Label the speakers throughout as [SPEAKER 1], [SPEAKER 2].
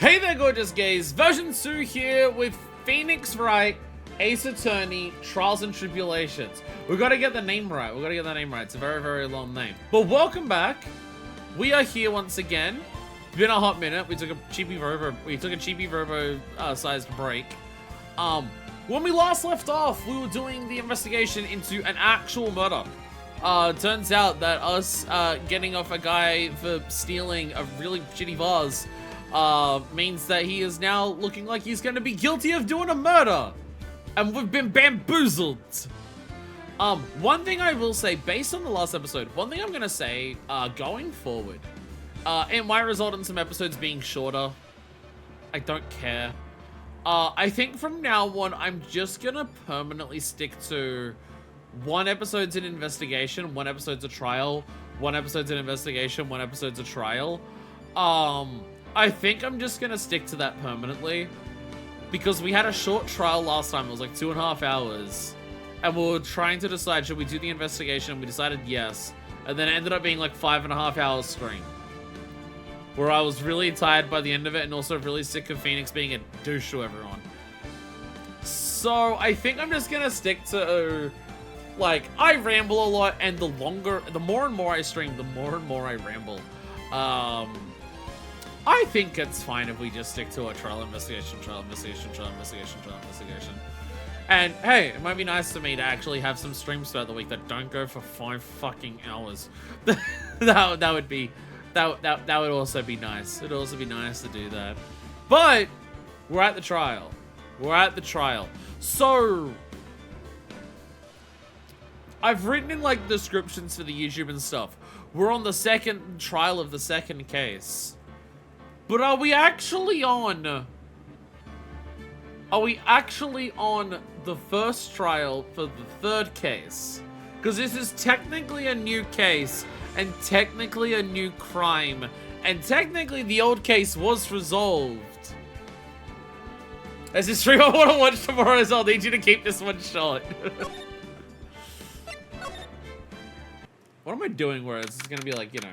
[SPEAKER 1] Hey there, gorgeous gays. Version 2 here with Phoenix Wright, Ace Attorney, Trials and Tribulations. We've got to get the name right. It's a very, very long name. But welcome back. We are here once again. It's been a hot minute. We took a cheapy Verbo sized break. When we last left off, we were doing the investigation into an actual murder. Turns out that us getting off a guy for stealing a really shitty vase means that he is now looking like he's going to be guilty of doing a murder. And we've been bamboozled. One thing I will say, based on the last episode, one thing I'm going to say, going forward, it might result in some episodes being shorter. I don't care. I think from now on, I'm just going to permanently stick to one episode's an investigation, one episode's a trial, one episode's an investigation, one episode's a trial. I think I'm just going to stick to that permanently. Because we had a short trial last time, it was like 2.5 hours. And we were trying to decide, should we do the investigation? We decided yes. And then it ended up being like 5.5 hours stream. Where I was really tired by the end of it and also really sick of Phoenix being a douche to everyone. So I think I'm just gonna stick to, like, I ramble a lot, and the more and more I stream, the more and more I ramble. I think it's fine if we just stick to a trial investigation. And hey, it might be nice to me to actually have some streams throughout the week that don't go for 5 fucking hours. that would also be nice. It'd also be nice to do that. But we're at the trial. So I've written in like descriptions for the YouTube and stuff. We're on the second trial of the second case. But are we actually on the first trial for the third case? Because this is technically a new case, and technically a new crime, and technically the old case was resolved. As this stream I want to watch tomorrow, so I'll need you to keep this one short. What am I doing where it's going to be like, you know...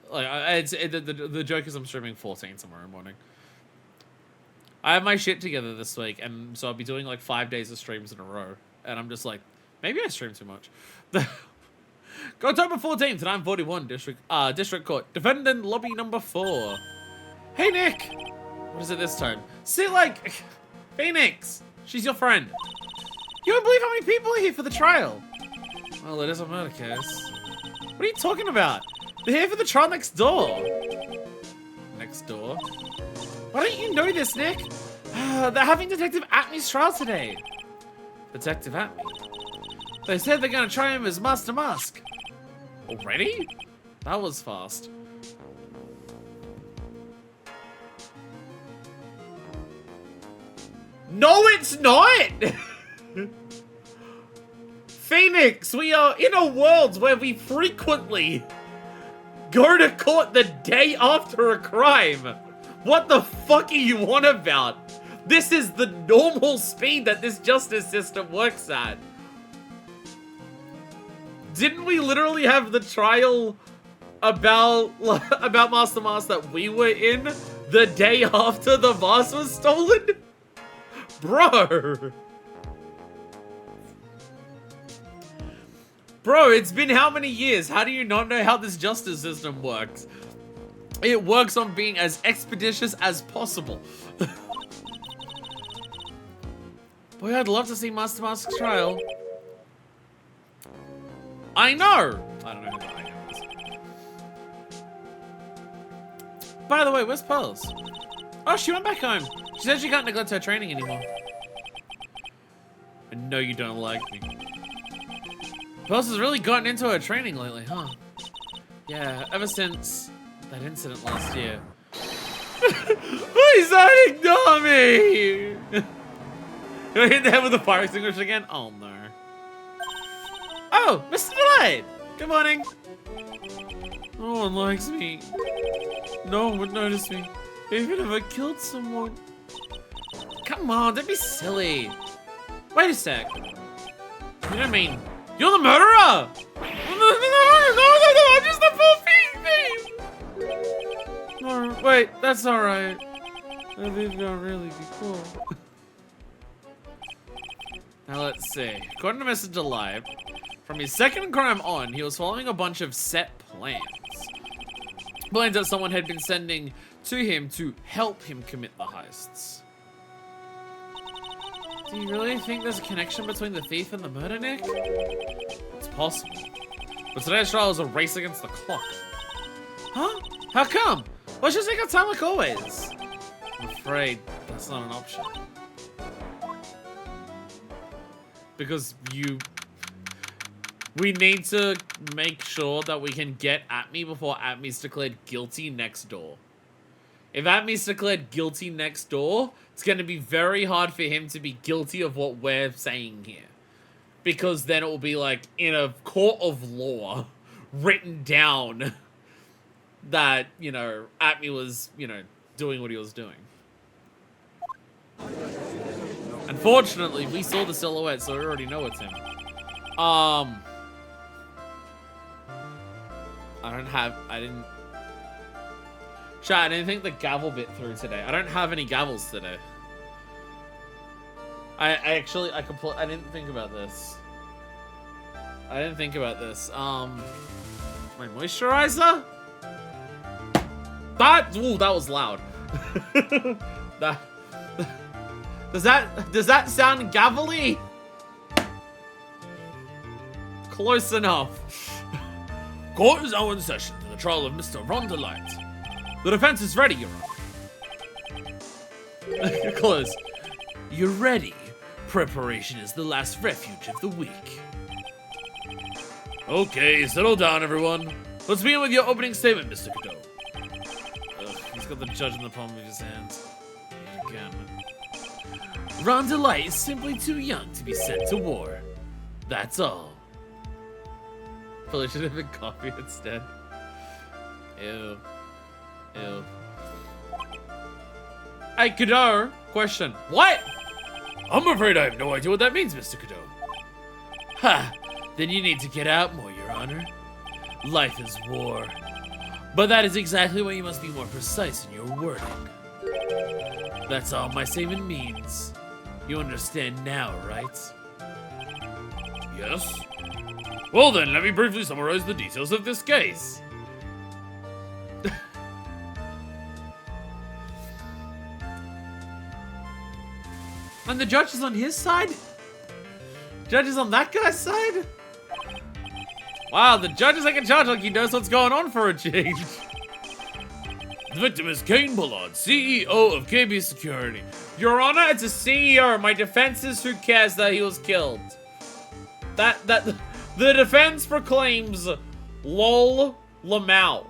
[SPEAKER 1] Like, the joke is I'm streaming 14 tomorrow morning. I have my shit together this week, and so I'll be doing like 5 days of streams in a row. And I'm just like, maybe I stream too much. Go October 14th, 9:41, District Court. Defendant lobby number 4. Hey, Nick! What is it this time? See, like, Phoenix! She's your friend. You won't believe how many people are here for the trial. Well, it is a murder case. What are you talking about? They're here for the trial next door. Next door? Why don't you know this, Nick? They're having Detective Atmy's trial today. Detective Atmy? They said they're gonna try him as Master Mask. Already? That was fast. No, it's not! Phoenix, we are in a world where we frequently go to court the day after a crime. What the fuck are you on about? This is the normal speed that this justice system works at. Didn't we literally have the trial about Master Mask that we were in the day after the vase was stolen? Bro. Bro, it's been how many years? How do you not know how this justice system works? It works on being as expeditious as possible. Boy, I'd love to see Master Mask's trial. I know! I don't know who that I know is. By the way, where's Pearls? Oh, she went back home. She said she can't neglect her training anymore. I know you don't like me. Pearls has really gotten into her training lately, huh? Yeah, ever since that incident last year. Please don't ignore me! Can I hit the head with a fire extinguisher again? Oh no. Oh, Mr. Delight! Good morning. No one likes me. No one would notice me, even if I killed someone. Come on, don't be silly. Wait a sec. You don't mean you're the murderer? No, I'm just the poor thief! alright. That's alright. These are gonna really be cool. Now let's see. According to Messenger Live, from his second crime on, he was following a bunch of set plans. Plans that someone had been sending to him to help him commit the heists. Do you really think there's a connection between the thief and the murder, Nick? It's possible. But today's trial is a race against the clock. Huh? How come? Let's just take our time like always. I'm afraid that's not an option. Because we need to make sure that we can get Atme before Atme's declared guilty next door. If Atme's declared guilty next door, it's going to be very hard for him to be guilty of what we're saying here. Because then it will be like in a court of law written down that, you know, Atme was, you know, doing what he was doing. Unfortunately, we saw the silhouette, so we already know it's him. I didn't think the gavel bit through today. I don't have any gavels today. I didn't think about this. My moisturizer? That was loud. Does that sound gavelly? Close enough. Court is now in session for the trial of Mr. Rondelite. The defense is ready, Your Honor. Close. You're ready. Preparation is the last refuge of the week. Okay, settle down, everyone. Let's begin with your opening statement, Mr. Cadeau. He's got the judge in the palm of his hand. Again. Rondelite is simply too young to be sent to war. That's all. Probably should have been coffee instead. Ew. Ew. Hey, Cadeau. Question. What? I'm afraid I have no idea what that means, Mr. Cadeau. Ha! Then you need to get out more, Your Honor. Life is war. But that is exactly why you must be more precise in your wording. That's all my statement means. You understand now, right? Yes. Well then, let me briefly summarize the details of this case. And the judge is on his side? Judge is on that guy's side? Wow, the judge is taking charge like he knows what's going on for a change. The victim is Kane Bullard, CEO of KB Security. Your Honor, it's a CEO. My defense is who cares that he was killed. The defense proclaims lol Lamau.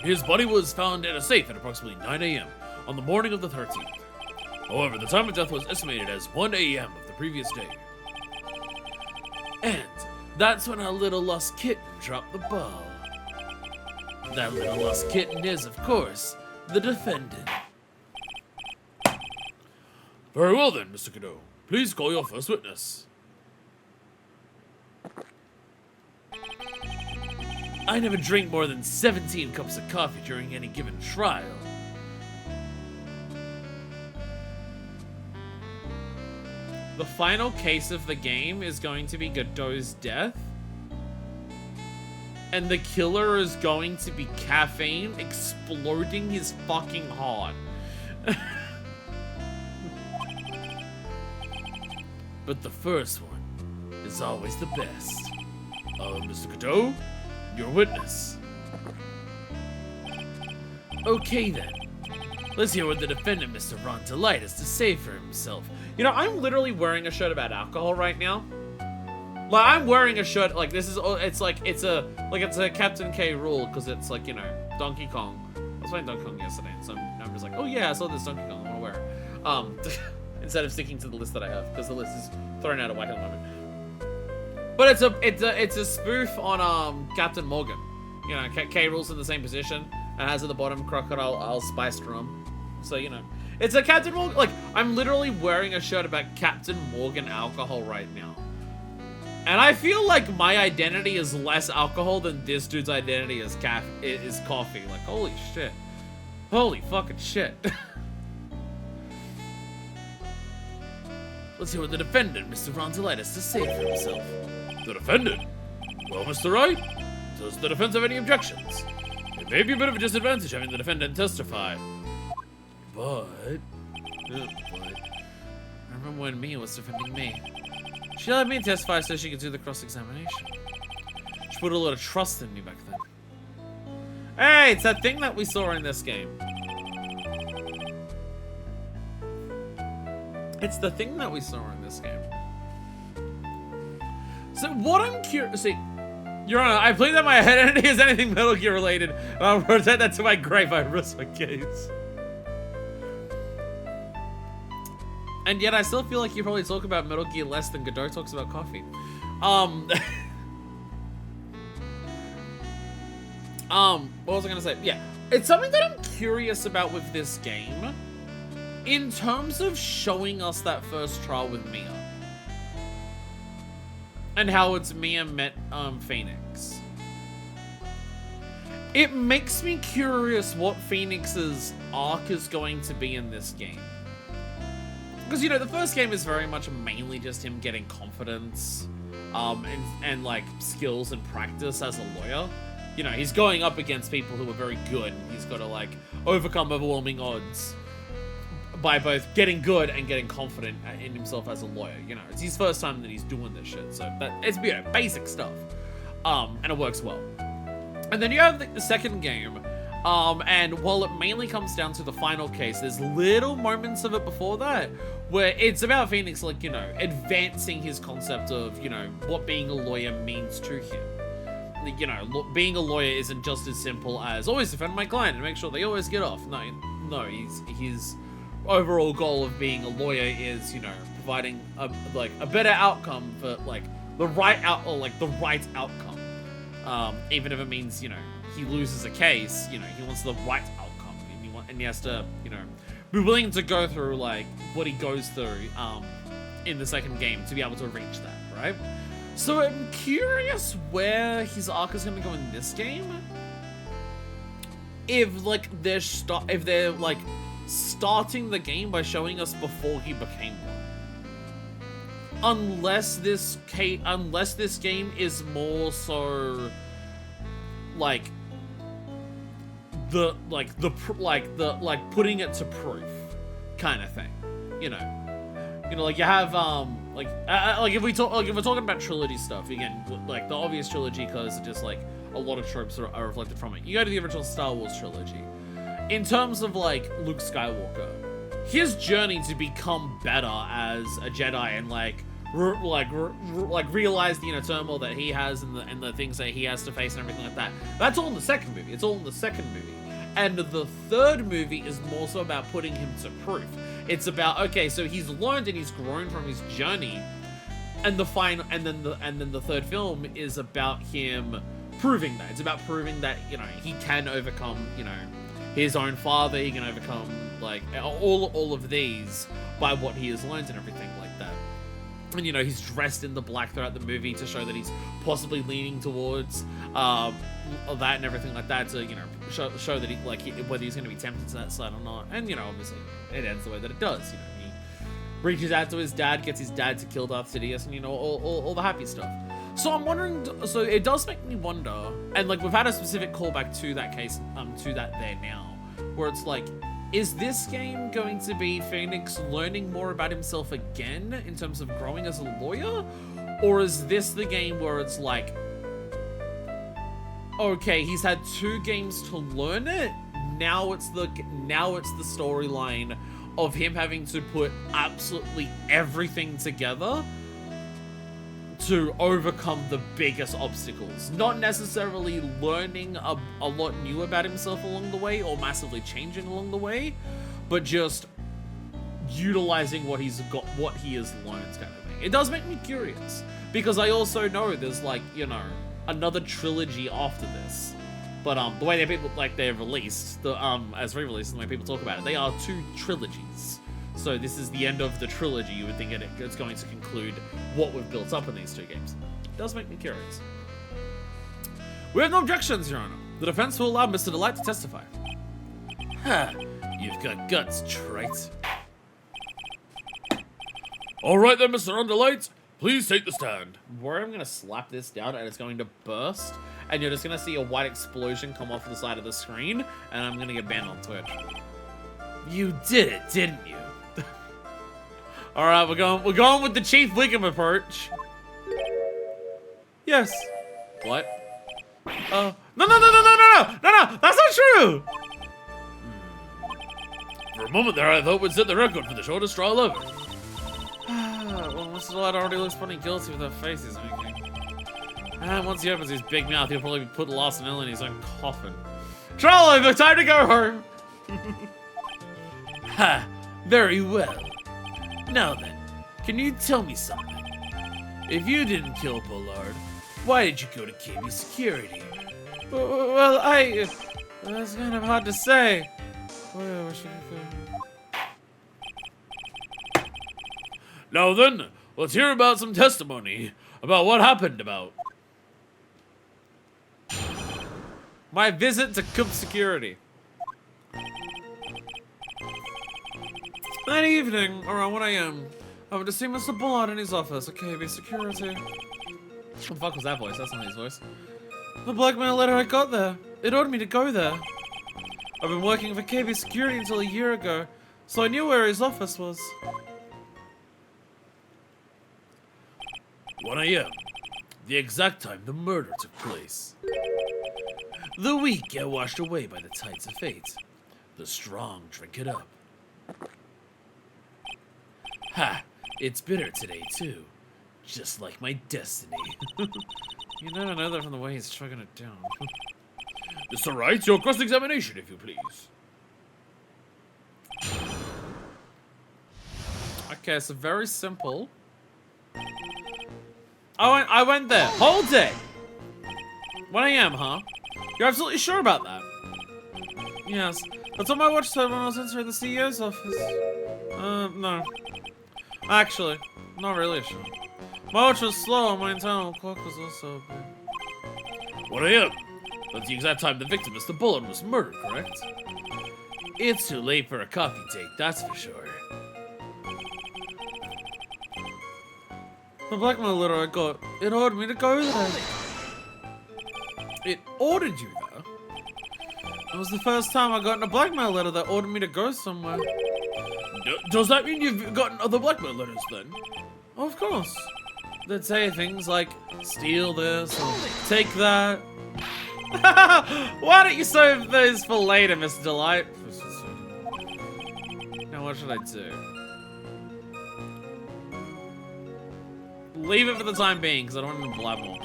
[SPEAKER 1] His body was found in a safe at approximately 9 a.m. on the morning of the 13th. However, the time of death was estimated as 1 a.m. of the previous day. And that's when our little lost kitten dropped the ball. That little lost kitten is, of course, the defendant. Very well then, Mr. Cadeau. Please call your first witness. I never drink more than 17 cups of coffee during any given trial. The final case of the game is going to be Godot's death. And the killer is going to be caffeine exploding his fucking heart. But the first one is always the best. Mr. Cadeau, your witness. Okay then. Let's hear what the defendant, Mr. Rondelite, has to say for himself. You know, I'm literally wearing a shirt about alcohol right now. Like, I'm wearing a shirt, like, this is, it's a Captain K rule, because it's like, you know, Donkey Kong. I was playing Donkey Kong yesterday, so I'm just like, oh yeah, I saw this Donkey Kong, I want to wear it. Instead of sticking to the list that I have, because the list is thrown out of whack at the moment. But it's a spoof on Captain Morgan. You know, K rules in the same position, and has at the bottom Crocodile Spiced Rum. So, you know, it's a Captain Morgan, like, I'm literally wearing a shirt about Captain Morgan alcohol right now. And I feel like my identity is less alcohol than this dude's identity is coffee. Like, holy shit. Holy fucking shit. Let's hear what the defendant, Mr. Ronzolette, has to say for himself. The defendant? Well, Mr. Wright, does the defense have any objections? It may be a bit of a disadvantage having the defendant testify. But... I remember when Mia was defending me. She let me testify so she could do the cross-examination. She put a lot of trust in me back then. Hey, it's that thing that we saw in this game. It's the thing that we saw in this game. So what I'm curious... See, Your Honor, I plead that my identity is anything Metal Gear related, and I'll present that to my grave. I risk my case. And yet I still feel like you probably talk about Metal Gear less than Godot talks about coffee. What was I gonna say? Yeah, it's something that I'm curious about with this game. In terms of showing us that first trial with Mia. And how it's Mia met Phoenix. It makes me curious what Phoenix's arc is going to be in this game. Because, you know, the first game is very much mainly just him getting confidence and like skills and practice as a lawyer. You know, he's going up against people who are very good. He's got to like overcome overwhelming odds by both getting good and getting confident in himself as a lawyer. You know, it's his first time that he's doing this shit, so it's, you know, basic stuff. And it works well. And then you have the second game, and while it mainly comes down to the final case, there's little moments of it before that where it's about Phoenix, like, you know, advancing his concept of, you know, what being a lawyer means to him. You know, being a lawyer isn't just as simple as always defend my client and make sure they always get off. No, his overall goal of being a lawyer is, you know, providing a better outcome for like the right outcome. Even if it means, you know, he loses a case, you know, he wants the right outcome, and he has to, you know, be willing to go through like what he goes through in the second game to be able to reach that, right? So I'm curious where his arc is going to go in this game. If like they're like starting the game by showing us before he became one. Unless this game is more so like putting it to proof kind of thing, you know, like you have if we're talking about trilogy stuff again, like the obvious trilogy because just like a lot of tropes are reflected from it. You go to the original Star Wars trilogy. In terms of like Luke Skywalker, his journey to become better as a Jedi and realize the inner turmoil that he has and the things that he has to face and everything like that. That's all in the second movie. It's all in the second movie. And the third movie is more so about putting him to proof. It's about, okay, so he's learned and he's grown from his journey, and then the third film is about him proving that. It's about proving that, you know, he can overcome, you know, his own father, he can overcome like all of these by what he has learned and everything like that. And you know, he's dressed in the black throughout the movie to show that he's possibly leaning towards that and everything like that, to, you know, show that he whether he's going to be tempted to that side or not. And you know, obviously it ends the way that it does. You know, he reaches out to his dad, gets his dad to kill Darth Sidious, and you know, all the happy stuff. So I'm wondering, so it does make me wonder, and like we've had a specific callback to that case, to that there now, where it's like, is this game going to be Phoenix learning more about himself again in terms of growing as a lawyer? Or is this the game where it's like, okay, he's had 2 games to learn it, now it's the storyline of him having to put absolutely everything together to overcome the biggest obstacles. Not necessarily learning a lot new about himself along the way or massively changing along the way, but just utilizing what he's got, what he has learned kind of thing. It does make me curious, because I also know there's like, you know, another trilogy after this. But the way they're released, as re-released, and the way people talk about it, they are 2 trilogies. So this is the end of the trilogy. You would think it's going to conclude what we've built up in these two games. It does make me curious. We have no objections, Your Honor. The defense will allow Mr. Delight to testify. Ha! You've got guts, Trite. Alright then, Mr. Underlight. Please take the stand. I'm worried I'm going to slap this down and it's going to burst. And you're just going to see a white explosion come off the side of the screen. And I'm going to get banned on Twitch. You did it, didn't you? Alright, we're going with the Chief Wiggum approach. Yes. What? No, that's not true! For a moment there, I thought we'd set the record for the shortest trial ever. Well, Mr. Delight already looks funny guilty with that face he's making. And once he opens his big mouth, he'll probably put Larson Hill in his own coffin. Trial over, time to go home! Ha! Very well. Now then, can you tell me something? If you didn't kill Pollard, why did you go to KB Security? Well, that's kind of hard to say. Now then, let's hear about some testimony about what happened about my visit to KB Security. That evening, around 1 AM, I went to see Mr. Bullard in his office at KB Security. What the fuck was that voice? That's not his voice. The blackmail letter I got there. It ordered me to go there. I've been working for KB Security until a year ago, so I knew where his office was. 1 AM. The exact time the murder took place. The weak get washed away by the tides of fate. The strong drink it up. Ha! It's bitter today, too. Just like my destiny. You never know that from the way he's chugging it down. Mr. Wright, your cross-examination, if you please. Okay, so very simple. I went there. Whole day. 1 AM, huh? You're absolutely sure about that? Yes. That's what my watch said when I was entering the CEO's office. No. Actually, not really sure. My watch was slow and my internal clock was also a bit... 1 AM. That's the exact time the victim, Mr. Bullard, was murdered, correct? It's too late for a coffee date, that's for sure. The blackmail letter I got, it ordered me to go there. It ordered you there? It was the first time I got a blackmail letter that ordered me to go somewhere. Does that mean you've gotten other blackmail letters then? Of course. They'd say things like, steal this, or take that. Why don't you save those for later, Mr. Delight? Now what should I do? Leave it for the time being, because I don't want to blab more.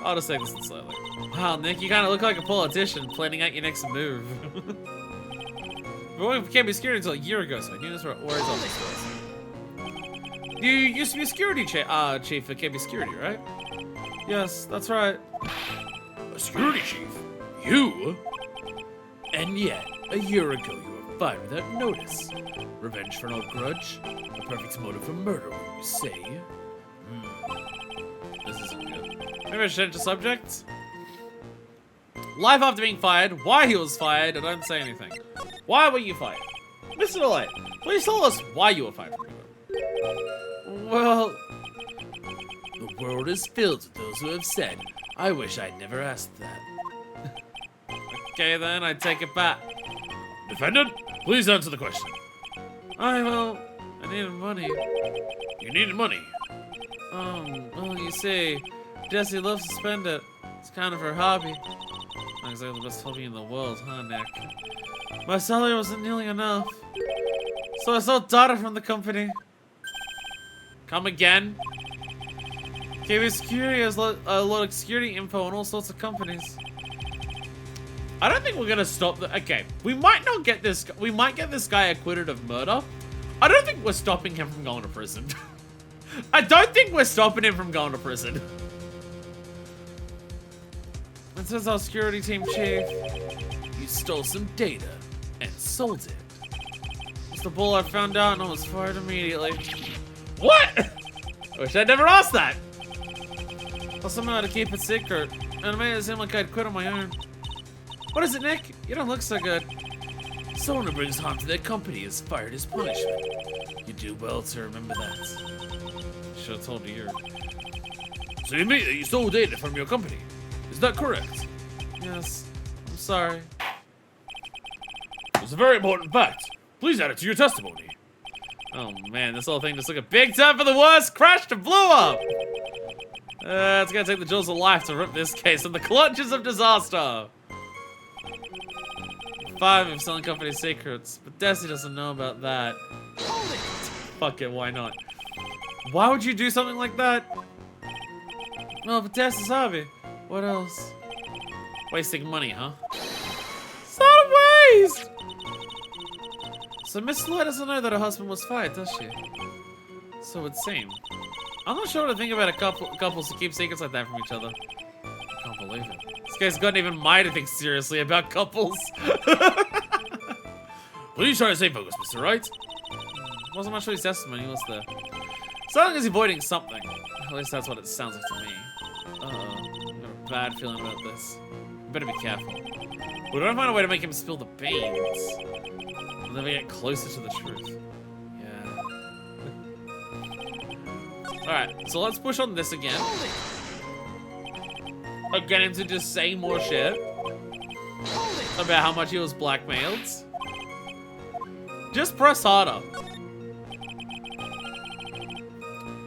[SPEAKER 1] I'll just take this one slowly. Wow, Nick, you kind of look like a politician planning out your next move. But we can't be security until a year ago, so I knew this where his office was. You used to be a security chief at KB Security, right? Yes, that's right. A security chief? You? And yet, a year ago you were fired without notice. Revenge for an old grudge? A perfect motive for murder, wouldn't you say? This isn't good. Maybe I should change the subject? Life after being fired, why he was fired, and don't say anything. Why were you fired? Mr. Delight, please tell us why you were fired from Gambit. Well, the world is filled with those who have said, I wish I'd never asked that. Okay then, I take it back. Defendant, please answer the question. I needed money. You needed money? Well, you see, Jessie loves to spend it. It's kind of her hobby. Not exactly the best hobby in the world, huh, Nick? My salary wasn't nearly enough. So I sold data from the company. Come again? KB Security has a lot of security info on all sorts of companies. I don't think we're gonna stop the. Okay, we might not get this. We might get this guy acquitted of murder. I don't think we're stopping him from going to prison. I don't think we're stopping him from going to prison. It says our security team chief. You stole some data and sold it. It's the bull I found out and I was fired immediately. What? I wish I'd never asked that. I somehow had to keep it secret, and it made it seem like I'd quit on my own. What is it, Nick? You don't look so good. Someone who brings harm to their company is fired as punishment. You do well to remember that. Should have told you. So you mean that you stole data from your company? Is that correct? Yes. I'm sorry. It's a very important fact. Please add it to your testimony. Oh man, this whole thing just took a big turn for the worse. Crashed and blew up. It's gonna take the jaws of life to rip this case from the clutches of disaster. 5 of selling company secrets, but Desi doesn't know about that. Fuck it, why not? Why would you do something like that? Well, but Desi's hobby. What else? Wasting money, huh? It's not a waste! So Miss Lloyd doesn't know that her husband was fired, does she? So it would seem. I'm not sure what to think about couples who keep secrets like that from each other. I can't believe it. This guy's gotten even mine to think seriously about couples. What are you trying to say, focus, Mr. Wright? Wasn't much of his testimony, was there? Sounds like he's avoiding something. At least that's what it sounds like to me. Uh-oh. I have a bad feeling about this. You better be careful. We don't find a way to make him spill the beans. And then we get closer to the truth. Yeah. Alright, so let's push on this again. I'll get him to just say more shit about how much he was blackmailed. Just press harder.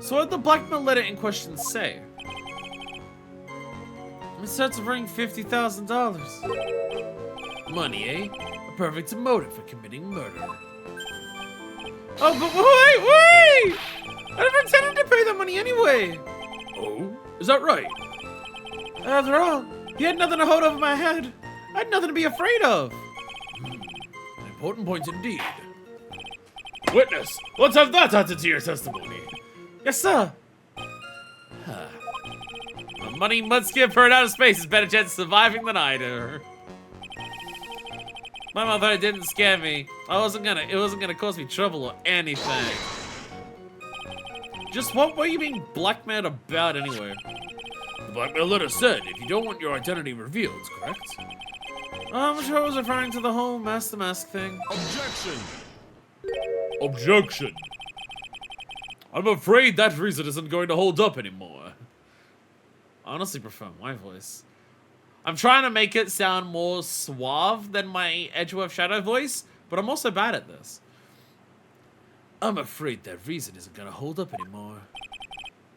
[SPEAKER 1] So what did the blackmail letter in question say? It said to bring $50,000. Money, eh? A perfect motive for committing murder. Oh, but wait! I never intended to pay that money anyway. Oh, is that right? After all, he had nothing to hold over my head. I had nothing to be afraid of. An important point indeed. Witness, let's have that added to your testimony. Yes, sir. Huh. A money mudskip for out of space has better chance of surviving than I do. My mother didn't scare me. It wasn't gonna cause me trouble or anything. Just what were you being blackmailed about anyway? The blackmail letter said if you don't want your identity revealed, correct? I'm sure it was referring to the whole master mask thing.
[SPEAKER 2] Objection!
[SPEAKER 1] Objection! I'm afraid that reason isn't going to hold up anymore. I honestly prefer my voice. I'm trying to make it sound more suave than my Edgeworth Shadow voice, but I'm also bad at this. I'm afraid that reason isn't going to hold up anymore.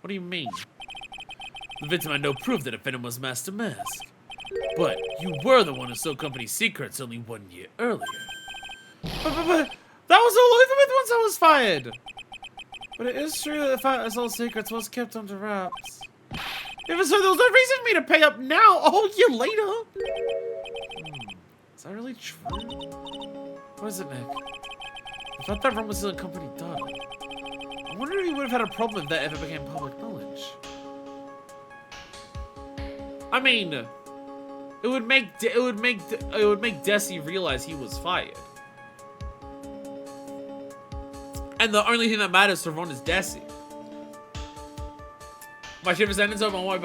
[SPEAKER 1] What do you mean? The victim had no proof that offender was Master Mask. But you were the one who stole company secrets only 1 year earlier. But that was all over with once I was fired. But it is true that the fact I stole secrets was kept under wraps. Even so, there was no reason for me to pay up now, a whole year later. Is that really true? What is it, Nick? I thought that Ron was still in company data. I wonder if he would have had a problem if that ever became public knowledge. I mean, it would make Desi realize he was fired. And the only thing that matters to Ron is Desi. My shift is ending, so I'm on my way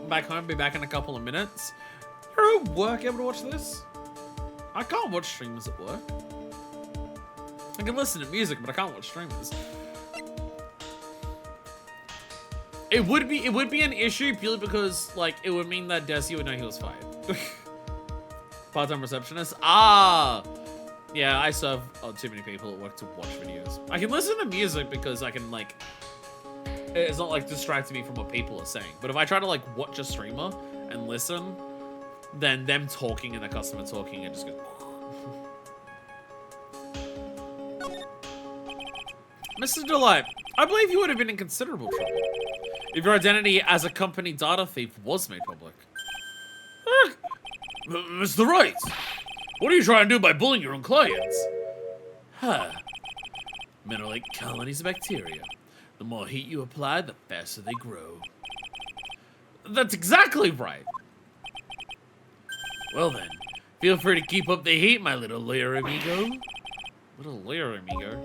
[SPEAKER 1] back home. Be back in a couple of minutes. You're at work able to watch this? I can't watch streamers at work. I can listen to music, but I can't watch streamers. It would be an issue purely because like it would mean that Desi would know he was fired. Part-time receptionist. Ah. Yeah, I serve too many people at work to watch videos. I can listen to music because I can, like... It's not, like, distracting me from what people are saying. But if I try to, like, watch a streamer and listen, then them talking and the customer talking, it just goes... Mr. Delight, I believe you would have been in considerable trouble if your identity as a company data thief was made public. Mr. Wright! What are you trying to do by bullying your own clients? Huh. Men are like colonies of bacteria. The more heat you apply, the faster they grow. That's exactly right. Well then, feel free to keep up the heat, my little layer amigo. little later, amigo.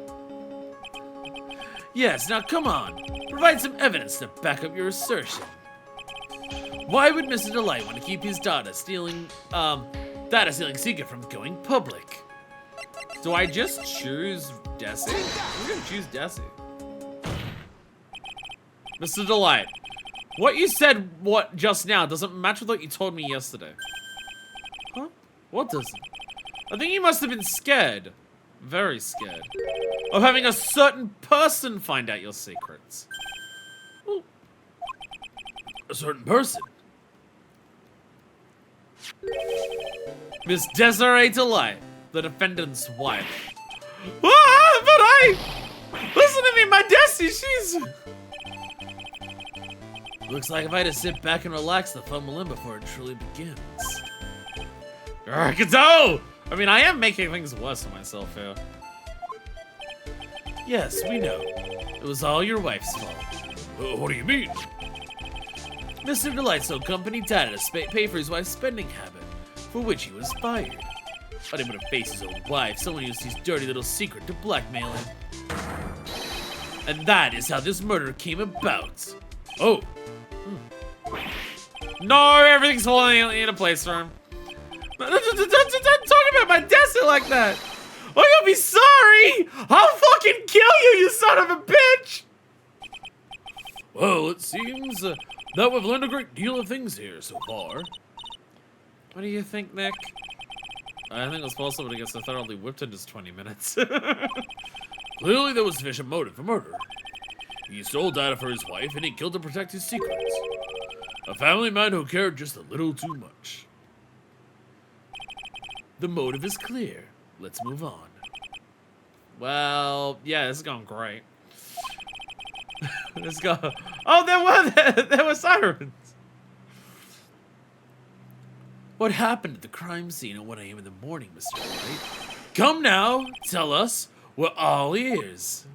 [SPEAKER 1] Yes, now come on. Provide some evidence to back up your assertion. Why would Mr. Delight want to keep his data stealing secret from going public? Do I just choose Desi? I'm gonna choose Desi. Mr. Delight, what you said just now doesn't match with what you told me yesterday. Huh? What doesn't? I think you must have been scared. Very scared. Of having a certain person find out your secrets. Well, a certain person? Miss Desiree Delight, the defendant's wife. Ah, but listen to me, my Desi, she's... Looks like if I just sit back and relax, the fun will end before it truly begins. I can tell! I mean, I am making things worse for myself here. Yes, we know. It was all your wife's fault. What do you mean? Mr. Delight sold company data to pay for his wife's spending habit, for which he was fired. Unable to face his own wife, someone used his dirty little secret to blackmail him. And that is how this murder came about. Oh. No, everything's falling into place for him. Don't talk about my Desi like that. Oh, you'll be sorry. I'll fucking kill you, you son of a bitch. Well, it seems that we've learned a great deal of things here so far. What do you think, Nick? I think it's possible to get so thoroughly whipped in just 20 minutes. Clearly, there was sufficient motive for murder. He stole data for his wife, and he killed to protect his secrets. A family man who cared just a little too much. The motive is clear. Let's move on. Well, yeah, this is going great. Let's go. Oh, there were sirens. What happened at the crime scene at 1 a.m. in the morning, Mr. Wright? Come now, tell us. We're all ears.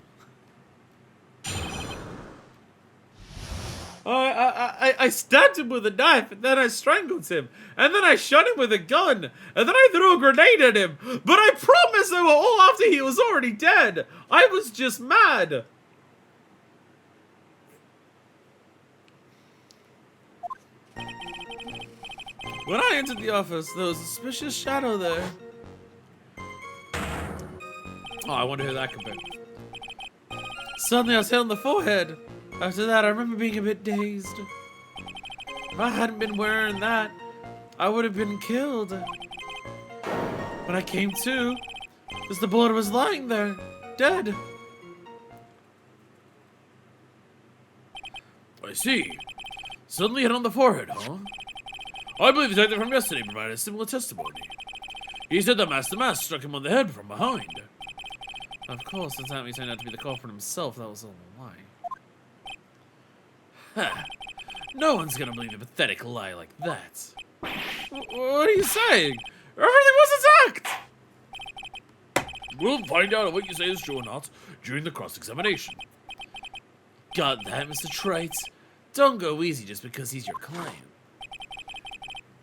[SPEAKER 1] I stabbed him with a knife, and then I strangled him, and then I shot him with a gun, and then I threw a grenade at him. But I promise they were all after he was already dead. I was just mad. When I entered the office, there was a suspicious shadow there. Oh, I wonder who that could be. Suddenly I was hit on the forehead. After that, I remember being a bit dazed. If I hadn't been wearing that, I would have been killed. When I came to, Mr. Blood was lying there, dead. I see. Suddenly hit on the forehead, huh? I believe the detective from yesterday provided a similar testimony. He said that Master Mask struck him on the head from behind. Of course, the time he turned out to be the culprit himself, that was all a lie. Ha! No one's gonna believe a pathetic lie like that. What are you saying? Everything was attacked! We'll find out what you say is true or not during the cross-examination. Got that, Mr. Trite? Don't go easy just because he's your client.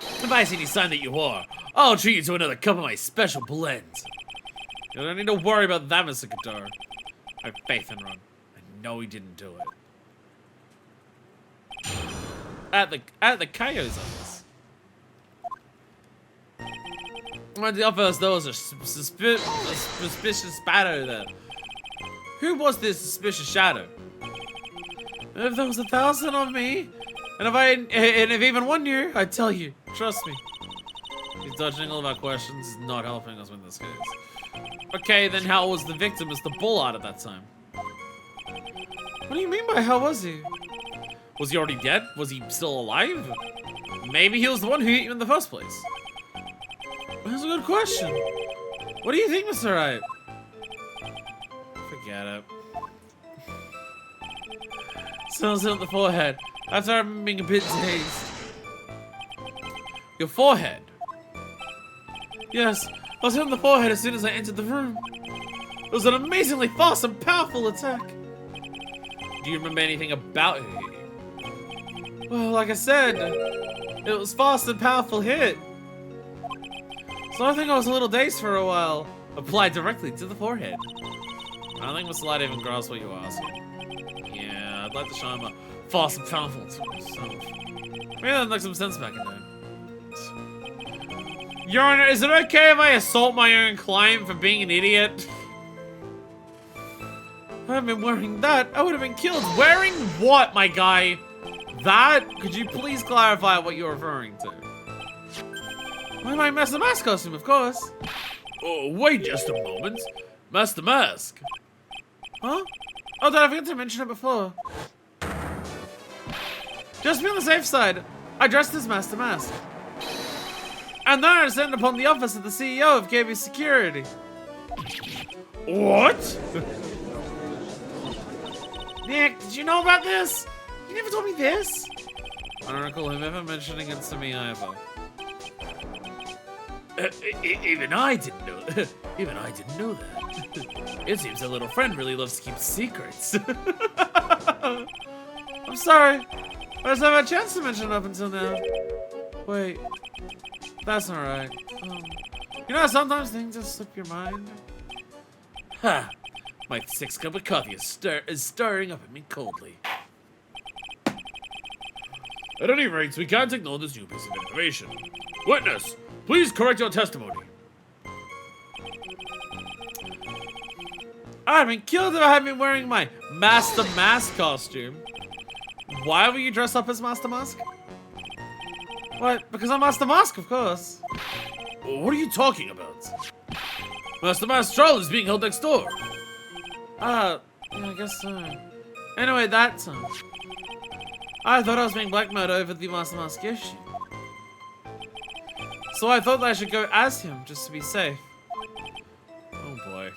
[SPEAKER 1] If I see any sign that you are, I'll treat you to another cup of my special blend. You don't need to worry about that, Mr. Qatar. I have faith in Ron. I know he didn't do it. At the Kaio's office. At the office, there was a suspicious shadow there. Who was this suspicious shadow? If there was 1,000 on me, and if even one knew, I'd tell you. Trust me. He's dodging all of our questions. He's not helping us win this case. Okay, then how was the victim as the bullard at that time? What do you mean by how was he? Was he already dead? Was he still alive? Maybe he was the one who hit you in the first place. That's a good question. What do you think, Mr. Wright? Forget it. Someone's hit on the forehead. After I'm being a bit dazed. Your forehead? Yes, I was hit on the forehead as soon as I entered the room. It was an amazingly fast and powerful attack. Do you remember anything about who hit you? Well, like I said, it was fast and powerful hit. So I think I was a little dazed for a while. Apply directly to the forehead. I don't think Mr. Light even grasps what you're asking. Yeah, I'd like to show him a fast and powerful to myself. Maybe that'd make some sense back in there. Your Honor, is it okay if I assault my own client for being an idiot? If I had been wearing that, I would have been killed. Wearing what, my guy? That? Could you please clarify what you're referring to? My Master Mask costume, of course. Oh, wait just a moment. Master Mask. Huh? Oh, did I forget to mention it before? Just be on the safe side. I dressed as Master Mask. And then I descended upon the office of the CEO of KB Security. What? Nick, did you know about this? You never told me this. I don't recall him ever mentioning it to me either. Even I didn't know. Even I didn't know that. It seems our little friend really loves to keep secrets. I'm sorry. I just haven't had a chance to mention it up until now. Wait, that's not right. You know, sometimes things just slip your mind. Ha! My 6th cup of coffee is stirring up in me coldly. At any rate, we can't ignore this new piece of information. Witness, please correct your testimony. I'd have been killed if I hadn't been wearing my Master Mask costume. Why were you dressed up as Master Mask? What? Because I'm Master Mask, of course. What are you talking about? Master Mask's trial is being held next door. Yeah, I guess so. Anyway, that time. I thought I was being blackmailed over the Master Mask issue. So I thought that I should go as him, just to be safe. Oh boy.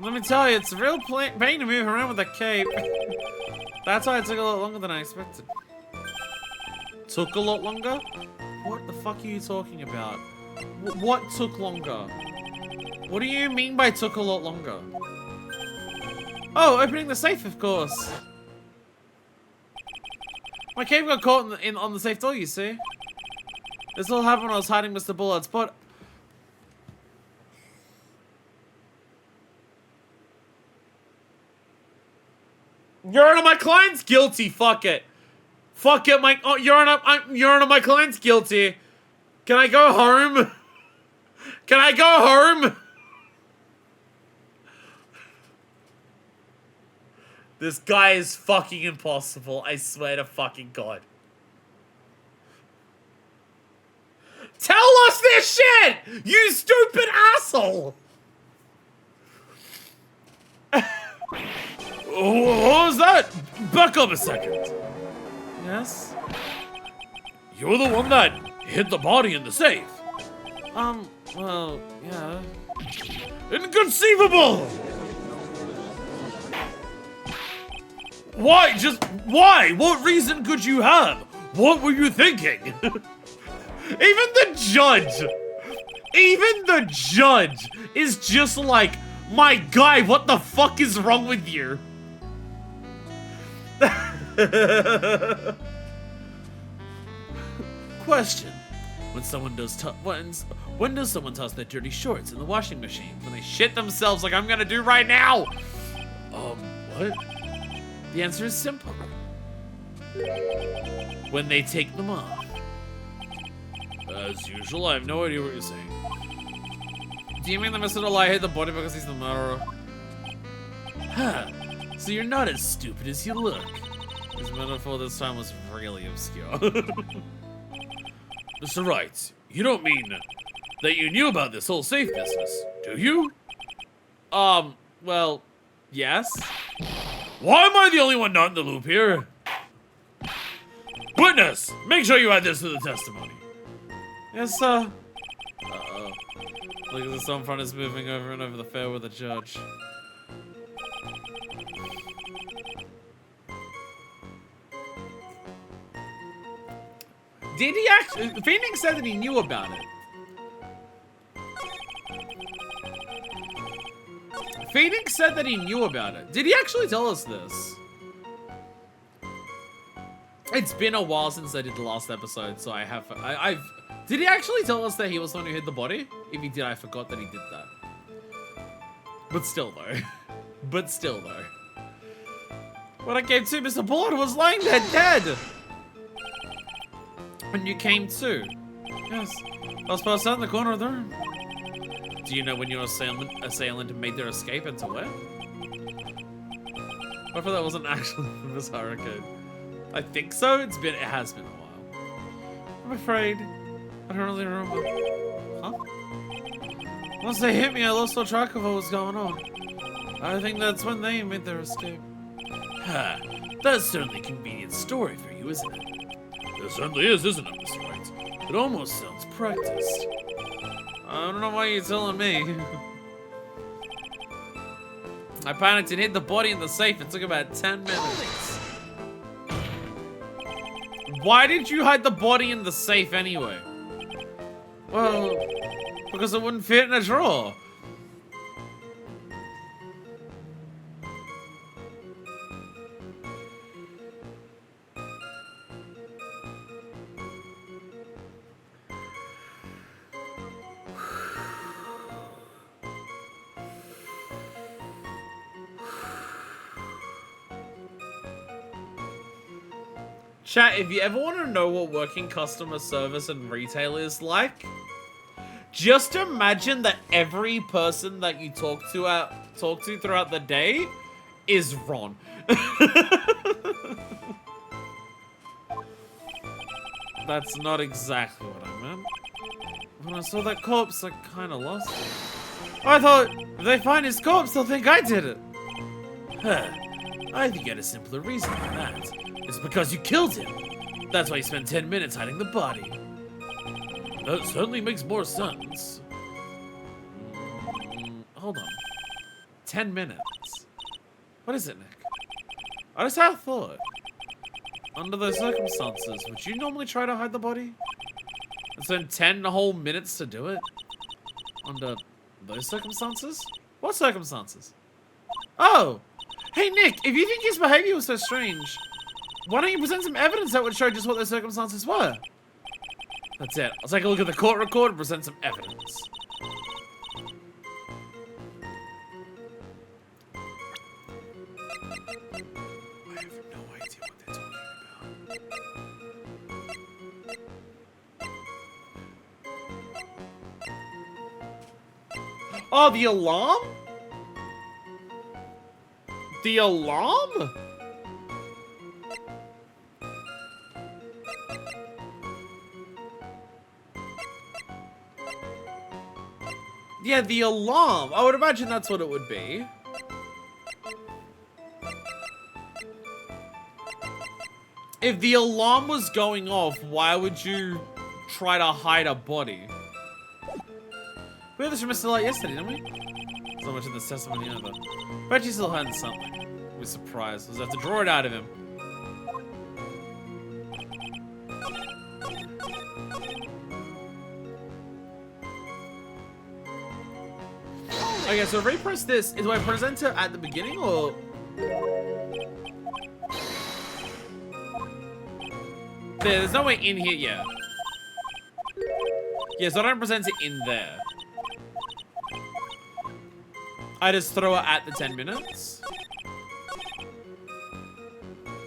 [SPEAKER 1] Let me tell you, it's a real pain to move around with a cape. That's why it took a lot longer than I expected. Took a lot longer? What the fuck are you talking about? What took longer? What do you mean by took a lot longer? Oh, opening the safe, of course. My cape got caught on the safe door, you see. This all happened when I was hiding Mr. Bullard's spot. Your Honor, my client's guilty. Fuck it. Fuck it, my Your Honor, my client's guilty. Can I go home? Can I go home? This guy is fucking impossible. I swear to fucking God. Tell us this shit! You stupid asshole! What was that? Back up a second. Yes? You're the one that hid the body in the safe. Well, yeah. Inconceivable! Why? Just why? What reason could you have? What were you thinking? Even the judge is just like, my guy, what the fuck is wrong with you? Question. When does someone toss their dirty shorts in the washing machine? When they shit themselves like I'm gonna do right now? What? The answer is simple. When they take them off. As usual, I have no idea what you're saying. Do you mean that Mr. Delay hit the body because he's the murderer? Huh. So you're not as stupid as you look. His metaphor this time was really obscure. Mr. Wright, you don't mean that you knew about this whole safe business, do you? Well, yes. Why am I the only one not in the loop here? Witness, make sure you add this to the testimony. Yes, sir. Uh-oh. Look at the sun front is moving over and over the fair with the judge. Did he actually? Phoenix said that he knew about it. Phoenix said that he knew about it. Did he actually tell us this? It's been a while since I did the last episode, so Did he actually tell us that he was the one who hid the body? If he did, I forgot that he did that. But still, though. But still, though. When I came to, Mr. Bullard was lying there dead. And you came too. Yes. I was passed out in the corner of the room. Do you know when your assailant made their escape and to where? I thought that wasn't actually from this hurricane. I think so. It has been a while. I'm afraid I don't really remember. Huh? Once they hit me, I lost all track of what was going on. I think that's when they made their escape. Ha! That's certainly a convenient story for you, isn't it? It certainly is, isn't it, Mr. Wright? It almost sounds practiced. I don't know why you're telling me. I panicked and hid the body in the safe. It took about 10 minutes. Why did you hide the body in the safe anyway? Well, because it wouldn't fit in a drawer. Chat, if you ever want to know what working customer service and retail is like, just imagine that every person that you talk to throughout the day is Ron. That's not exactly what I meant. When I saw that corpse, I kind of lost it. I thought, if they find his corpse, they'll think I did it. Huh. I think you had a simpler reason than that. It's because you killed him. That's why you spent 10 minutes hiding the body. That certainly makes more sense. Hold on. 10 minutes. What is it, Nick? I just had a thought. Under those circumstances, would you normally try to hide the body? And spend 10 whole minutes to do it? Under those circumstances? What circumstances? Oh! Hey, Nick, if you think his behavior was so strange, why don't you present some evidence that would show just what those circumstances were? That's it. I'll take a look at the court record and present some evidence. I have no idea what they're talking about. Oh, the alarm? The alarm? Yeah, the alarm. I would imagine that's what it would be. If the alarm was going off, why would you try to hide a body? We had this from Mr. Light yesterday, didn't we? So much in this testimony either. Bet you still hiding something. We're surprised. We'll have to draw it out of him. Okay, so repress this. Do I present it at the beginning or? There's no way in here yet. Yeah, so I don't present it in there. I just throw it at the 10 minutes.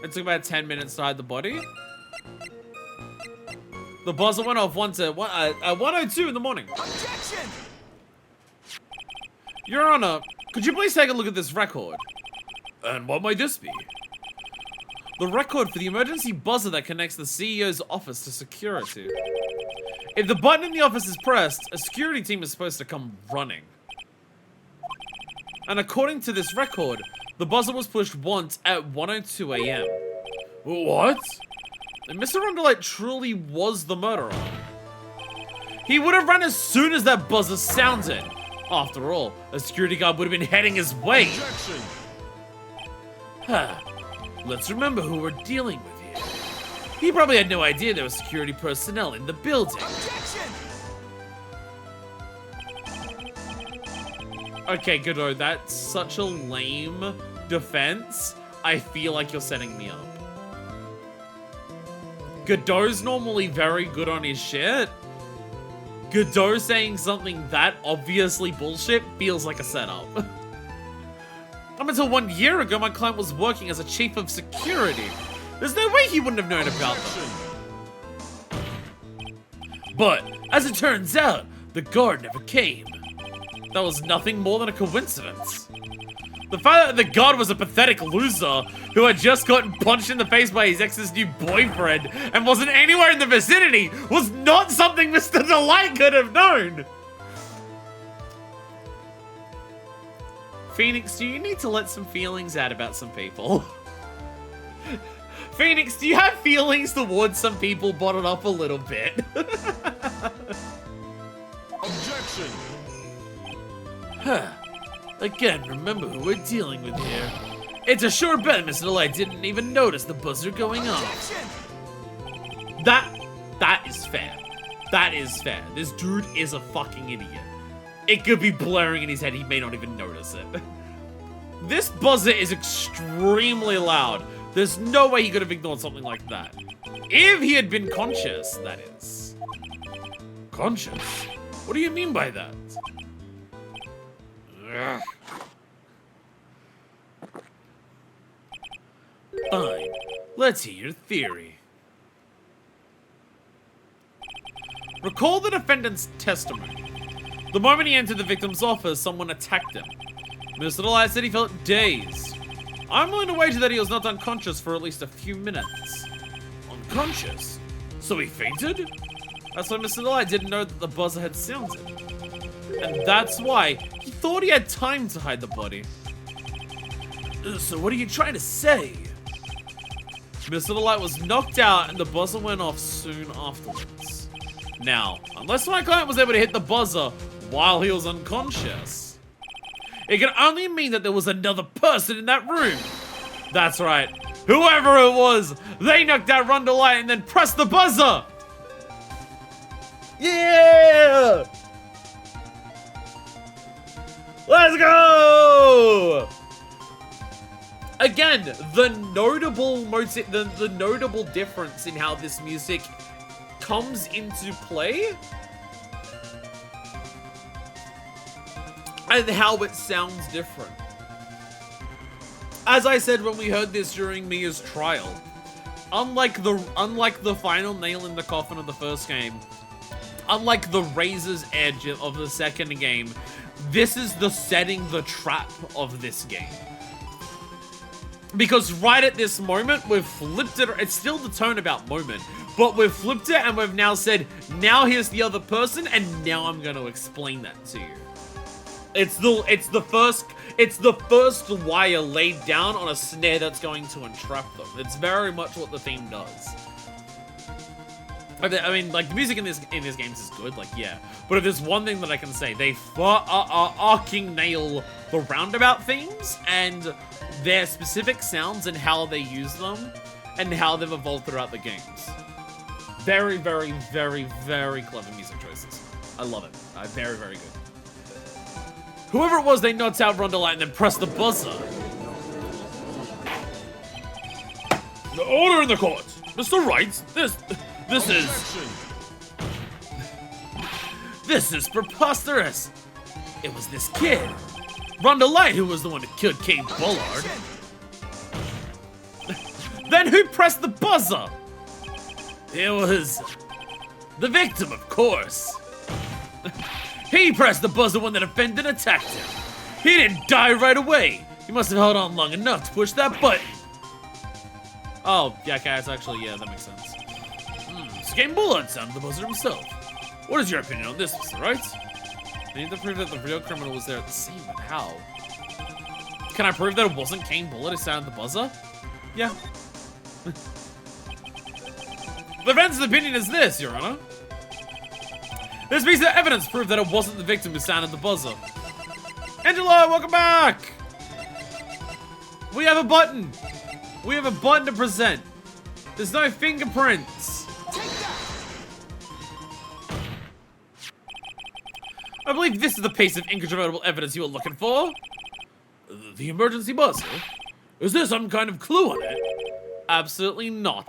[SPEAKER 1] It took about 10 minutes to hide the body. The buzzer went off at 1:02 in the morning. Objection! Your Honor, could you please take a look at this record? And what might this be? The record for the emergency buzzer that connects the CEO's office to security. If the button in the office is pressed, a security team is supposed to come running. And according to this record, the buzzer was pushed once at 1:02 a.m. What? And Mr. Rondelite truly was the murderer. He would have run as soon as that buzzer sounded. After all, a security guard would have been heading his way. Objection. Huh. Let's remember who we're dealing with here. He probably had no idea there were security personnel in the building. Objection. Okay, Godot, that's such a lame defense. I feel like you're setting me up. Godot's normally very good on his shit. Godot saying something that obviously bullshit feels like a setup. Up until 1 year ago, my client was working as a chief of security. There's no way he wouldn't have known about them. But, as it turns out, the guard never came. That was nothing more than a coincidence. The fact that the guard was a pathetic loser who had just gotten punched in the face by his ex's new boyfriend and wasn't anywhere in the vicinity was not something Mr. Delight could have known. Phoenix, do you need to let some feelings out about some people? Phoenix, do you have feelings towards some people bottled up a little bit?
[SPEAKER 2] Objection!
[SPEAKER 1] Huh. Again, remember who we're dealing with here. It's a sure bet Mr. Light didn't even notice the buzzer going off. That is fair. That is fair. This dude is a fucking idiot. It could be blaring in his head, he may not even notice it. This buzzer is extremely loud. There's no way he could have ignored something like that. If he had been conscious, that is. Conscious? What do you mean by that? Ugh. Fine. Let's hear your theory. Recall the defendant's testimony. The moment he entered the victim's office, someone attacked him. Mr. Delight said he felt dazed. I'm willing to wager that he was not unconscious for at least a few minutes. Unconscious? So he fainted? That's why Mr. Delight didn't know that the buzzer had sounded. And that's why he thought he had time to hide the body. So what are you trying to say? Mr. Delight was knocked out and the buzzer went off soon afterwards. Now, unless my client was able to hit the buzzer while he was unconscious, it can only mean that there was another person in that room. That's right. Whoever it was, they knocked out Ron Delight and then pressed the buzzer. Yeah! Let's go! Again, the notable difference in how this music comes into play and how it sounds different. As I said when we heard this during Mia's trial, unlike the final nail in the coffin of the first game, unlike the razor's edge of the second game, this is the setting the trap of this game. Because right at this moment, we've flipped it. It's still the turnabout moment, but we've flipped it and we've now said, now here's the other person, and now I'm going to explain that to you. It's the first wire laid down on a snare that's going to entrap them. It's very much what the theme does. I mean, like, the music in this games is good, like, yeah. But if there's one thing that I can say, they fucking nail the roundabout themes and their specific sounds and how they use them and how they've evolved throughout the games. Very, very, very, very clever music choices. I love it. Very, very good. Whoever it was, they knocked out Ron Delight and then pressed the buzzer. The order in the court. Mr. Wright, This is preposterous. It was this kid, Ron Delight, who was the one who killed King Bullard. Then who pressed the buzzer? It was the victim, of course. He pressed the buzzer when the defendant attacked him. He didn't die right away. He must have held on long enough to push that button. Oh, yeah, okay, that's actually, yeah, that makes sense. King Bullard sounded the buzzer himself. What is your opinion on this, Mr. Wright? I need to prove that the real criminal was there at the scene, but how? Can I prove that it wasn't King Bullard who sounded the buzzer? Yeah. The defense's opinion is this, Your Honor. This piece of evidence proved that it wasn't the victim who sounded the buzzer. Angela, welcome back! We have a button. We have a button to present. There's no fingerprints. I believe this is the piece of incontrovertible evidence you were looking for. The emergency buzzer? Is there some kind of clue on it? Absolutely not.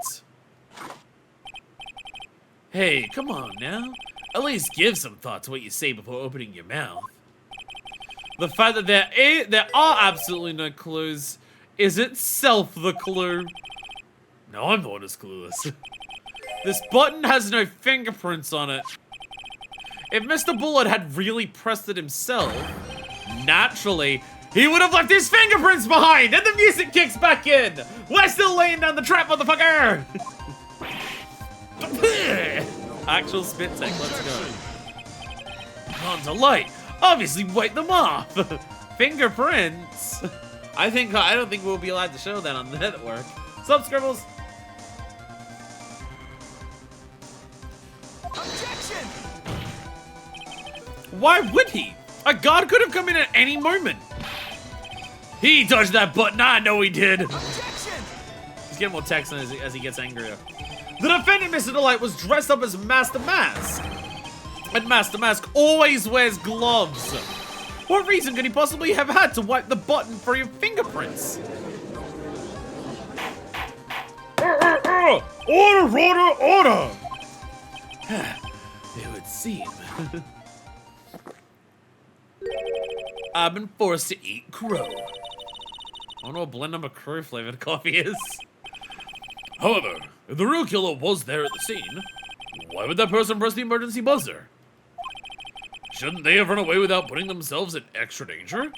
[SPEAKER 1] Hey, come on now. At least give some thought to what you say before opening your mouth. The fact that there are absolutely no clues is itself the clue. No, I'm the one who's clueless. This button has no fingerprints on it. If Mr. Bullet had really pressed it himself, naturally, he would have left his fingerprints behind, and the music kicks back in. We're still laying down the trap, motherfucker. Actual spit take, let's go. On to light. Obviously, wipe them off. Fingerprints. I don't think we'll be allowed to show that on the network. Sup, Scribbles?
[SPEAKER 2] Objection!
[SPEAKER 1] Why would he? A guard could have come in at any moment. He touched that button. I know he did.
[SPEAKER 2] Objection!
[SPEAKER 1] He's getting more text as he gets angrier. The defendant, Mr. Delight, was dressed up as Master Mask. And Master Mask always wears gloves. What reason could he possibly have had to wipe the button for your fingerprints? Order, order, order! It would seem. I've been forced to eat crow. I wonder what blend number crow flavored coffee is. However, if the real killer was there at the scene, why would that person press the emergency buzzer? Shouldn't they have run away without putting themselves in extra danger?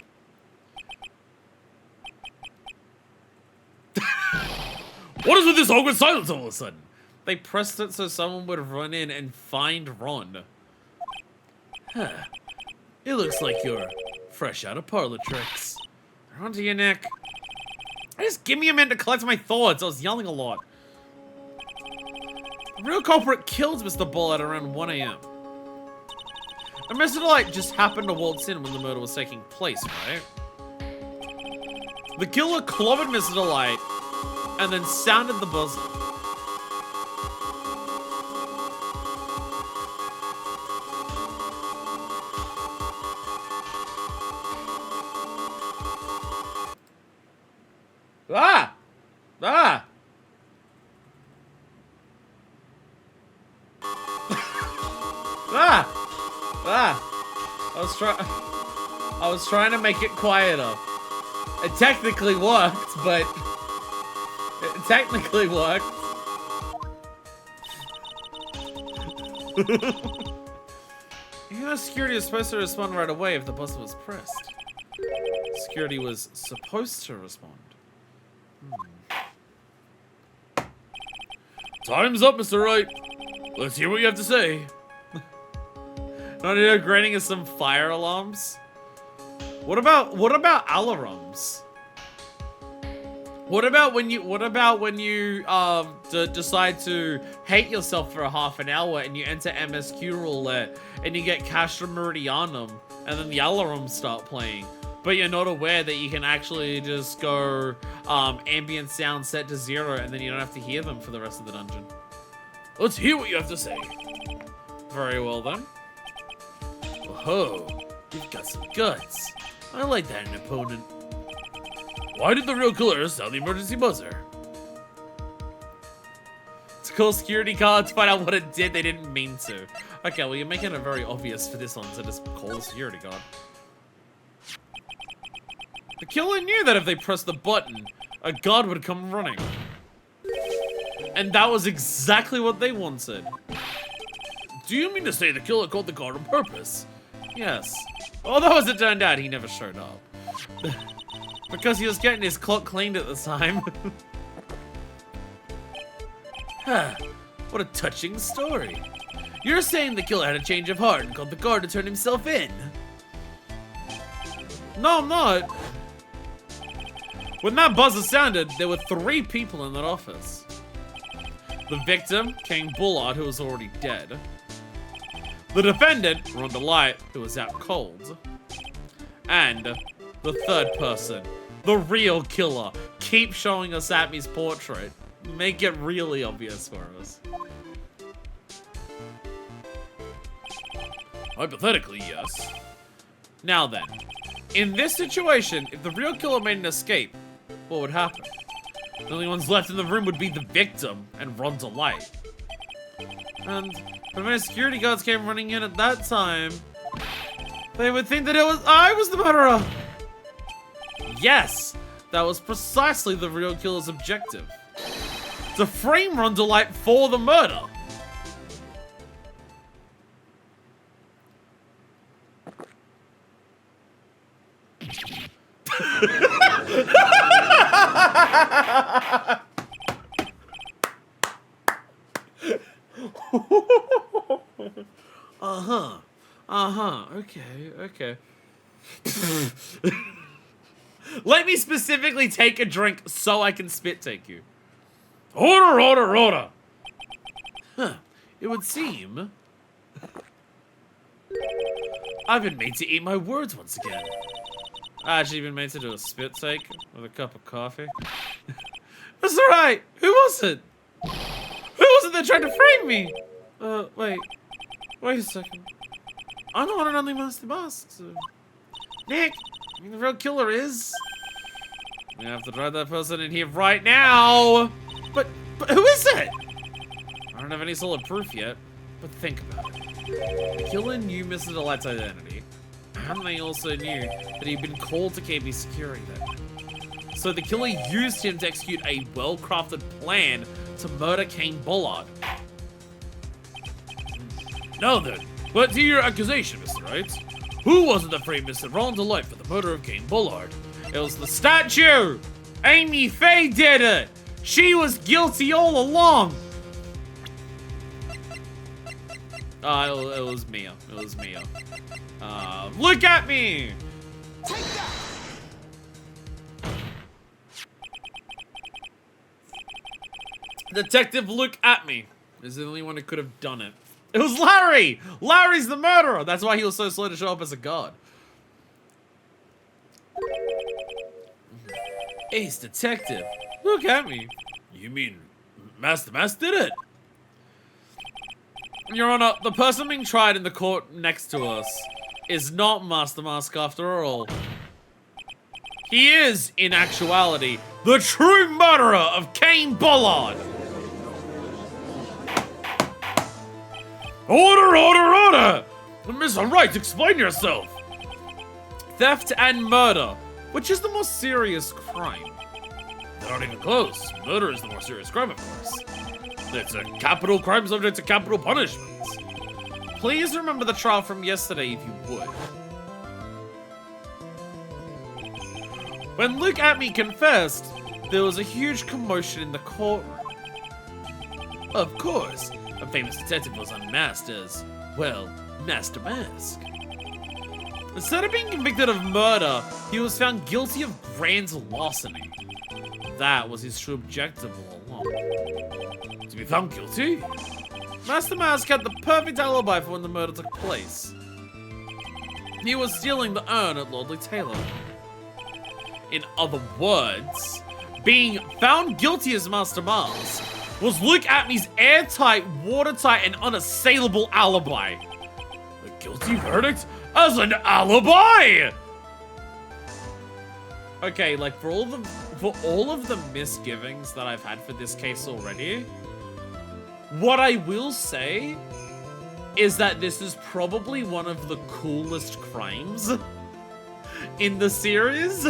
[SPEAKER 1] What is with this awkward silence all of a sudden? They pressed it so someone would run in and find Ron. Huh. It looks like you're fresh out of parlor tricks. They're onto your neck. Just give me a minute to collect my thoughts. I was yelling a lot. The real culprit killed Mr. Bullet around 1 a.m. And Mr. Delight just happened to waltz in when the murder was taking place, right? The killer clobbered Mr. Delight and then sounded the buzzer. Ah! Ah! Ah! Ah! I was trying to make it quieter. It technically worked, but it technically worked. You know, security was supposed to respond right away if the buzzer was pressed. Security was supposed to respond. Time's up, Mr. Wright. Let's hear what you have to say. Not even granting us some fire alarms. What about alarms? What about when you decide to hate yourself for a half an hour and you enter MSQ roulette and you get Castra Meridianum and then the alarms start playing, but you're not aware that you can actually just go ambient sound set to 0 and then you don't have to hear them for the rest of the dungeon. Let's hear what you have to say. Very well then. Whoa, you've got some guts. I like that in an opponent. Why did the real killer sound the emergency buzzer? To call security guard to find out what it did, they didn't mean to. Okay, well, you're making it very obvious for this one, so just call the security guard. The killer knew that if they pressed the button, a guard would come running. And that was exactly what they wanted. Do you mean to say the killer called the guard on purpose? Yes. Although, as it turned out, he never showed up. Because he was getting his clock cleaned at the time. Huh. What a touching story. You're saying the killer had a change of heart and called the guard to turn himself in? No, I'm not. When that buzzer sounded, there were 3 people in that office. The victim, King Bullard, who was already dead. The defendant, Rhonda Light, who was out cold. And the third person, the real killer. Keep showing us Appy's portrait. Make it really obvious for us. Hypothetically, yes. Now then, in this situation, if the real killer made an escape, what would happen? The only ones left in the room would be the victim and Rhonda Light. And when security guards came running in at that time, They would think that I was the murderer. Yes, that was precisely the real killer's objective. To frame Rondelite for the murder. Okay. Let me specifically take a drink so I can spit take you. Order. Huh. It would seem I've been made to eat my words once again. I actually been made to do a spit take with a cup of coffee. That's right. Who was it? Who was it that tried to frame me? Wait a second. I'm the one and only Master Mask. So. Nick, I mean, the real killer is. We have to drive that person in here right now. But who is it? I don't have any solid proof yet. But think about it. The killer knew Mr. Delight's identity. And they also knew that he'd been called to KB security there. So the killer used him to execute a well-crafted plan to murder Kane Bullard. Now then, what to your accusation, Mr. Wright? Who was it that framed Mr. Ron Delight for the murder of Kane Bullard? It was the statue! Amy Faye did it! She was guilty all along! It was Mia. Look at me! Take that! Detective, look at me. Is the only one who could have done it. It was Larry! Larry's the murderer! That's why he was so slow to show up as a guard. Ace Detective, look at me. You mean Master Mask did it? Your Honor, the person being tried in the court next to us is not Master Mask after all. He is, in actuality, the true murderer of Kane Bullard! Order! Mr. Wright, explain yourself! Theft and murder. Which is the more serious crime? They're not even close. Murder is the more serious crime, of course. It's a capital crime subject to capital punishments. Please remember the trial from yesterday if you would. When Luke Atme confessed, there was a huge commotion in the courtroom. Of course, a famous detective was unmasked as, well, Master Mask. Instead of being convicted of murder, he was found guilty of grand larceny. That was his true objective all along. To be found guilty? Master Mask had the perfect alibi for when the murder took place. He was stealing the urn at Lordly Taylor. In other words, being found guilty as Master Mask was Luke Atme's airtight, watertight, and unassailable alibi. A guilty verdict as an alibi! Okay, like for all of the misgivings that I've had for this case already, what I will say is that this is probably one of the coolest crimes in the series.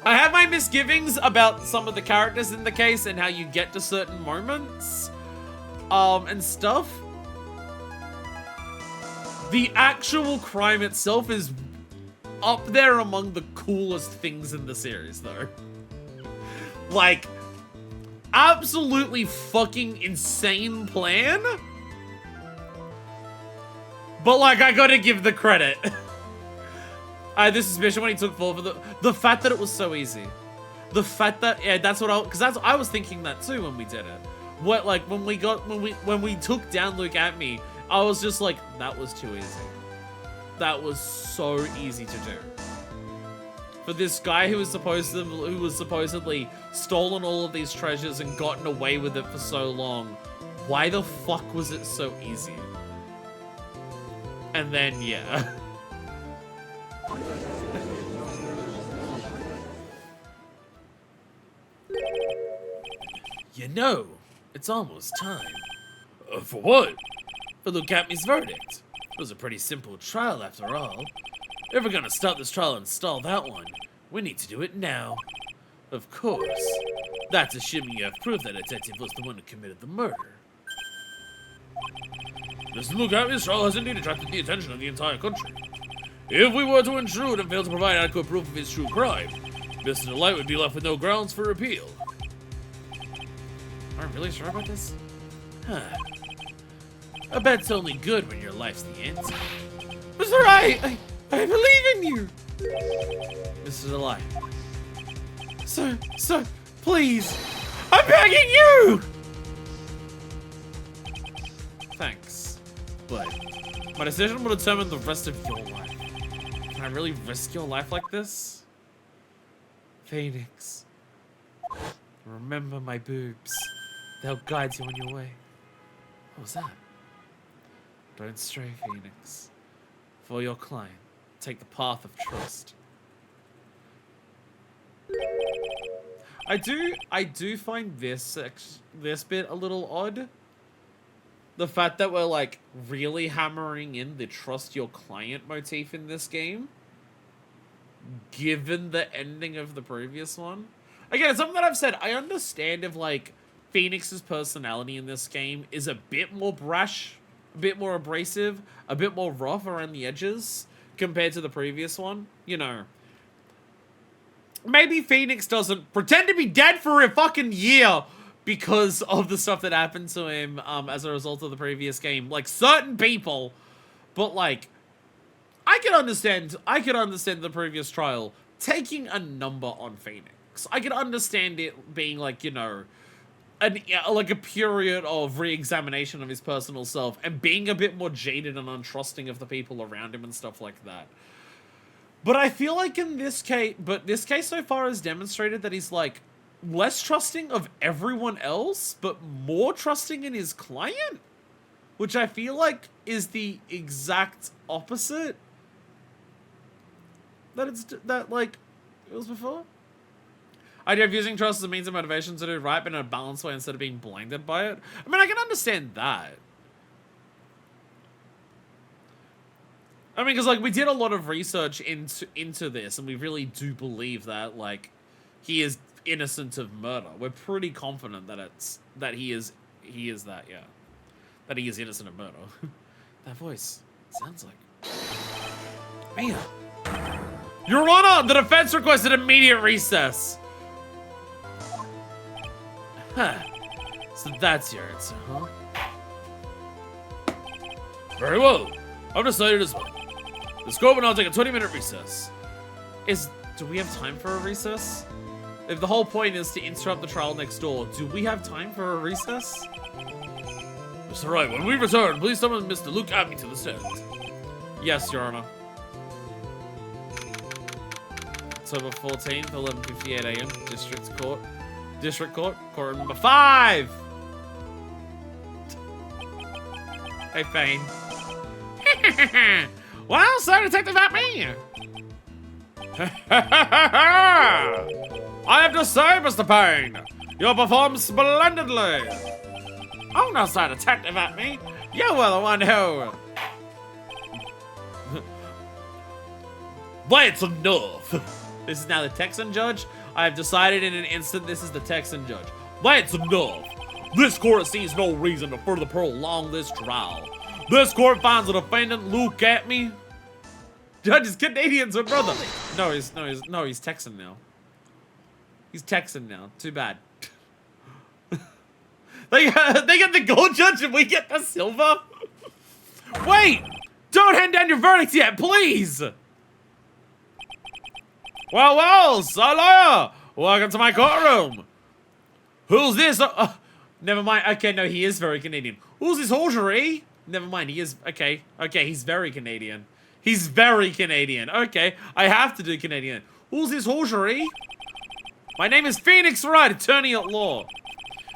[SPEAKER 1] I have my misgivings about some of the characters in the case and how you get to certain moments, and stuff. The actual crime itself is up there among the coolest things in the series, though. Like, absolutely fucking insane plan. But, like, I gotta give the credit. I had this suspicion when he took full for the fact that it was so easy. The fact that, yeah, that's what I was thinking that too when we did it. What, like, when we took down Luke Atme, I was just like, that was too easy. That was so easy to do. For this guy who was supposedly stolen all of these treasures and gotten away with it for so long, why the fuck was it so easy? And then, yeah. You know, it's almost time. For what? For Luke Atme's verdict. It was a pretty simple trial after all. If we're gonna start this trial and stall that one, we need to do it now. Of course. That's assuming you have proof that detective was the one who committed the murder. Mr. Lucavi's trial has indeed attracted the attention of the entire country. If we were to intrude and fail to provide adequate proof of his true crime, Mr. Delight would be left with no grounds for appeal. Am I really sure about this? Huh. I bet it's only good when your life's the answer. Mr. Wright, I believe in you! Mr. Delight. Sir, please! I'm begging you! Thanks. But my decision will determine the rest of your life. Can I really risk your life like this? Phoenix. Remember my boobs. They'll guide you on your way. What was that? Don't stray, Phoenix. For your client, take the path of trust. I do find this bit a little odd. The fact that we're like really hammering in the trust your client motif in this game, given the ending of the previous one. Again, it's something that I've said. I understand if like Phoenix's personality in this game is a bit more brash, a bit more abrasive, a bit more rough around the edges compared to the previous one. You know, maybe Phoenix doesn't pretend to be dead for a fucking year because of the stuff that happened to him as a result of the previous game. Like, certain people, but like, I can understand the previous trial taking a number on Phoenix. I can understand it being like, you know, like a period of re-examination of his personal self and being a bit more jaded and untrusting of the people around him and stuff like that. But I feel like in this case, this case so far has demonstrated that he's like less trusting of everyone else, but more trusting in his client, which I feel like is the exact opposite that like it was before. Idea of using trust as a means of motivation to do right, but in a balanced way instead of being blinded by it. I mean, I can understand that. I mean, because like we did a lot of research into this, and we really do believe that like he is innocent of murder. We're pretty confident that he is that, yeah, that he is innocent of murder. That voice sounds like Mia. Your Honor, the defense requested immediate recess. Huh. So that's your answer, huh? Very well. I've decided as well. The scope and I'll take a 20-minute recess. Do we have time for a recess? If the whole point is to interrupt the trial next door, do we have time for a recess? Mr. Wright, when we return, please summon Mr. Luke Abbey to the stand. Yes, Your Honor. October 14th, 11:58 a.m. District Court, courtroom number 5! Hey, Fane. Well, so Detective at me! I have to say, Mr. Payne, you performed splendidly! Oh, no, sir, Detective at me. You were the one who... That's enough! This is now the Texan judge. I have decided in an instant this is the Texan judge. That's enough! This court sees no reason to further prolong this trial. This court finds the defendant, Luke at me. Judge is Canadian, so brother. No, he's Texan now. He's Texan now. Too bad. They get the gold judge and we get the silver? Wait! Don't hand down your verdict yet, please! Well, sir lawyer! Welcome to my courtroom! Who's this? Never mind. Okay, no, he is very Canadian. Who's this hosiery? Never mind, he is... Okay, he's very Canadian. He's very Canadian. Okay, I have to do Canadian. Who's this hosiery? My name is Phoenix Wright, attorney at law.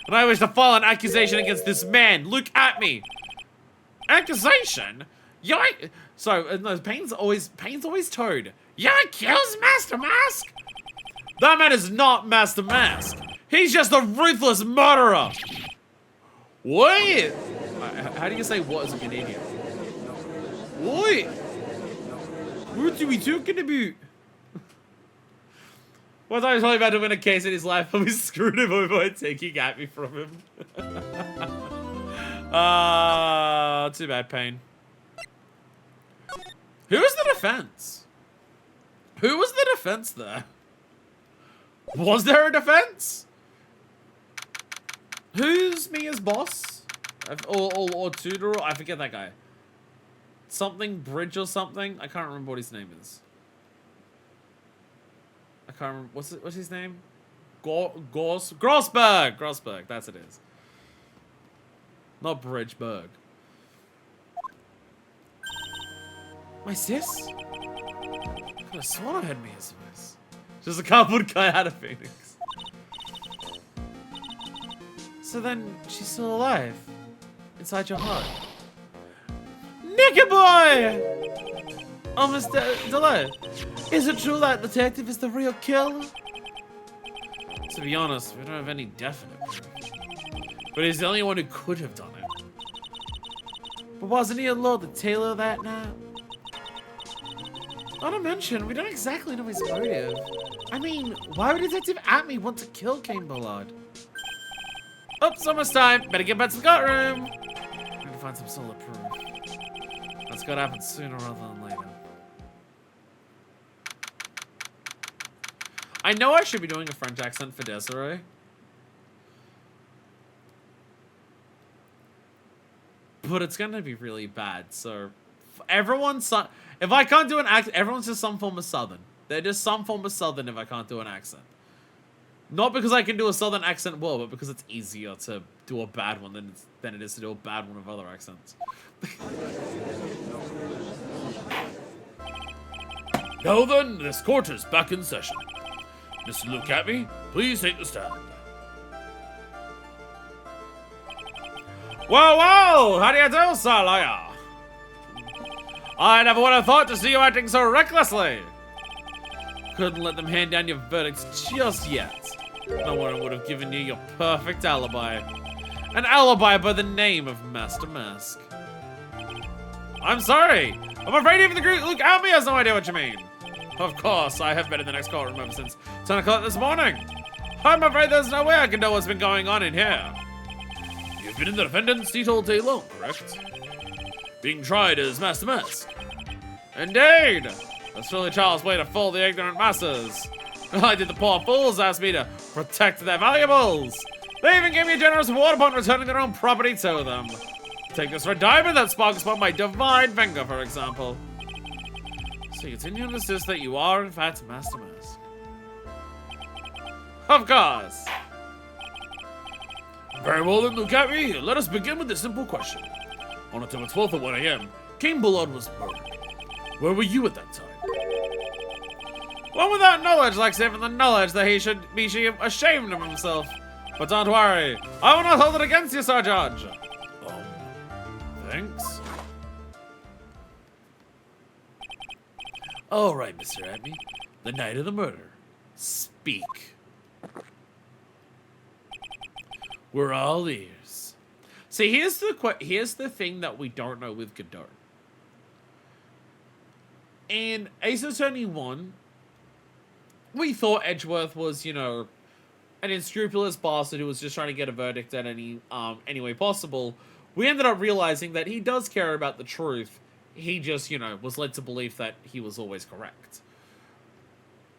[SPEAKER 1] And I wish to file an accusation against this man. Look at me. Accusation? So, no, Payne's always Toad. You accused Master Mask? That man is not Master Mask. He's just a ruthless murderer. What? How do you say what as a Canadian? What? What are we talking about? Well, I was only about to win a case in his life, and we screwed him over by taking at me from him. Too bad, Pain. Who was the defense? Who was the defense there? Was there a defense? Who's Mia's boss? Or tutor? I forget that guy. Something Bridge or something? I can't remember what his name is. I can't remember. What's his name? Grossberg! Grossberg, that's it is. Not Bridgeberg. My sis? I could have sworn I had Mia's voice. Just a cardboard guy out of Phoenix. So then, she's still alive. Inside your heart. Nicky boy! Oh, Mr. Delay. Is it true that detective is the real killer? To be honest, we don't have any definite proof. But he's the only one who could have done it. But wasn't he alone the tailor that night? Not to mention, we don't exactly know his motive. I mean, why would Detective Atme want to kill King Ballard? Oops, almost time. Better get back to the courtroom. Need to find some solid proof. That's gotta happen sooner rather than later. I know I should be doing a French accent for Desiree. But it's gonna be really bad, so... Everyone's... If I can't do an accent, everyone's just some form of Southern. They're just some form of Southern if I can't do an accent. Not because I can do a Southern accent well, but because it's easier to do a bad one than it is to do a bad one of other accents. Now then, this court is back in session. Mr. Luke Atme, please take the stand. Whoa, whoa! How do you do, sir, lawyer? I never would have thought to see you acting so recklessly. Couldn't let them hand down your verdicts just yet. No one would have given you your perfect alibi. An alibi by the name of Master Mask. I'm sorry. I'm afraid even the great Luke Atme has no idea what you mean. Of course, I have been in the next courtroom ever since 10 o'clock this morning. I'm afraid there's no way I can know what's been going on in here. You've been in the defendant's seat all day long, correct? Being tried as Master Mask. Indeed! That's really child's way to fool the ignorant masses. I did the poor fools ask me to protect their valuables. They even gave me a generous reward upon returning their own property to them. Take this red diamond that sparkles upon my divine finger, for example. So you continue to insist that you are, in fact, Master Mask. Of course. Very well then, Luke Atme, let us begin with this simple question. On October 12th at 1 AM, King Ballard was murdered. Where were you at that time? One without knowledge likes even the knowledge that he should be ashamed of himself. But don't worry, I will not hold it against you, Sir Judge. Thanks. All right, Mr. Atme, the night of the murder. Speak. We're all ears. See, here's the thing that we don't know with Godot. In Ace Attorney 1, we thought Edgeworth was, you know, an unscrupulous bastard who was just trying to get a verdict at any way possible. We ended up realizing that he does care about the truth. He just, you know, was led to believe that he was always correct.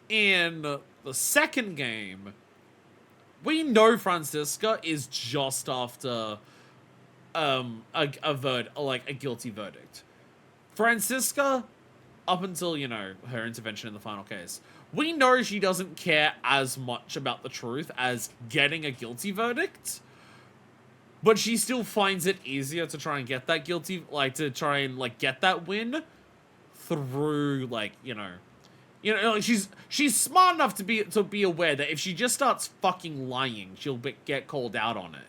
[SPEAKER 1] In the second game, we know Francisca is just after a guilty verdict. Francisca, up until, you know, her intervention in the final case, we know she doesn't care as much about the truth as getting a guilty verdict, but she still finds it easier to try and get that get that win through, like, like she's smart enough to be aware that if she just starts fucking lying, she'll get called out on it.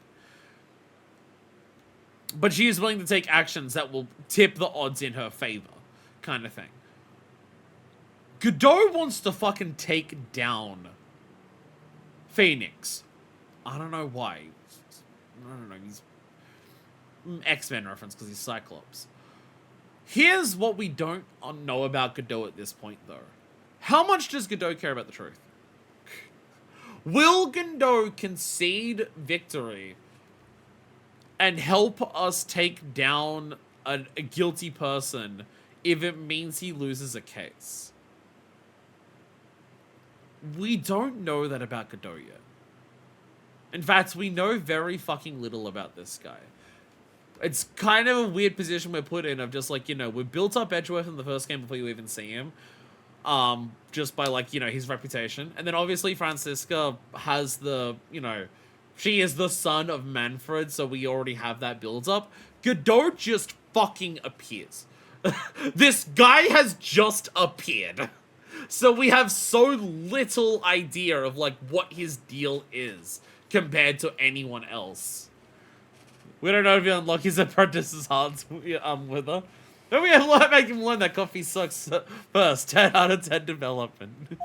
[SPEAKER 1] But she is willing to take actions that will tip the odds in her favor, kind of thing. Godot wants to fucking take down Phoenix. I don't know why. I don't know, he's X-Men reference because he's Cyclops. Here's what we don't know about Godot at this point, though. How much does Godot care about the truth? Will Godot concede victory and help us take down a guilty person if it means he loses a case? We don't know that about Godot yet. In fact, we know very fucking little about this guy. It's kind of a weird position we're put in of just like, you know, we built up Edgeworth in the first game before you even see him. Just by like, you know, his reputation. And then obviously Francisca has the, you know, she is the son of Manfred, so we already have that build up. Godot just fucking appears. This guy has just appeared. So we have so little idea of like what his deal is compared to anyone else. We don't know if you unlock his apprentice's hearts with her. Don't we make him learn that coffee sucks first? 10 out of 10 development.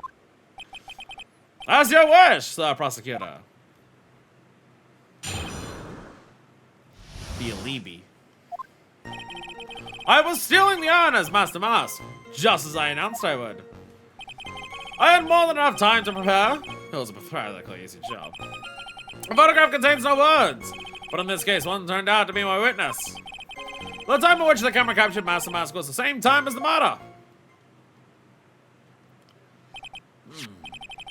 [SPEAKER 1] As your wish, Sir Prosecutor. The Alibi. I was stealing the honors, Master Mask, just as I announced I would. I had more than enough time to prepare. It was a pathetically easy job. The photograph contains no words, but in this case, one turned out to be my witness. The time at which the camera captured Master Mask was the same time as the murder.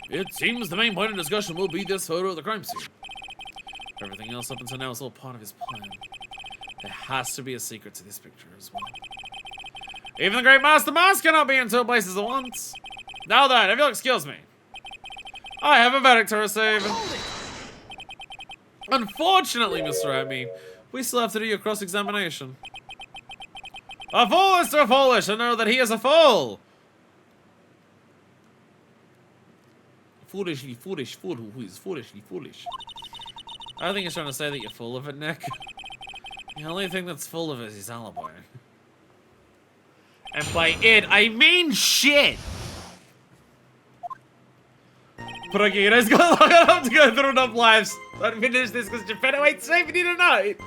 [SPEAKER 1] It seems the main point of discussion will be this photo of the crime scene. Everything else up until now is all part of his plan. There has to be a secret to this picture as well. Even the great Master Mask cannot be in two places at once. Now then, if you'll excuse me. I have a verdict to receive. Unfortunately, Mr. Remy, we still have to do your cross-examination. A fool is too foolish to know that he is a fool. Foolishly foolish fool who is foolishly foolish. I think he's trying to say that you're full of it, Nick. The only thing that's full of it is his alibi. And by it, I mean shit! But okay, you guys got long enough to go through enough lives. Don't finish this because Japan waits safety tonight.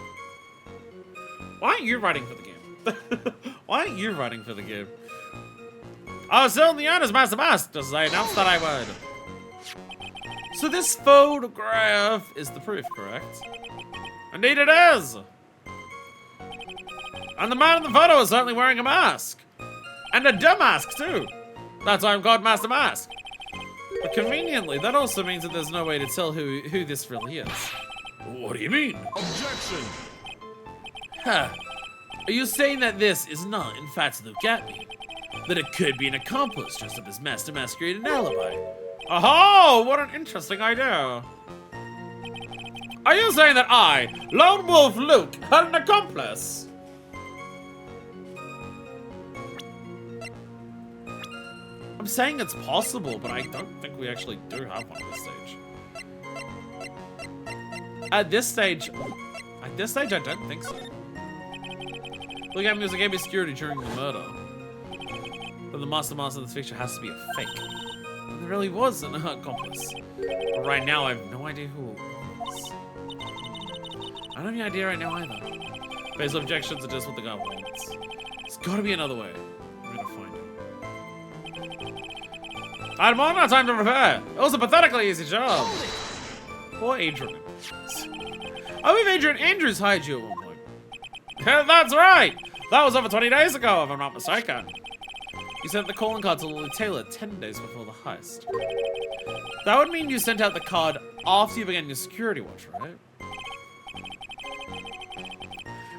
[SPEAKER 1] Why aren't you writing for the game? Why aren't you writing for the game? I was still in the honors, Master Mask, just as I announced that I would. So this photograph is the proof, correct? Indeed it is! And the man in the photo is certainly wearing a mask. And a dumb mask, too. That's why I'm called Master Mask. But conveniently, that also means that there's no way to tell who this really is. What do you mean? Objection! Huh. Are you saying that this is not, in fact, Luke Gatby? That it could be an accomplice dressed up as Master Mask created an alibi? Oh, what an interesting idea. Are you saying that I, Lone Wolf Luke, had an accomplice? I'm saying it's possible, but I don't think we actually do have one at this stage. At this stage, I don't think so. Look at me as a game of security during the murder. But the Master of this picture has to be a fake. And there really was an accomplice. But right now, I have no idea who it was. I don't have any idea right now either. Based on objections are just what the guy wants. There's gotta be another way. I'm gonna find it. I had more than enough time to prepare. It was a pathetically easy job. Poor Adrian. I believe Adrian Andrews hired you at one point. That's right! That was over 20 days ago, if I'm not mistaken. You sent the calling card to Lily Taylor 10 days before the heist. That would mean you sent out the card after you began your security watch, right?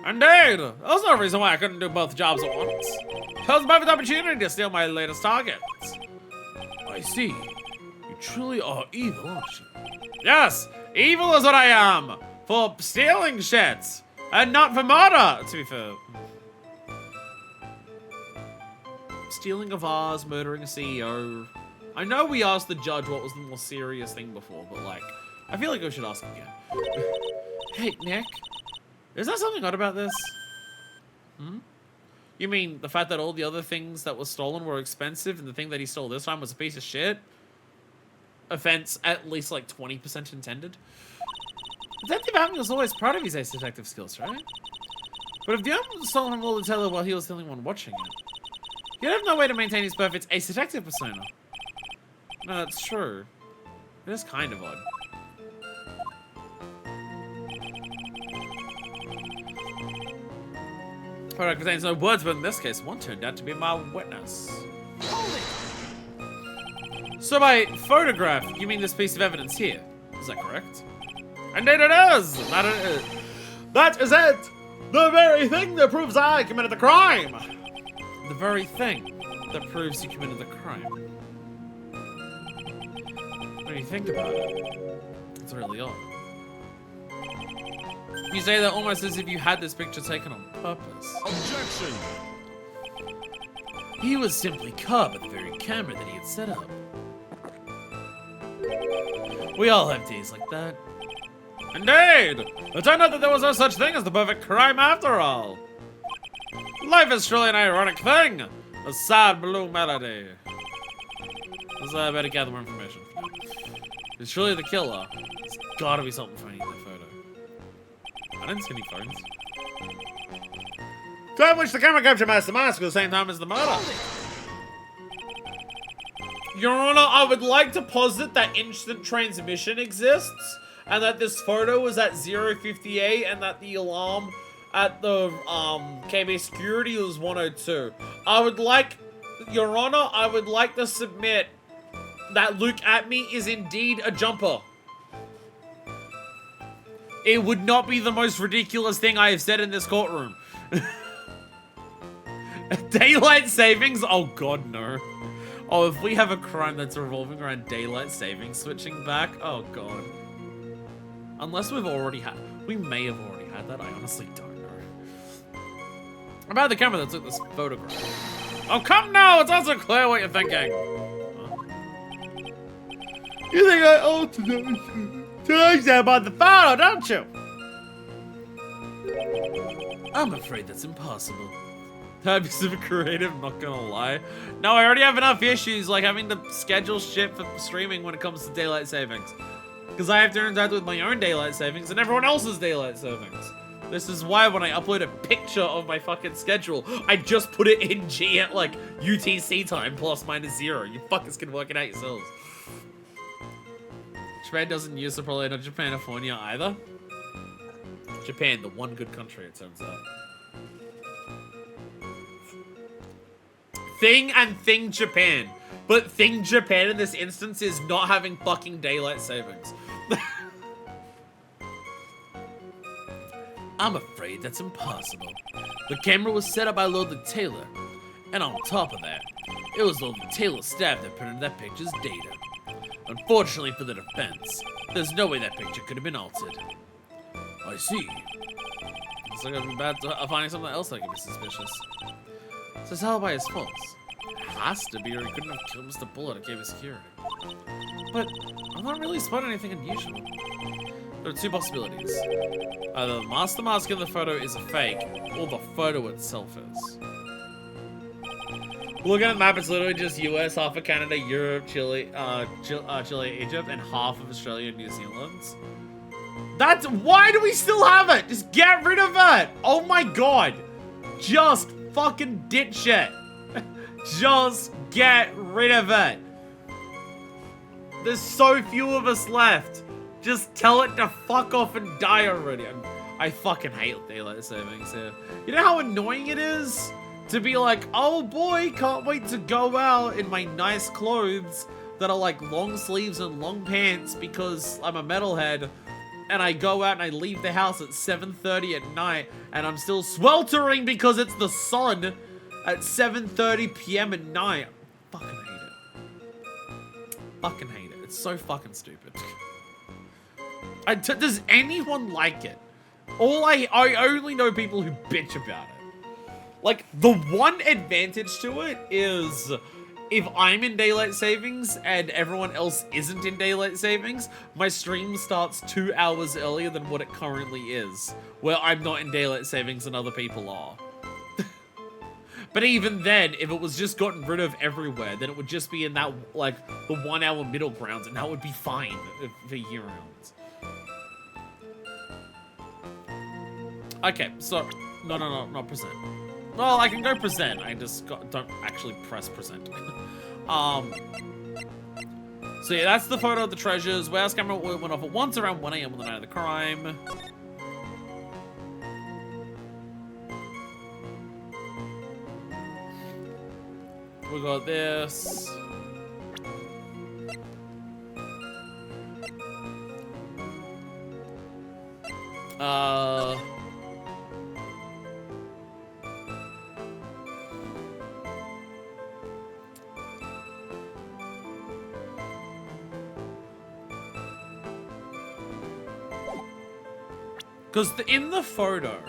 [SPEAKER 1] Indeed! There's no reason why I couldn't do both jobs at once. It was a perfect opportunity to steal my latest targets. I see. You truly are evil, aren't you? Yes! Evil is what I am! For stealing shit! And not for murder, to be fair. Stealing a vase, murdering a CEO. I know we asked the judge what was the more serious thing before, but like, I feel like we should ask again. Hey, Nick. Is there something odd about this? Hmm? You mean the fact that all the other things that were stolen were expensive and the thing that he stole this time was a piece of shit? Offense at least like 20% intended? Detective Avenue was always proud of his ace detective skills, right? But if the owner stole him all the Taylor while he was the only one watching it, he'd have no way to maintain his perfect ace detective persona. No, that's true. It is kind of odd. Photo contains no words, but in this case, one turned out to be my witness. Hold it! So by photograph, you mean this piece of evidence here? Is that correct? Indeed it is! That is it! The very thing that proves I committed the crime! The very thing that proves you committed the crime. When you think about it, it's really odd. You say that almost as if you had this picture taken on purpose.
[SPEAKER 2] Objection!
[SPEAKER 1] He was simply caught by the very camera that he had set up. We all have days like that. Indeed! It turned out that there was no such thing as the perfect crime after all. Life is truly an ironic thing. A sad blue melody. I better gather more information. It's surely the killer. There's gotta be something funny in that photo. I didn't see any phones. Time which the camera captured Master Mask at the same time as the murder. Your Honor, I would like to posit that instant transmission exists, and that this photo was at 058, and that the alarm at the KB security was 102. Your Honor, I would like to submit that Luke at me is indeed a jumper. It would not be the most ridiculous thing I have said in this courtroom. Daylight savings? Oh god, no. Oh, if we have a crime that's revolving around daylight savings switching back, oh god. Unless we've already had, we may have already had that, I honestly don't know. About the camera that took this photograph. Oh come now, it's also clear what you're thinking. Huh? You think I ought to know about the photo, don't you? I'm afraid that's impossible. That'd be super creative, not gonna lie. No, I already have enough issues, like having to schedule shit for streaming when it comes to daylight savings. Because I have to interact with my own daylight savings and everyone else's daylight savings. This is why when I upload a picture of my fucking schedule, I just put it in G at like UTC time plus minus 0. You fuckers can work it out yourselves. Japan doesn't use the probably not Japanifornia either. Japan, the one good country, it turns out. Thing Japan. But Thing Japan in this instance is not having fucking daylight savings. I'm afraid that's impossible. The camera was set up by Lord the Tailor. And on top of that, it was Lord the Tailor's staff that printed that picture's data. Unfortunately for the defense, there's no way that picture could have been altered. I see. Looks like I'm about to finding something else that could be suspicious. So his alibi is false. It has to be, or he couldn't have killed Mr. Bullet at Cave Security. But I'm not really spotting anything unusual. There are two possibilities. Either the master mask in the photo is a fake, or the photo itself is. Looking at the map, it's literally just US, half of Canada, Europe, Chile, Egypt, and half of Australia and New Zealand. That's why do we still have it? Just get rid of it. Oh my god. Just fucking ditch it. Just get rid of it. There's so few of us left. Just tell it to fuck off and die already. I fucking hate daylight savings here. You know how annoying it is to be like, oh boy, can't wait to go out in my nice clothes that are like long sleeves and long pants because I'm a metalhead. And I go out and I leave the house at 7:30 at night and I'm still sweltering because it's the sun at 7:30 p.m. at night. I fucking hate it. Fucking hate it. It's so fucking stupid. Does anyone like it? I only know people who bitch about it. Like, the one advantage to it is if I'm in daylight savings and everyone else isn't in daylight savings, my stream starts 2 hours earlier than what it currently is, where I'm not in daylight savings and other people are. But even then, if it was just gotten rid of everywhere, then it would just be in that, like, the 1 hour middle ground, and that would be fine for year round. Okay, so not present. Well, I can go present. I just don't actually press present. So yeah, that's the photo of the treasures. Warehouse camera went off at once around 1 AM on the night of the crime. We got this. Because in the photo,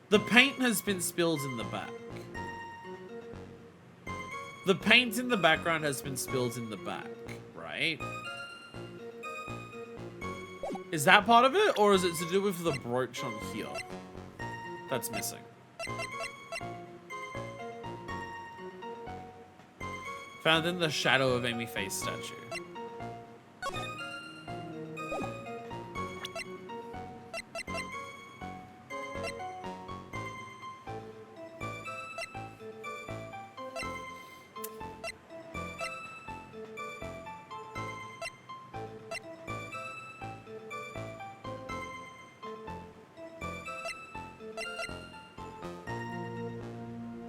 [SPEAKER 1] the paint has been spilled in the back. The paint in the background has been spilled in the back, right? Is that part of it, or is it to do with the brooch on here that's missing? Found in the shadow of Amy Face statue.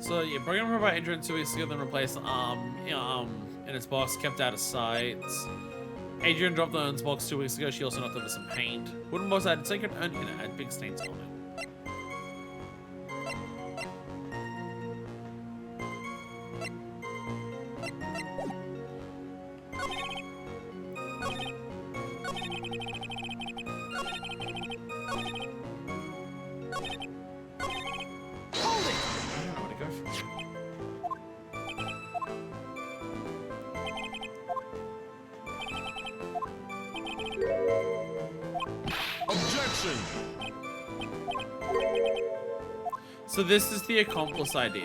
[SPEAKER 1] So yeah, program provide Adrian 2 weeks ago, then replaced in its box, kept out of sight. Adrian dropped the urns box 2 weeks ago. She also knocked over some paint. Wooden box had sacred urn in it, had big stains on it. So this is the accomplice idea.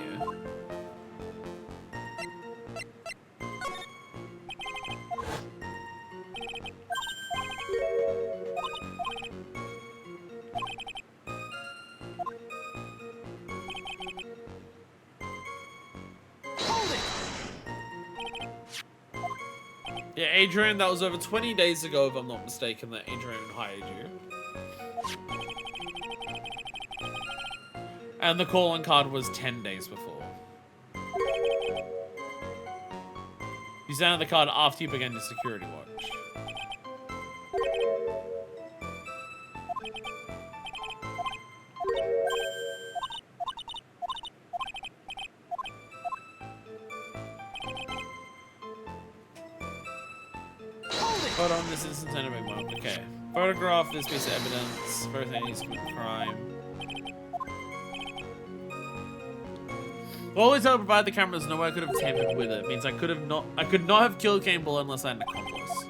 [SPEAKER 1] Yeah, Adrian, that was over 20 days ago, if I'm not mistaken, that Adrian hired you. And the calling card was 10 days before. You sent out the card after you began your security watch. Hold on, this is intended to be one. Okay. Photograph this piece of evidence. Both entities commit the crime. Well, always help provide the cameras. No way I could have tampered with it. It means I could not have killed Campbell unless I had an accomplice.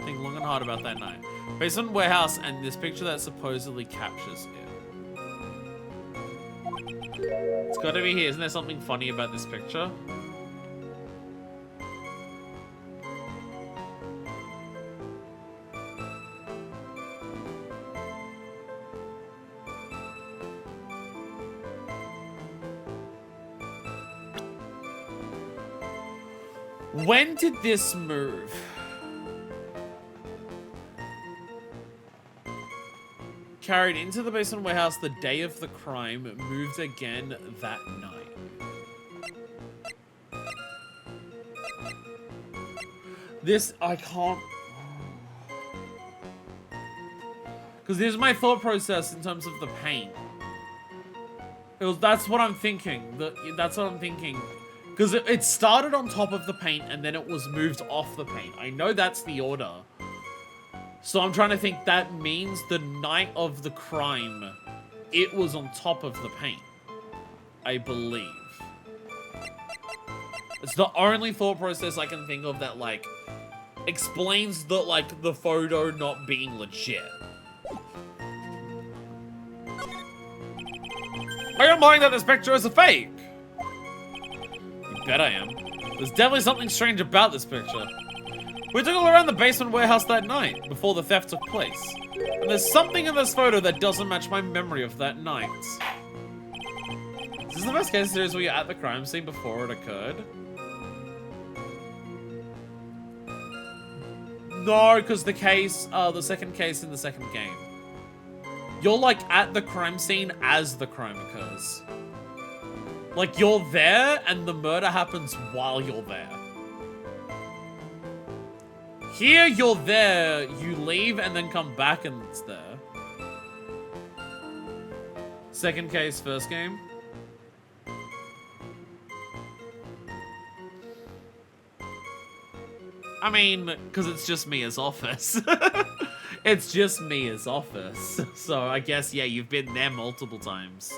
[SPEAKER 1] Think long and hard about that night. Based on warehouse and this picture that supposedly captures it. It's got to be here. Isn't there something funny about this picture? When did this move? Carried into the basement warehouse the day of the crime, moved again that night. This, I can't... Because here's my thought process in terms of the paint. That's what I'm thinking. That's what I'm thinking. Because it started on top of the paint and then it was moved off the paint. I know that's the order. So I'm trying to think that means the night of the crime, it was on top of the paint. I believe. It's the only thought process I can think of that, like, explains the, like, the photo not being legit. I am lying that this picture is a fake. Bet I am. There's definitely something strange about this picture. We took all around the basement warehouse that night, before the theft took place. And there's something in this photo that doesn't match my memory of that night. Is this the best case series where you're at the crime scene before it occurred? No, because the second case in the second game. You're like at the crime scene as the crime occurs. Like you're there and the murder happens while you're there. Here you're there, you leave and then come back and it's there. Second case, first game. I mean, because it's just Mia's office. It's just Mia's office. So I guess, yeah, you've been there multiple times.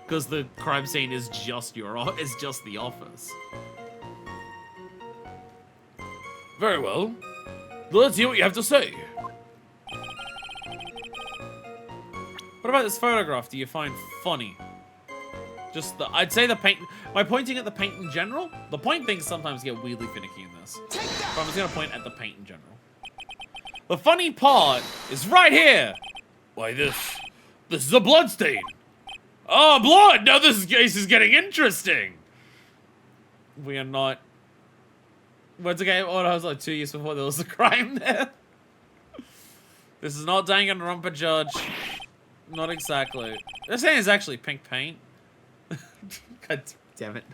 [SPEAKER 1] Because the crime scene is just the office. Very well. Let's hear what you have to say. What about this photograph do you find funny? Just I'd say the paint, by pointing at the paint in general, the point things sometimes get weirdly finicky in this. But I'm just gonna point at the paint in general. The funny part is right here. Why this is a blood stain. Oh, blood! Now this case is getting interesting. We are not. Once again, oh, I was like 2 years before there was a crime there. This is not Danganronpa, Judge. Not exactly. This thing is actually pink paint. God damn it.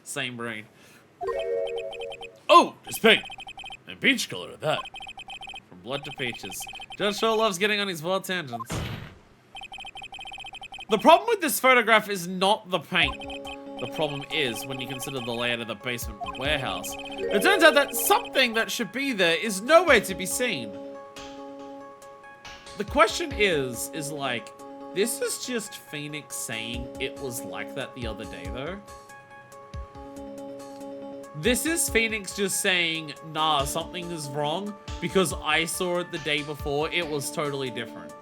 [SPEAKER 1] Same brain. Oh, it's pink. And peach color at that. From blood to peaches. Judge sure loves getting on his wild tangents. The problem with this photograph is not the paint. The problem is when you consider the layout of the basement warehouse. It turns out that something that should be there is nowhere to be seen. The question is like, this is just Phoenix saying it was like that the other day, though. This is Phoenix just saying, nah, something is wrong because I saw it the day before. It was totally different.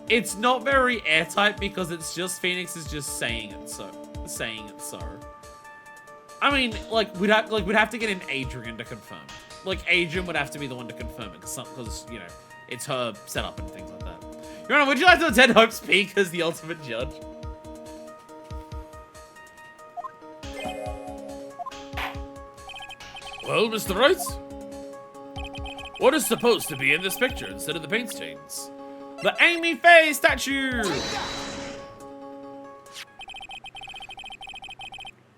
[SPEAKER 1] It's not very airtight because it's just Phoenix is just saying it so. I mean, we'd have to get in Adrian to confirm. Like, Adrian would have to be the one to confirm it because you know, it's her setup and things like that. Your Honor, would you like to attend Hope speak as the ultimate judge? Well, Mr. Wright? What is supposed to be in this picture instead of the paint stains? The Amy Faye statue!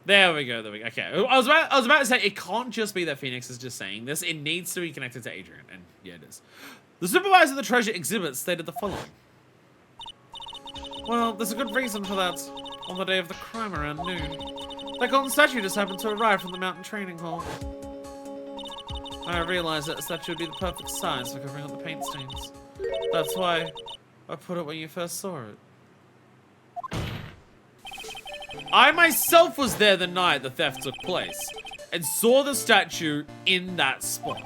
[SPEAKER 1] There we go, Okay, I was about to say, it can't just be that Phoenix is just saying this. It needs to be connected to Adrian, and yeah, it is. The supervisor of the treasure exhibit stated the following. Well, there's a good reason for that. On the day of the crime around noon, that golden statue just happened to arrive from the mountain training hall. I realized that the statue would be the perfect size for covering up the paint stains. That's why I put it when you first saw it. I myself was there the night the theft took place and saw the statue in that spot.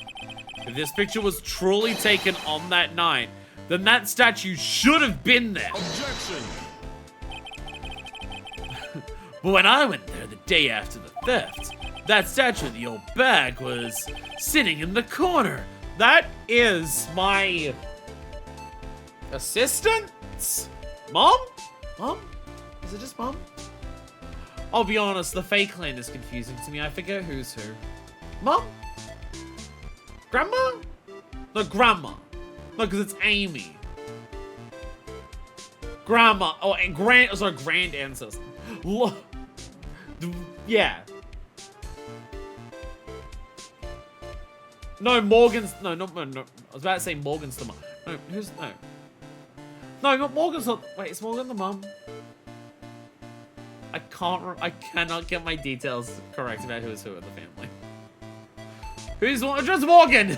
[SPEAKER 1] If this picture was truly taken on that night, then that statue should have been there. Objection! But when I went there the day after the theft, that statue in the old bag was sitting in the corner. That is my assistant? Mom? Mom? Is it just Mom? I'll be honest, the Faye clan is confusing to me. I forget who's who. Mom? Grandma? No, Grandma. No, because it's Amy. Grandma. Oh, and grand ancestor. Look. Yeah. No, Morgan's. No. I was about to say Morgan's the mom. No, who's. No. No, not Morgan's not. Wait, is Morgan the mom? I cannot get my details correct about who is who in the family. Who's just Morgan?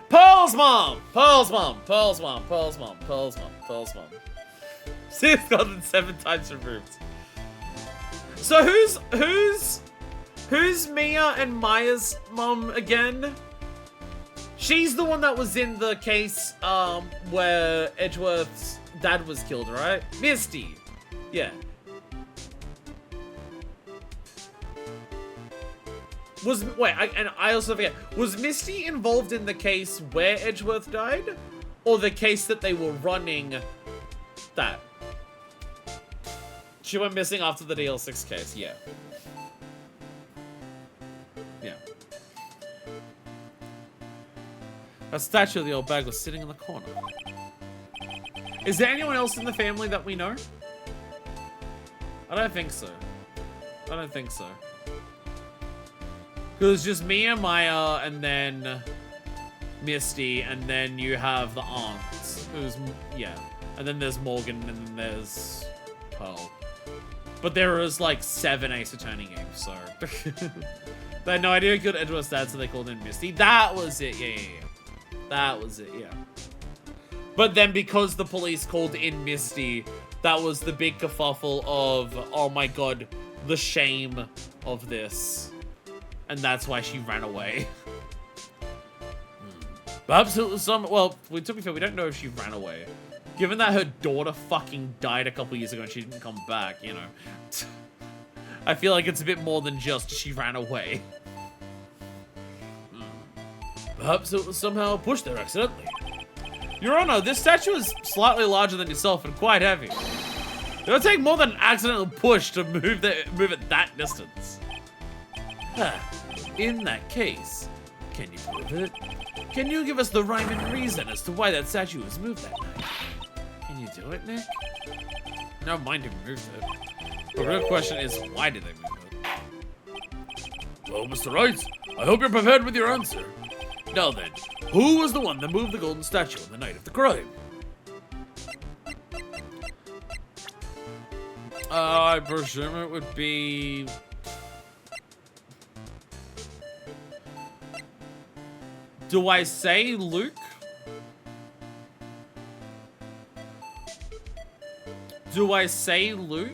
[SPEAKER 1] Pearl's mom! Pearl's mom! Pearl's mom! Pearl's mom! Pearl's mom! Pearl's mom. 6 gotten 7 times removed. So who's Mia and Maya's mom again? She's the one that was in the case where Edgeworth's dad was killed, right? Misty. Yeah. And I also forget, was Misty involved in the case where Edgeworth died? Or the case that they were running that? She went missing after the DL6 case, yeah. Yeah. A statue of the old bag was sitting in the corner. Is there anyone else in the family that we know? I don't think so. I don't think so. Because it's just Mia, Maya, and then Misty, and then you have the aunt, who's, yeah. And then there's Morgan, and then there's Pearl. But there was like 7 Ace Attorney games, so. They had no idea who killed Edward's dad, so they called in Misty. That was it, yeah. That was it, yeah. But then because the police called in Misty, that was the big kerfuffle of, oh my god, the shame of this. And that's why she ran away. Perhaps it was some, well, to be fair, we don't know if she ran away. Given that her daughter fucking died a couple years ago and she didn't come back, you know. I feel like it's a bit more than just she ran away. Perhaps it was somehow pushed there accidentally. Your Honor, this statue is slightly larger than yourself and quite heavy. It would take more than an accidental push to move it that distance. In that case, can you prove it? Can you give us the rhyme and reason as to why that statue was moved that night? Can you do it, Nick? Never mind who moved it. The real question is, why did they move it? Well, Mr. Wright, I hope you're prepared with your answer. Now then, who was the one that moved the golden statue on the night of the crime? I presume it would be... Do I say Luke? Do I say Luke?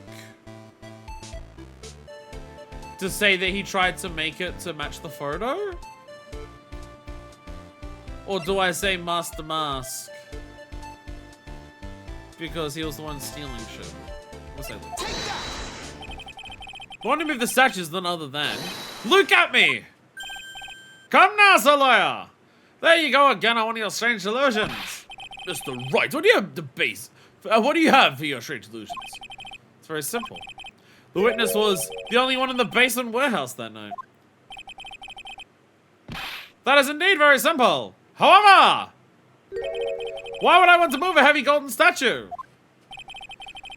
[SPEAKER 1] To say that he tried to make it to match the photo? Or do I say Master Mask? Because he was the one stealing shit. We'll say Luke. The one to move the statues none other than... Look at me! Come now, Sir Lawyer! There you go again on one of your strange delusions. Mr. Wright, what do you have to base? What do you have for your strange delusions? It's very simple. The witness was the only one in the basement warehouse that night. That is indeed very simple. However, why would I want to move a heavy golden statue?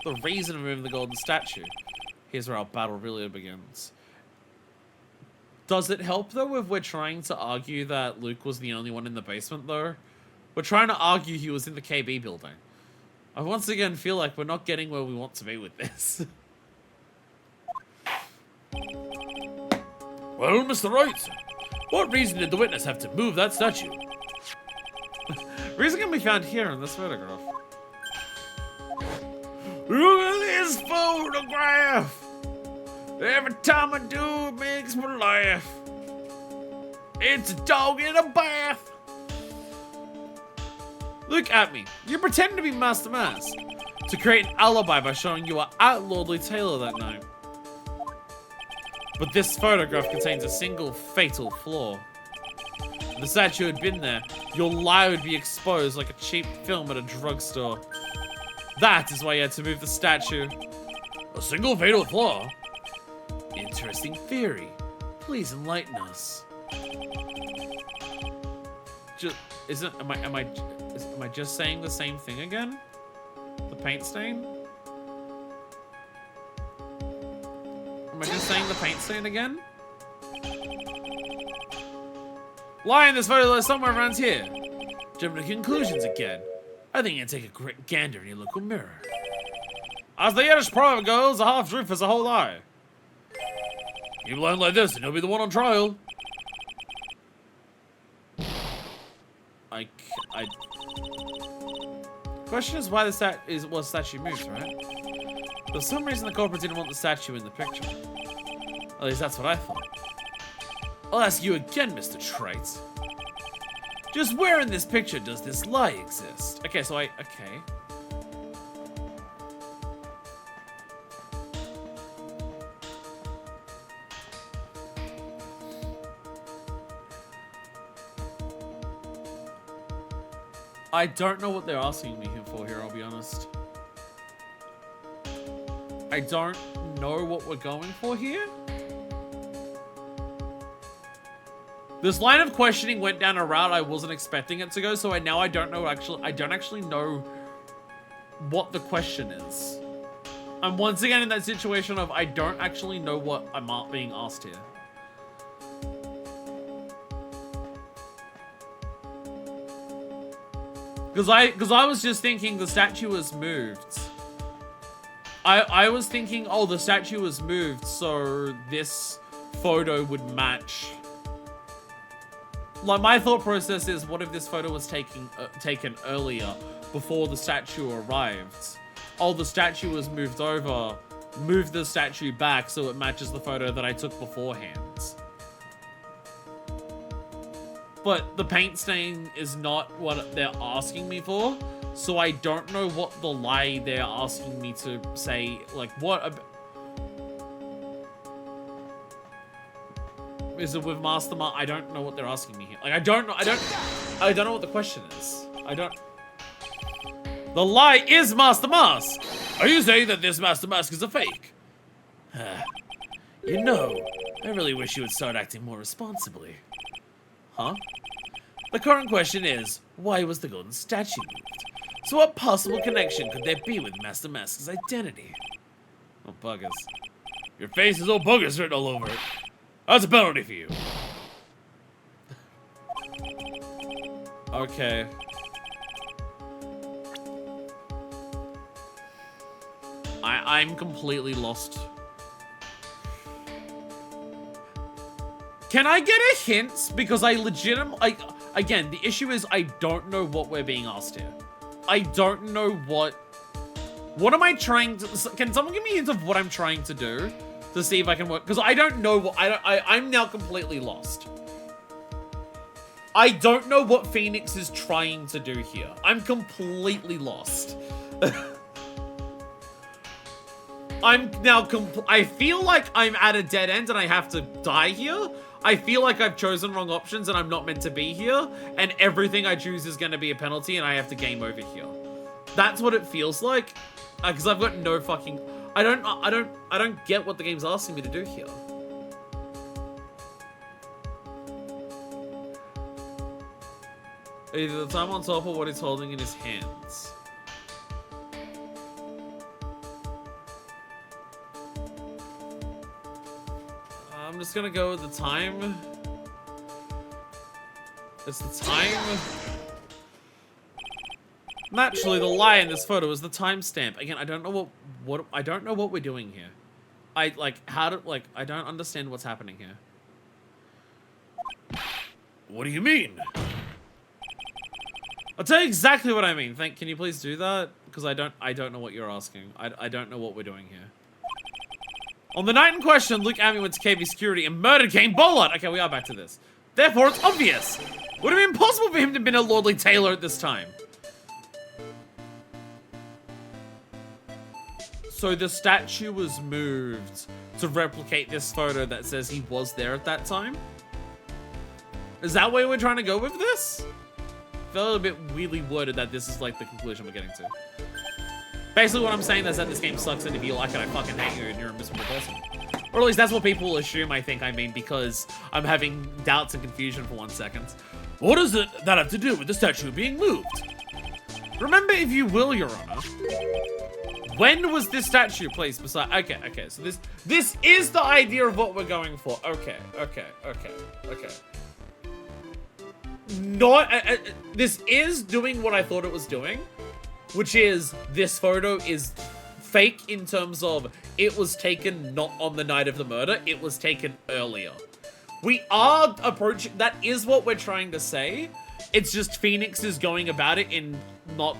[SPEAKER 1] The reason of moving the golden statue. Here's where our battle really begins. Does it help, though, if we're trying to argue that Luke was the only one in the basement, though? We're trying to argue he was in the KB building. I once again feel like we're not getting where we want to be with this. Well, Mr. Wright, what reason did the witness have to move that statue? Reason can be found here in this photograph. Look at this photograph! Every time I do, it makes me laugh. It's a dog in a bath. Look at me. You pretend to be Master Mask to create an alibi by showing you were at Lordly Taylor that night. But this photograph contains a single fatal flaw. If the statue had been there, your lie would be exposed like a cheap film at a drugstore. That is why you had to move the statue. A single fatal flaw? Interesting theory. Please enlighten us. Am I just saying the same thing again? The paint stain? Am I just saying the paint stain again? Lying, this photo is somewhere around here. Jumping to conclusions again. I think you can take a quick gander in your local mirror. As the Yiddish proverb goes, a half truth is a whole lie. You learn like this, and you'll be the one on trial. Question is why the statue moves, right? For some reason, the culprit didn't want the statue in the picture. At least that's what I thought. I'll ask you again, Mr. Trite. Just where in this picture does this lie exist? Okay, so okay. I don't know what they're asking me for here, I'll be honest. I don't know what we're going for here. This line of questioning went down a route I wasn't expecting it to go, so now I don't know I don't actually know what the question is. I'm once again in that situation of I don't actually know what I'm being asked here. Because I was just thinking the statue was moved. I was thinking, oh, the statue was moved, so this photo would match. Like, my thought process is, what if this photo was taken earlier, before the statue arrived? Oh, the statue was moved over. Move the statue back so it matches the photo that I took beforehand. But the paint stain is not what they're asking me for, so I don't know what the lie they're asking me to say. Like, what? Is it with Master Mask? I don't know what they're asking me here. Like, I don't know what the question is. The lie is Master Mask. Are you saying that this Master Mask is a fake? You know, I really wish you would start acting more responsibly. Huh? The current question is, why was the golden statue moved? So what possible connection could there be with Master Mask's identity? Oh, buggers. Your face is all boogers written all over it. That's a penalty for you. Okay. I'm completely lost. Can I get a hint? Because I legitimately... Again, the issue is I don't know what we're being asked here. I don't know what... What am I trying to... Can someone give me a hint of what I'm trying to do? To see if I can work... Because I don't know what... I'm now completely lost. I don't know what Phoenix is trying to do here. I'm completely lost. I'm now... I feel like I'm at a dead end and I have to die here. I feel like I've chosen wrong options and I'm not meant to be here, and everything I choose is going to be a penalty and I have to game over here. That's what it feels like, because I've got no fucking... I don't get what the game's asking me to do here. Either the time on top or what he's holding in his hands. I'm just gonna go with the time. It's the time. Naturally, the lie in this photo is the timestamp. Again, I don't know I don't know what we're doing here. I don't understand what's happening here. What do you mean? I'll tell you exactly what I mean. Can you please do that? Because I don't know what you're asking. I don't know what we're doing here. On the night in question, Luke Amy went to KV security and murdered King Bollard. Okay, we are back to this. Therefore, it's obvious. Would it be impossible for him to have been a Lordly Tailor at this time? So the statue was moved to replicate this photo that says he was there at that time? Is that where we're trying to go with this? I felt a bit weirdly worded that this is like the conclusion we're getting to. Basically what I'm saying is that this game sucks, and if you like it, I fucking hate you and you're a miserable person. Or at least that's what people assume I think I mean, because I'm having doubts and confusion for 1 second. What does that have to do with the statue being moved? Remember, if you will, Your Honor, when was this statue placed beside... Okay, so this is the idea of what we're going for. Okay. This is doing what I thought it was doing, which is this photo is fake in terms of it was taken not on the night of the murder, it was taken earlier. We are approaching... That is what we're trying to say. It's just Phoenix is going about it in not...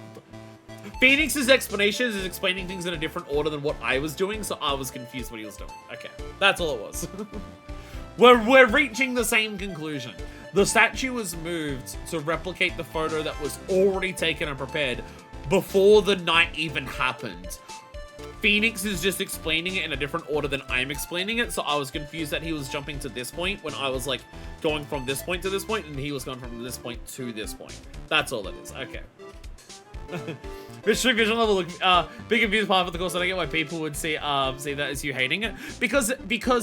[SPEAKER 1] Phoenix's explanation is explaining things in a different order than what I was doing, so I was confused what he was doing. Okay, that's all it was. We're reaching the same conclusion. The statue was moved to replicate the photo that was already taken and prepared before the night even happened. Phoenix is just explaining it in a different order than I'm explaining it, so I was confused that he was jumping to this point when I was like going from this point to this point, and he was going from this point to this point. That's all it is. Okay. Mystery vision level, big confused part of the course. I don't get why people would see that as you hating it. Because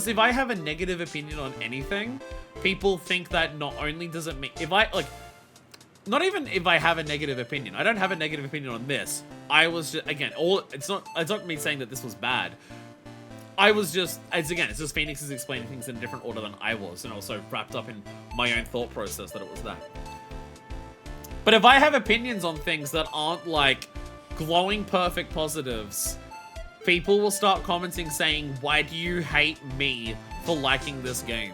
[SPEAKER 1] if I have a negative opinion on anything, people think that not only does it mean not even if I have a negative opinion. I don't have a negative opinion on this. I was just, again, it's not me saying that this was bad. I was just, it's just Phoenix is explaining things in a different order than I was, and also wrapped up in my own thought process that it was that. But if I have opinions on things that aren't like glowing perfect positives, people will start commenting saying, why do you hate me for liking this game?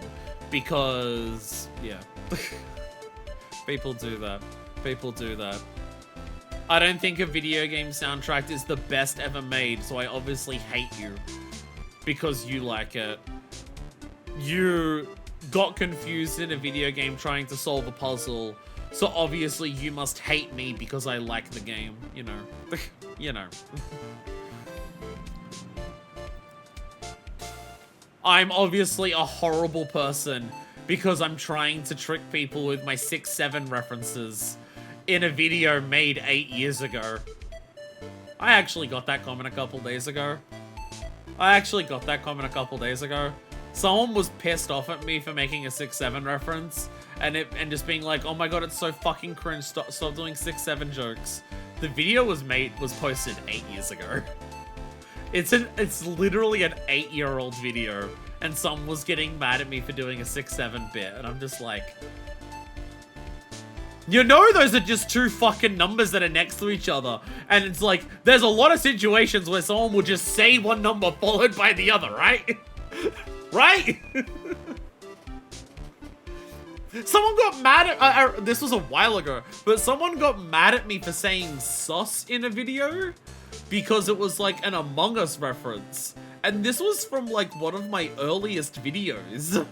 [SPEAKER 1] Because, yeah. People do that. People do that. I don't think a video game soundtrack is the best ever made, so I obviously hate you. Because you like it. You got confused in a video game trying to solve a puzzle, so obviously you must hate me because I like the game, you know. You know. I'm obviously a horrible person because I'm trying to trick people with my 6-7 references in a video made 8 years ago. I actually got that comment a couple days ago. Someone was pissed off at me for making a 6-7 reference and just being like, oh my god, it's so fucking cringe, stop doing 6-7 jokes. The video was posted 8 years ago. It's literally an 8-year-old video, and someone was getting mad at me for doing a 6-7 bit, and I'm just like, you know those are just two fucking numbers that are next to each other, and it's like, there's a lot of situations where someone will just say one number followed by the other, right? Right? Someone got mad at, this was a while ago, but someone got mad at me for saying sus in a video because it was like an Among Us reference. And this was from like one of my earliest videos.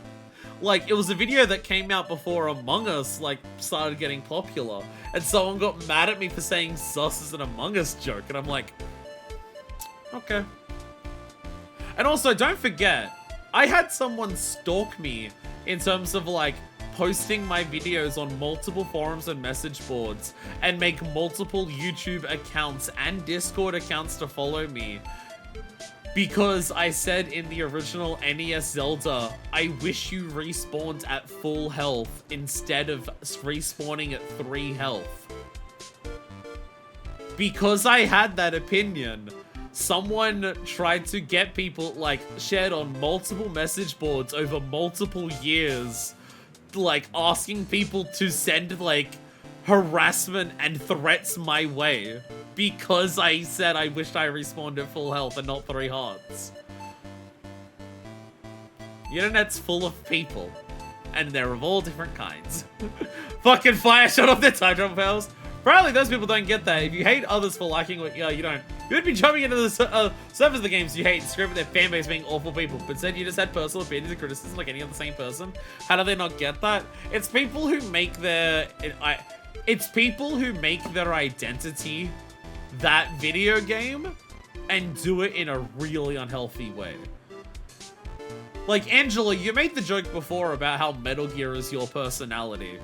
[SPEAKER 1] Like, it was a video that came out before Among Us like started getting popular. And someone got mad at me for saying sus as an Among Us joke. And I'm like, okay. And also, don't forget, I had someone stalk me in terms of like posting my videos on multiple forums and message boards and make multiple YouTube accounts and Discord accounts to follow me because I said in the original NES Zelda, I wish you respawned at full health instead of respawning at 3 health. Because I had that opinion, someone tried to get people, like, shared on multiple message boards over multiple years, like, asking people to send, like, harassment and threats my way because I said I wished I respawned at full health and not 3 hearts. The internet's full of people, and they're of all different kinds. Fucking fire shut off their time travel powers. Apparently those people don't get that. If you hate others for liking what you don't, you would be jumping into the servers of the games you hate and screaming at their fanbase being awful people, but said you just had personal opinions and criticism like any other same person. How do they not get that? It's people who make their identity that video game and do it in a really unhealthy way. Like, Angela, you made the joke before about how Metal Gear is your personality.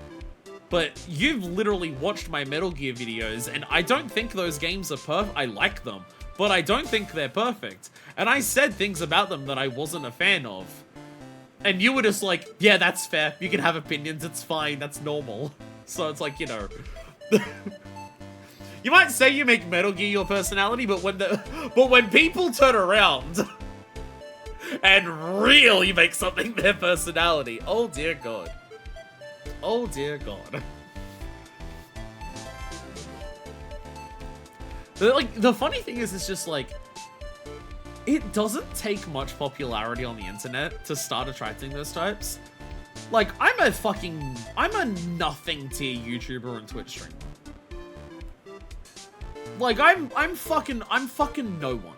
[SPEAKER 1] But you've literally watched my Metal Gear videos, and I don't think those games are perfect. I like them, but I don't think they're perfect. And I said things about them that I wasn't a fan of. And you were just like, yeah, that's fair. You can have opinions, it's fine, that's normal. So it's like, you know. You might say you make Metal Gear your personality, but when people turn around and really make something their personality, oh dear God. Oh dear God. Like, the funny thing is, it's just like, it doesn't take much popularity on the internet to start attracting those types. Like, I'm a nothing tier YouTuber and Twitch streamer. Like, I'm fucking no one.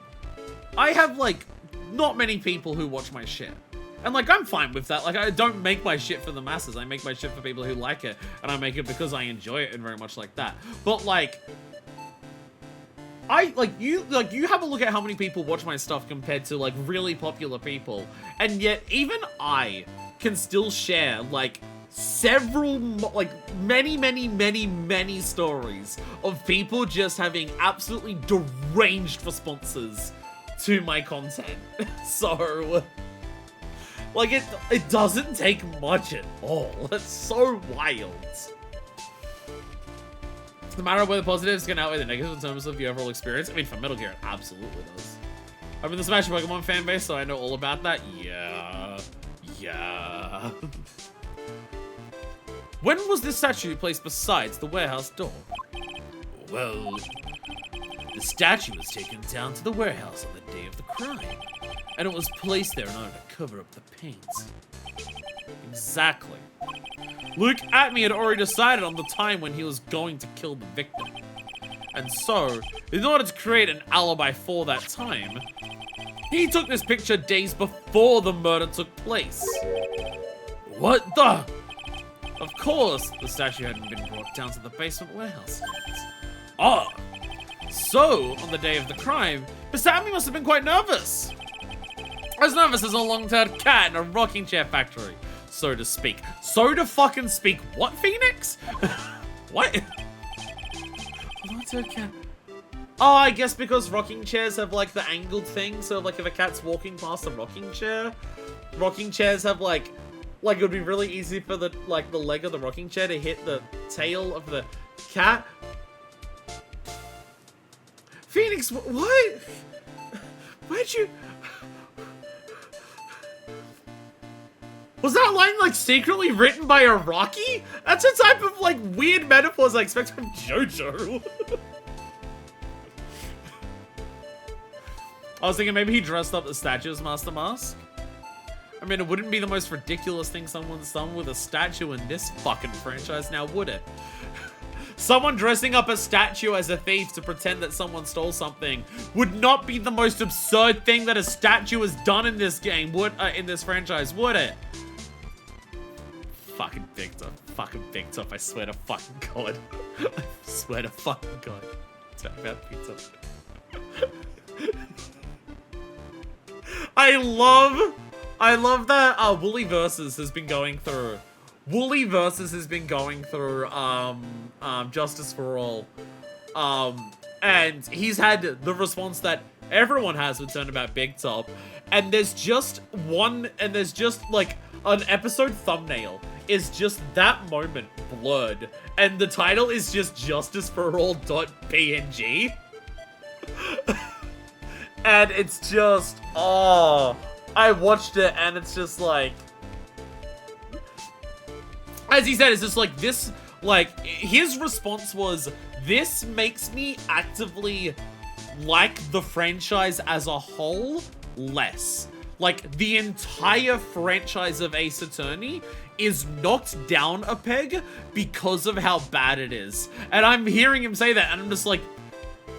[SPEAKER 1] I have, like, not many people who watch my shit. And, like, I'm fine with that. Like, I don't make my shit for the masses. I make my shit for people who like it. And I make it because I enjoy it and very much like that. But, like, you have a look at how many people watch my stuff compared to, like, really popular people. And yet, even I can still share, like, several, like, many stories of people just having absolutely deranged responses to my content. So, like, it doesn't take much at all. It's so wild. No matter whether the positives can outweigh the negatives in terms of the overall experience. I mean, for Metal Gear, it absolutely does. I'm in the Smash Pokemon fan base, so I know all about that. Yeah. When was this statue placed besides the warehouse door? Well, the statue was taken down to the warehouse on the day of the crime, and it was placed there in order to cover up the paint. Exactly. Luke Atme had already decided on the time when he was going to kill the victim. And so, in order to create an alibi for that time, he took this picture days before the murder took place. What the? Of course, the statue hadn't been brought down to the basement warehouse yet. Ah, so on the day of the crime, Basami must have been quite nervous. As nervous as a long-tailed cat in a rocking chair factory, so to speak. So to fucking speak. What, Phoenix? What? Long-tailed cat. Oh, I guess because rocking chairs have like the angled thing, so like if a cat's walking past a rocking chairs have like it would be really easy for the leg of the rocking chair to hit the tail of the cat. Phoenix, what? Where'd you? Was that line like secretly written by a Rocky? That's a type of like weird metaphors I expect from JoJo. I was thinking maybe he dressed up the statue as Master Mask. I mean, it wouldn't be the most ridiculous thing someone's done with a statue in this fucking franchise now, would it? Someone dressing up a statue as a thief to pretend that someone stole something would not be the most absurd thing that a statue has done in this game, in this franchise, would it? Fucking Victor. Fucking Victor, I swear to fucking God. I swear to fucking God. Talk about pizza. I love that Wooly Versus has been going through. Justice for All. And he's had the response that everyone has with Turnabout Big Top. And there's just like an episode thumbnail is just that moment blurred. And the title is just justiceforall.png. And it's just, oh, I watched it and it's just like, as he said, it's just like this, like, his response was, this makes me actively like the franchise as a whole less. Like, the entire franchise of Ace Attorney is knocked down a peg because of how bad it is. And I'm hearing him say that and I'm just like,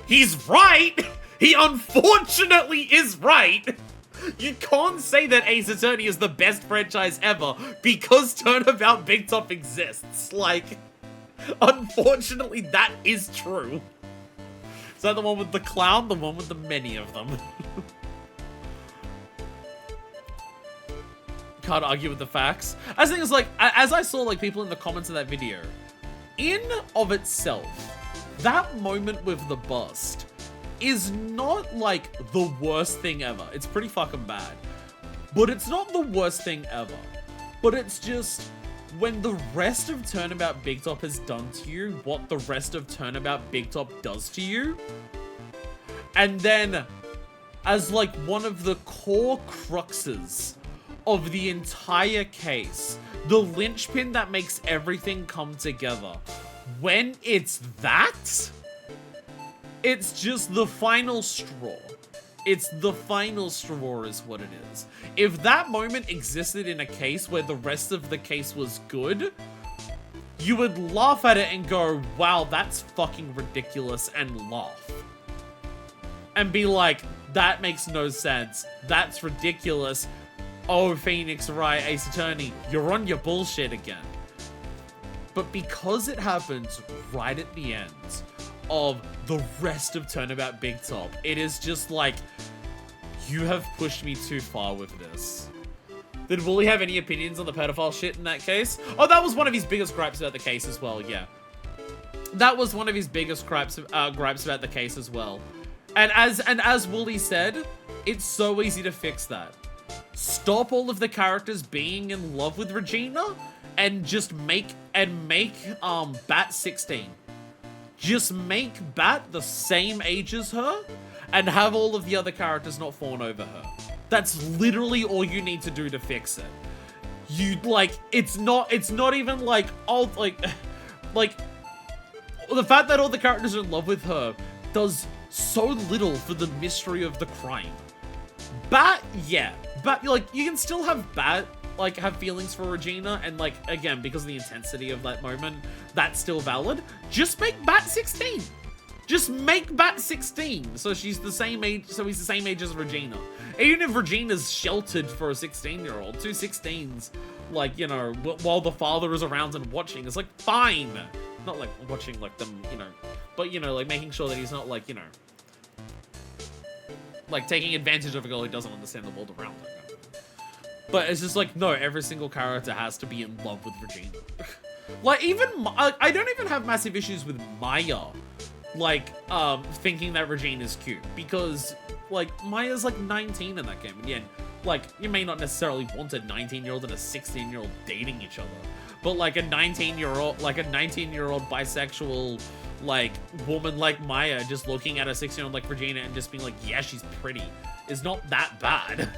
[SPEAKER 1] he's right! He unfortunately is right! You can't say that Ace Attorney is the best franchise ever because Turnabout Big Top exists. Like, unfortunately, that is true. Is that the one with the clown? The one with the many of them. Can't argue with the facts. I think it's like, as I saw like people in the comments of that video, in of itself, that moment with the bust is not like the worst thing ever. It's pretty fucking bad. But it's not the worst thing ever. But it's just when the rest of Turnabout Big Top has done to you what the rest of Turnabout Big Top does to you. And then as like one of the core cruxes of the entire case, the linchpin that makes everything come together, when it's that, it's just the final straw. It's the final straw is what it is. If that moment existed in a case where the rest of the case was good, you would laugh at it and go, wow, that's fucking ridiculous, and laugh. And be like, that makes no sense. That's ridiculous. Oh, Phoenix, Wright, Ace Attorney, you're on your bullshit again. But because it happens right at the end of the rest of Turnabout Big Top, it is just like, you have pushed me too far with this. Did Wooly have any opinions on the pedophile shit in that case? Oh, that was one of his biggest gripes about the case as well, yeah. That was one of his biggest gripes about the case as well. And as Wooly said, it's so easy to fix that. Stop all of the characters being in love with Regina and just make Bat 16. Just make Bat the same age as her and have all of the other characters not fawn over her. That's literally all you need to do to fix it. You, like, it's not even like, oh, like, the fact that all the characters are in love with her does so little for the mystery of the crime. Bat, yeah. Bat, like, you can still have Bat, like, have feelings for Regina, and, like, again, because of the intensity of that moment, that's still valid. Just make Bat 16. Just make Bat 16, so she's the same age, so he's the same age as Regina. Even if Regina's sheltered for a 16-year-old, two 16s, like, you know, while the father is around and watching, it's like, fine. Not, like, watching, like, them, you know, but, you know, like, making sure that he's not, like, you know, like, taking advantage of a girl who doesn't understand the world around her. But it's just like, no, every single character has to be in love with Regina. Like, even, I don't even have massive issues with Maya, like, thinking that Regina's cute, because, like, Maya's, like, 19 in that game, and yeah, like, you may not necessarily want a 19-year-old and a 16-year-old dating each other, but, like, a 19-year-old bisexual, like, woman like Maya just looking at a 16-year-old like Regina and just being like, yeah, she's pretty, is not that bad.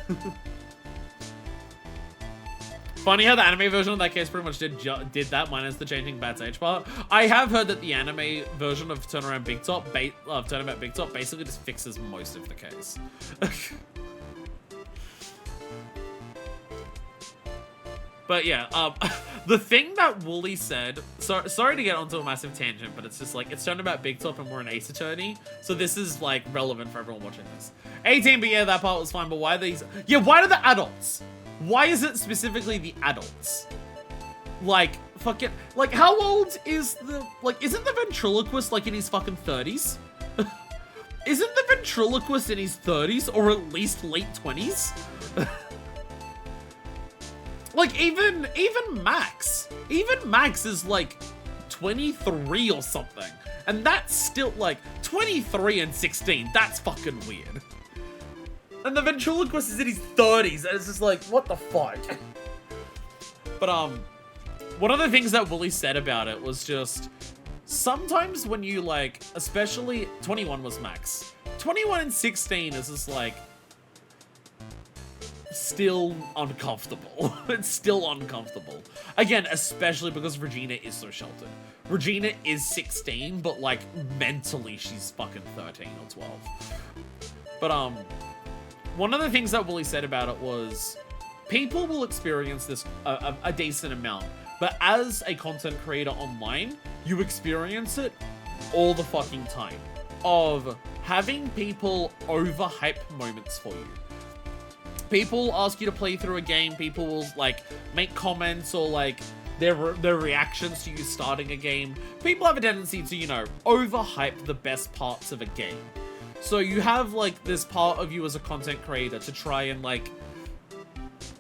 [SPEAKER 1] Funny how the anime version of that case pretty much did that, minus the changing Bat's age part. I have heard that the anime version of Turnabout Big Top basically just fixes most of the case. But yeah, the thing that Wooly said, sorry to get onto a massive tangent, but it's just like, it's Turnabout Big Top and we're an Ace Attorney, so this is like relevant for everyone watching this. 18, but yeah, that part was fine, but why are these, yeah, why are the adults? Why is it specifically the adults? Like, fucking, like, how old is the, like, isn't the ventriloquist, like, in his fucking 30s? Isn't the ventriloquist in his 30s, or at least late 20s? Like, even Max is, like, 23 or something. And that's still, like, 23 and 16, that's fucking weird. And the ventriloquist is in his 30s, and it's just like, what the fuck? But, one of the things that Wooly said about it was just, sometimes when you, like, especially, 21 was Max. 21 and 16 is just, like, still uncomfortable. It's still uncomfortable. Again, especially because Regina is so sheltered. Regina is 16, but, like, mentally she's fucking 13 or 12. But, one of the things that Wooly said about it was, people will experience this a decent amount, but as a content creator online, you experience it all the fucking time, of having people overhype moments for you. People ask you to play through a game, people will, like, make comments or, like, their reactions to you starting a game. People have a tendency to, you know, overhype the best parts of a game. So you have, like, this part of you as a content creator to try and, like,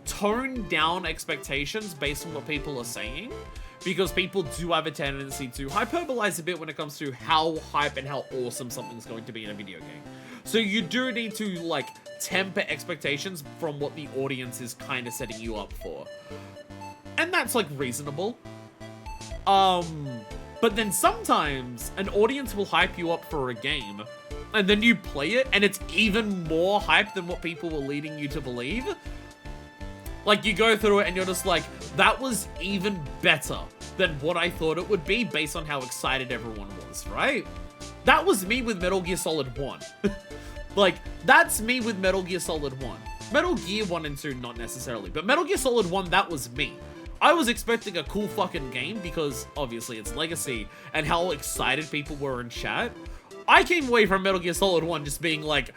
[SPEAKER 1] tone down expectations based on what people are saying, because people do have a tendency to hyperbolize a bit when it comes to how hype and how awesome something's going to be in a video game. So you do need to, like, temper expectations from what the audience is kind of setting you up for. And that's, like, reasonable. But then sometimes an audience will hype you up for a game, and then you play it, and it's even more hype than what people were leading you to believe. Like, you go through it, and you're just like, that was even better than what I thought it would be based on how excited everyone was, right? That was me with Metal Gear Solid 1. Like, that's me with Metal Gear Solid 1. Metal Gear 1 and 2, not necessarily, but Metal Gear Solid 1, that was me. I was expecting a cool fucking game because, obviously, it's Legacy, and how excited people were in chat. I came away from Metal Gear Solid 1 just being like,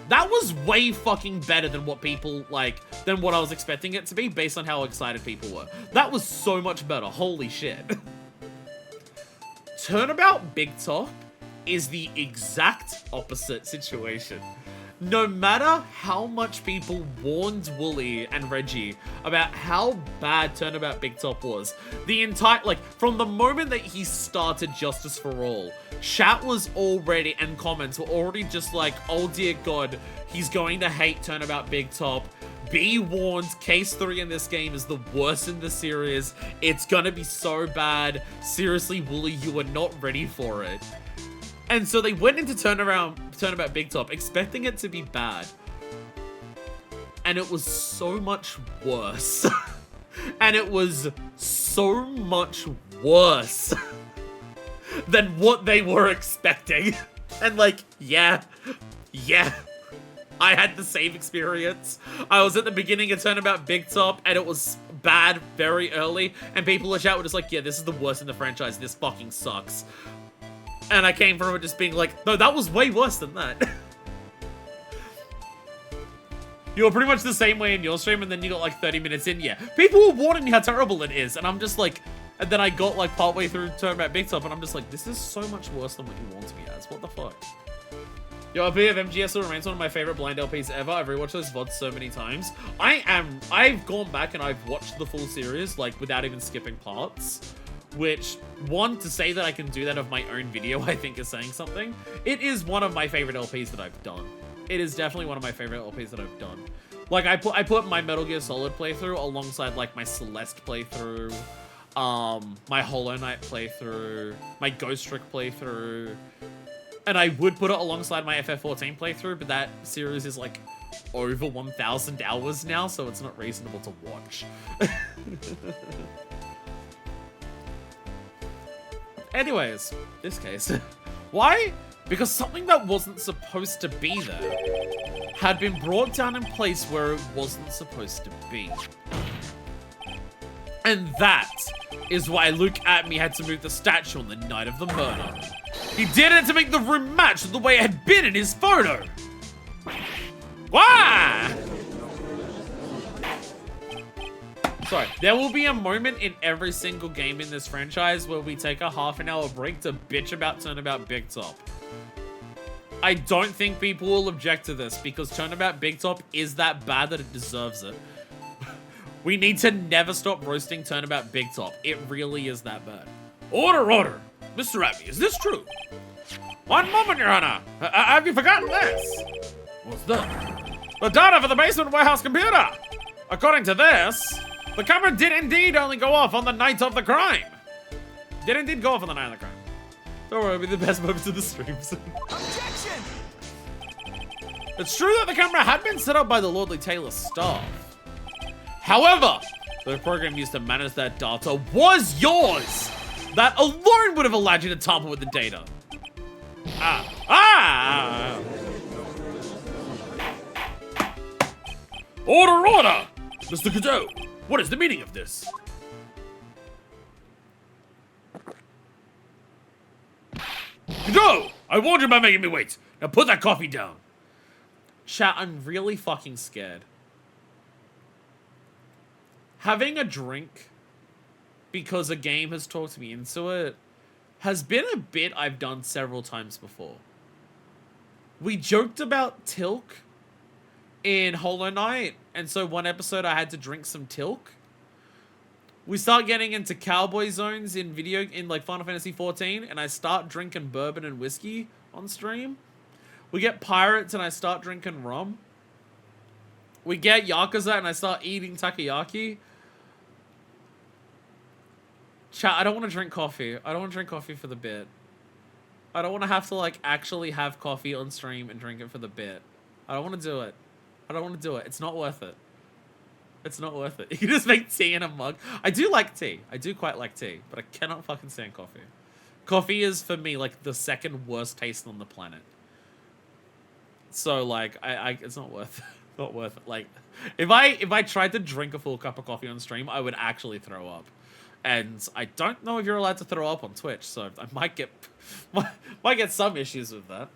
[SPEAKER 1] that was way fucking better than what people, like, than what I was expecting it to be based on how excited people were. That was so much better, holy shit. Turnabout Big Top is the exact opposite situation. no matter how much people warned Wooly and Reggie about how bad Turnabout Big Top was, the entire, like, from the moment that he started Justice for All, chat was already, and comments were already just like, oh dear God, he's going to hate Turnabout Big Top. Be warned, Case 3 in this game is the worst in the series. It's gonna be so bad. Seriously, Wooly, you are not ready for it. And so they went into Turnabout Big Top expecting it to be bad. And it was so much worse. And it was so much worse than what they were expecting. And like, yeah. I had the same experience. I was at the beginning of Turnabout Big Top and it was bad very early. And people in chat were just like, yeah, this is the worst in the franchise. This fucking sucks. And I came from it just being like, no, that was way worse than that. You were pretty much the same way in your stream, and then you got like 30 minutes in, yeah. People were warning me how terrible it is, and I'm just like, and then I got like partway through Turnabout Big Top, and I'm just like, this is so much worse than what you want me as. What the fuck? Yo, LP of MGS still remains one of my favorite blind LPs ever. I've rewatched those VODs so many times. I've gone back and I've watched the full series, like, without even skipping parts. Which, one, to say that I can do that of my own video, I think is saying something. It is one of my favorite LPs that I've done. It is definitely one of my favorite LPs that I've done. Like, I put my Metal Gear Solid playthrough alongside, like, my Celeste playthrough, my Hollow Knight playthrough, my Ghost Trick playthrough, and I would put it alongside my FF14 playthrough, but that series is, like, over 1,000 hours now, so it's not reasonable to watch. Anyways, this case. Why? Because something that wasn't supposed to be there had been brought down in place where it wasn't supposed to be. And that is why Luke Atme had to move the statue on the night of the murder. He did it to make the room match with the way it had been in his photo. Why? Sorry, there will be a moment in every single game in this franchise where we take a half-an-hour break to bitch about Turnabout Big Top. I don't think people will object to this because Turnabout Big Top is that bad that it deserves it. We need to never stop roasting Turnabout Big Top. It really is that bad. Order! Mr. Abby, is this true? One moment, Your Honor. Have you forgotten this? What's that? The data for the basement warehouse computer. According to this, the camera did indeed only go off on the night of the crime. Did indeed go off on the night of the crime. Don't worry, it'll be the best moments of the streams.
[SPEAKER 2] Objection!
[SPEAKER 1] It's true that the camera had been set up by the Lordly Taylor staff. However, the program used to manage that data was yours. That alone would have allowed you to tamper with the data. Order! Mr. Cadeau, what is the meaning of this? Cadeau, I warned you about making me wait. Now put that coffee down. Chat, I'm really fucking scared. Having a drink because a game has talked me into it has been a bit I've done several times before. We joked about Tilk in Hollow Knight, and so one episode I had to drink some Tilk. We start getting into cowboy zones in like Final Fantasy 14, and I start drinking bourbon and whiskey on stream. We get pirates and I start drinking rum. We get Yakuza and I start eating takoyaki. Chat, I don't want to drink coffee. I don't want to drink coffee for the bit. I don't want to have to, like, actually have coffee on stream and drink it for the bit. I don't want to do it. I don't want to do it. It's not worth it. It's not worth it. You can just make tea in a mug. I do like tea. I do quite like tea, but I cannot fucking stand coffee. Coffee is, for me, like, the second worst taste on the planet. So, like, it's not worth it. Not worth it. Like, if I tried to drink a full cup of coffee on stream, I would actually throw up. And I don't know if you're allowed to throw up on Twitch, so I might get some issues with that.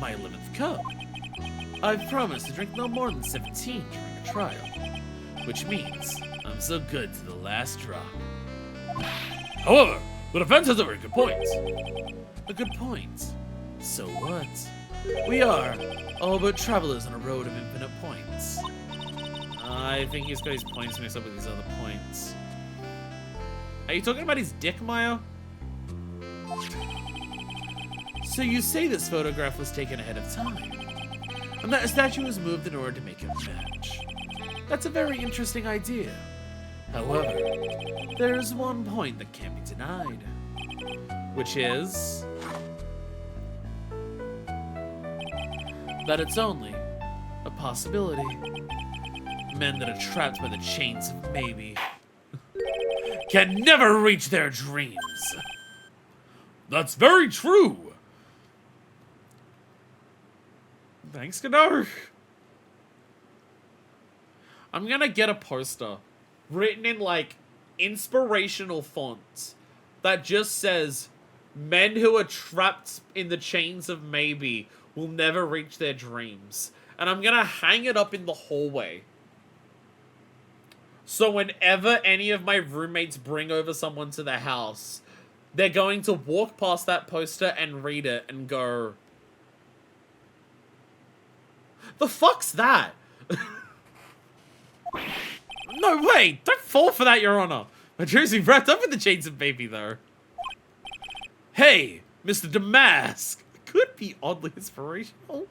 [SPEAKER 1] My 11th cup. I've promised to drink no more than 17 during a trial, which means I'm so good to the last drop. However, the defense has a very good point. A good point. So what? We are all but travelers on a road of infinite points. I think he's got his points mixed up with his other points. Are you talking about his dick, Maya? So you say this photograph was taken ahead of time, and that a statue was moved in order to make it match. That's a very interesting idea. However, there is one point that can't be denied, which is that it's only a possibility. Men that are trapped by the chains of maybe can never reach their dreams. That's very true. Thanks, Godot. I'm gonna get a poster written in like inspirational fonts that just says, men who are trapped in the chains of maybe will never reach their dreams. And I'm gonna hang it up in the hallway. So whenever any of my roommates bring over someone to the house, they're going to walk past that poster and read it and go, the fuck's that? No way! Don't fall for that, Your Honor! My dreams are wrapped up in the chains of baby, though. Hey, Mr. Damask! Could be oddly inspirational.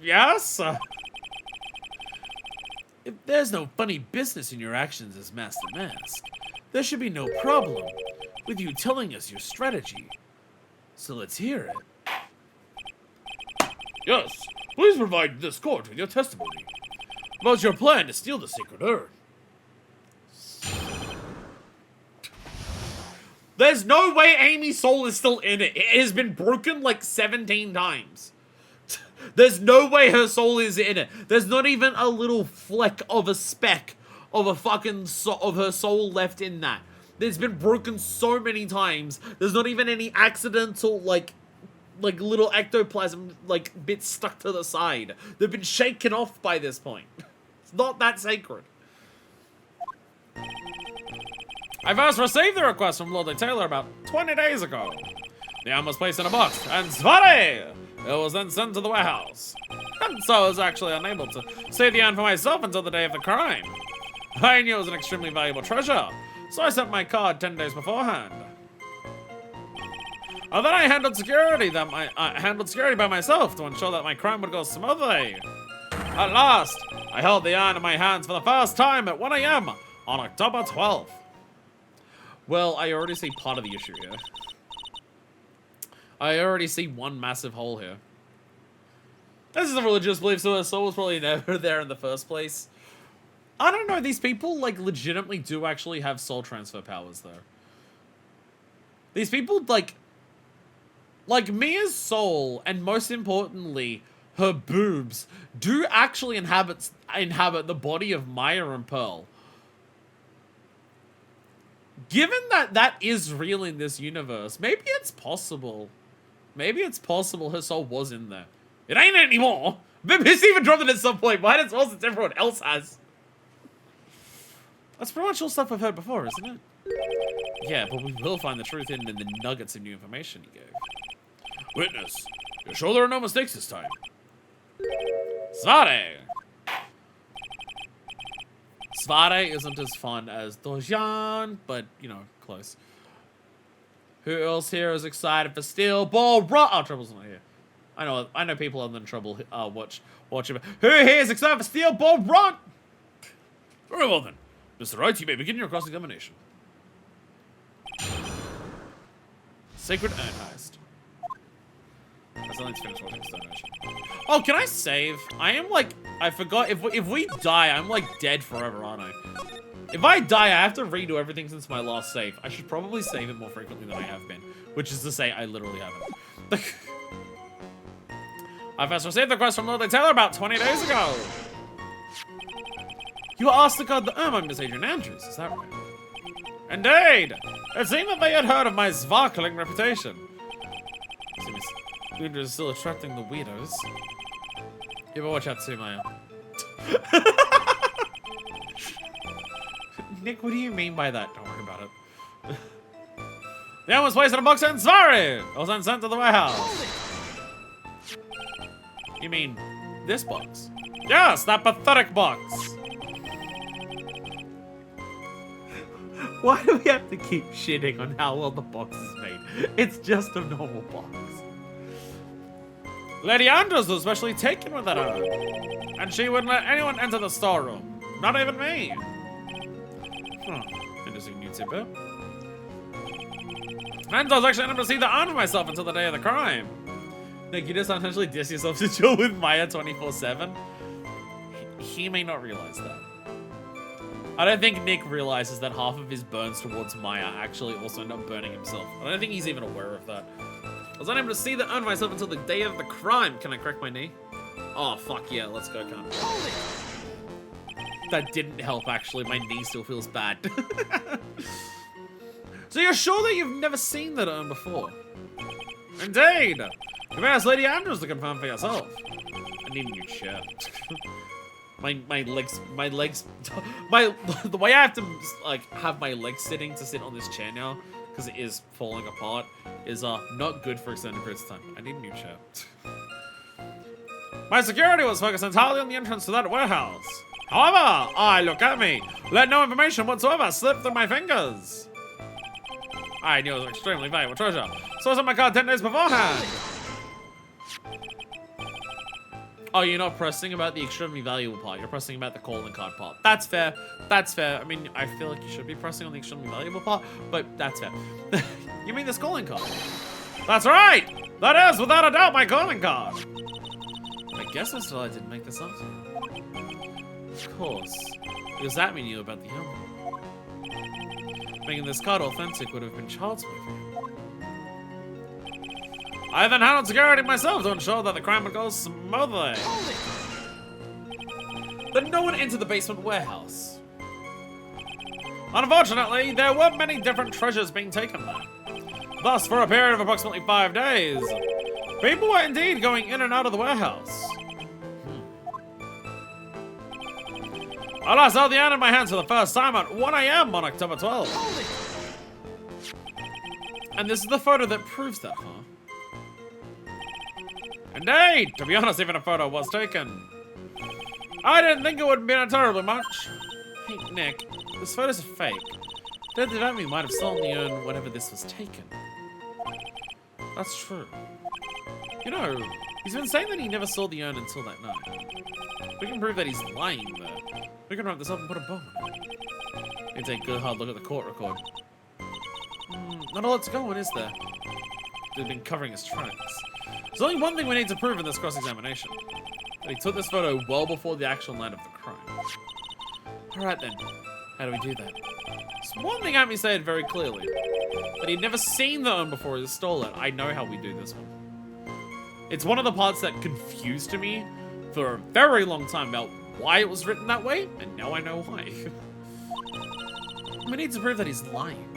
[SPEAKER 1] Yes? If there's no funny business in your actions as Master Mask, there should be no problem with you telling us your strategy. So let's hear it. Yes, please provide this court with your testimony about your plan to steal the sacred urn. There's no way Amy's soul is still in it. It has been broken like 17 times. There's no way her soul is in it. There's not even a little fleck of a speck of a fucking of her soul left in that. It's been broken so many times. There's not even any accidental like little ectoplasm like bits stuck to the side. They've been shaken off by this point. It's not that sacred. I first received the request from Lord Taylor about 20 days ago. The arm was placed in a box, and Svare! It was then sent to the warehouse. And so I was actually unable to see the urn for myself until the day of the crime. I knew it was an extremely valuable treasure, so I sent my card 10 days beforehand. And then I handled security by myself to ensure that my crime would go smoothly. At last, I held the urn in my hands for the first time at 1 AM on October 12th. Well, I already see part of the issue here. I already see one massive hole here. This is a religious belief, so her soul was probably never there in the first place. I don't know, these people, like, legitimately do actually have soul transfer powers, though. These people, like Mia's soul, and most importantly, her boobs, do actually inhabit the body of Maya and Pearl. Given that that is real in this universe, maybe it's possible. Maybe it's possible her soul was in there. It ain't anymore. But it's even dropped it at some point. Might as well since everyone else has. That's pretty much all stuff I've heard before, isn't it? Yeah, but we will find the truth in the nuggets of new information you gave. Witness, you're sure there are no mistakes this time? Svare! Svare isn't as fun as Dojan, but, you know, close. Who else here is excited for Steel Ball Run? Oh, Trouble's not here. I know people other than Trouble watch it. Who here is excited for Steel Ball Run? Very well then. Mr. Wright, you may begin your cross-examination. Sacred Urn Heist. I still need to finish watching this donation. Oh, can I save? I forgot, if we die, I'm like dead forever, aren't I? If I die, I have to redo everything since my last save. I should probably save it more frequently than I have been. Which is to say, I literally haven't. I first received the request from Lord Taylor about 20 days ago. You asked the god the Ermine, Miss Adrian Andrews, is that right? Indeed! It seemed that they had heard of my sparkling reputation. See, Miss Andrews is still attracting the weirdos. You better watch out too, Maya. Nick, what do you mean by that? Don't worry about it. The urn was placed in a box in Svari. It was then sent to the warehouse. You mean this box? Yes, that pathetic box. Why do we have to keep shitting on how well the box is made? It's just a normal box. Lady Andrews was especially taken with that urn, and she wouldn't let anyone enter the storeroom. Not even me. Interesting new tidbit. And I was actually unable to see the urn for myself until the day of the crime. Nick, you just unintentionally diss yourself to chill with Maya 24/7? He may not realize that. I don't think Nick realizes that half of his burns towards Maya actually also end up burning himself. I don't think he's even aware of that. I was unable to see the urn myself until the day of the crime. Can I correct my knee? Oh, fuck yeah, let's go, cunt. That didn't help, actually. My knee still feels bad. So you're sure that you've never seen that urn before? Indeed! You may ask Lady Andrews to confirm for yourself. I need a new chair. my legs, the way I have to, like, have my legs sitting to sit on this chair now, because it is falling apart, is not good for extended periods of time. I need a new chair. My security was focused entirely on the entrance to that warehouse. However, look at me. Let no information whatsoever slip through my fingers. I knew it was an extremely valuable treasure. So I sent my card 10 days beforehand. Oh, you're not pressing about the extremely valuable part. You're pressing about the calling card part. That's fair. That's fair. I mean, I feel like you should be pressing on the extremely valuable part, but that's fair. You mean this calling card? That's right. That is, without a doubt, my calling card. I guess that's why I didn't make this up. Of course. Because that mean you about the emblem. Making this card authentic would have been child's play. I then handled security myself to ensure that the crime would go smoothly. But no one entered the basement warehouse. Unfortunately, there were many different treasures being taken there. Thus, for a period of approximately 5 days, people were indeed going in and out of the warehouse. I last held the urn in my hands for the first time at 1 AM on October 12th. And this is the photo that proves that, huh? Indeed! To be honest, even a photo was taken. I didn't think it would be terribly much. Hey, Nick, this photo's a fake. Deadly Vammy might have stolen the urn whenever this was taken. That's true. You know, he's been saying that he never saw the urn until that night. We can prove that he's lying, though. We can wrap this up and put a bomb on it. We can take a good hard look at the court record. Not a lot to go on, is there? They've been covering his tracks. There's only one thing we need to prove in this cross-examination. That he took this photo well before the actual night of the crime. Alright then, how do we do that? There's one thing Amy said very clearly. That he'd never seen the urn before he stole it. I know how we do this one. It's one of the parts that confused me for a very long time about why it was written that way, and now I know why. We need to prove that he's lying.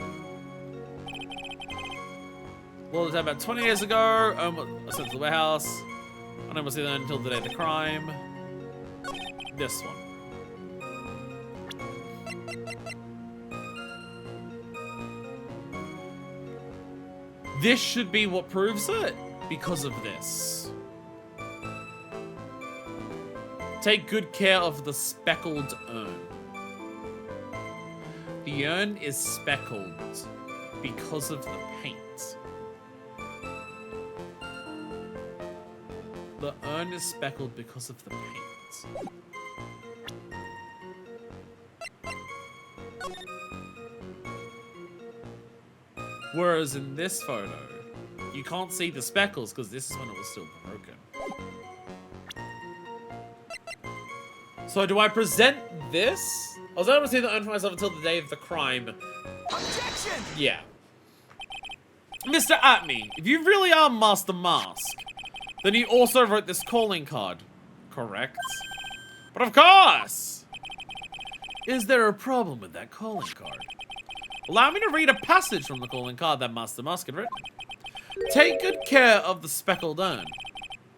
[SPEAKER 1] Well, it's about 20 years ago, I sent to the warehouse. I never see that until the day of the crime. This one. This should be what proves it, because of this. Take good care of the speckled urn. The urn is speckled because of the paint. The urn is speckled because of the paint. Whereas in this photo, you can't see the speckles because this is when it was still broken. So do I present this? I was able to see the urn for myself until the day of the crime. Objection! Yeah. Mr. Atney, if you really are Master Mask, then he also wrote this calling card, correct? But of course! Is there a problem with that calling card? Allow me to read a passage from the calling card that Master Mask had written. Take good care of the speckled urn.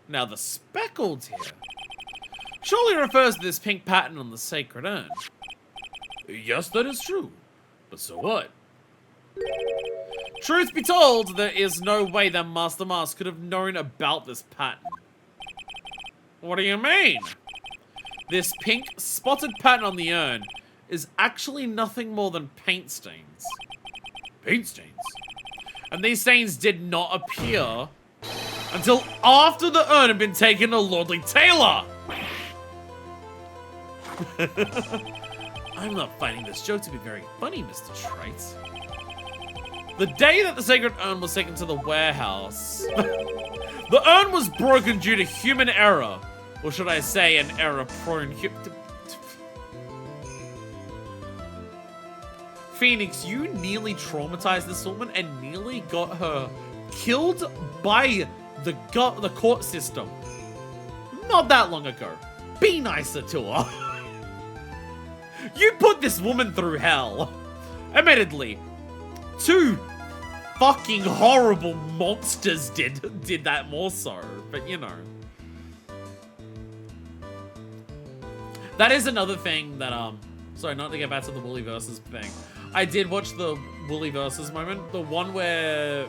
[SPEAKER 1] Now the speckled here surely refers to this pink pattern on the sacred urn. Yes, that is true. But so what? Truth be told, there is no way that Master Mask could have known about this pattern. What do you mean? This pink spotted pattern on the urn is actually nothing more than paint stains. Paint stains? And these stains did not appear until after the urn had been taken to Lordly Taylor. I'm not finding this joke to be very funny, Mr. Wright. The day that the sacred urn was taken to the warehouse, the urn was broken due to human error. Or should I say an error-prone Phoenix, you nearly traumatized this woman and nearly got her killed by the court system. Not that long ago. Be nicer to her. You put this woman through hell. Admittedly, 2 fucking horrible monsters did that more so, but you know. That is another thing that, sorry, not to get back to the Wooly versus thing. I did watch the Wooly versus moment, the one where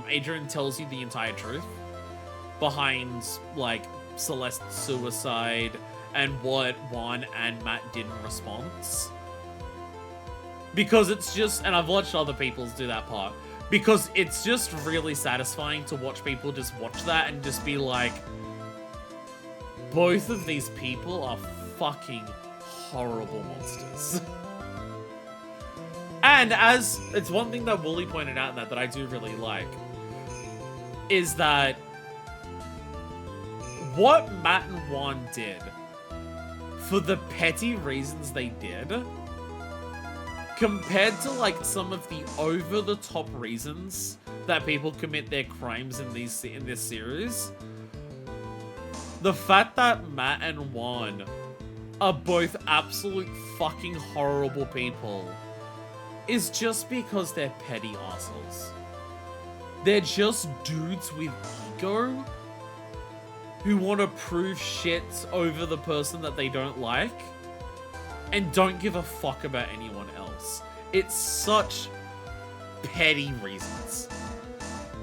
[SPEAKER 1] Adrian tells you the entire truth behind, like, Celeste's suicide and what Juan and Matt did in response. Because it's just, and I've watched other people's do that part, because it's just really satisfying to watch people just watch that and just be like, both of these people are fucking horrible monsters. And as, it's one thing that Wooly pointed out in that I do really like, is that what Matt and Juan did, for the petty reasons they did, compared to like some of the over-the-top reasons that people commit their crimes in this series, the fact that Matt and Juan are both absolute fucking horrible people is just because they're petty assholes. They're just dudes with ego who want to prove shit over the person that they don't like and don't give a fuck about anyone else. It's such petty reasons.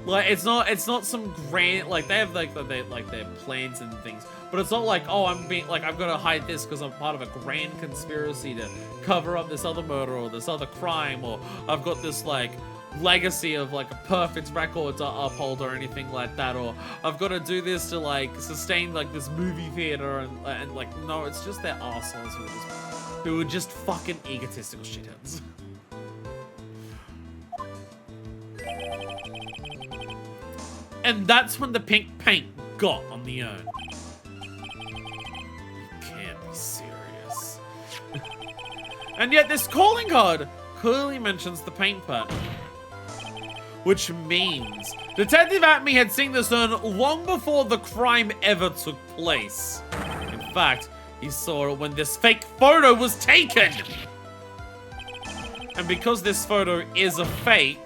[SPEAKER 1] Like, it's not some grand, like, they have like their plans and things, but it's not like, oh, I'm being like, I've got to hide this because I'm part of a grand conspiracy to cover up this other murder or this other crime, or I've got this like legacy of like a perfect record to uphold or anything like that, or I've got to do this to like sustain like this movie theater and like, no, it's just their assholes who are just fucking egotistical shitheads. And that's when the pink paint got on the urn. You can't be serious. And yet this calling card clearly mentions the paint pattern. Which means Detective Atme had seen this urn long before the crime ever took place. In fact, he saw it when this fake photo was taken. And because this photo is a fake,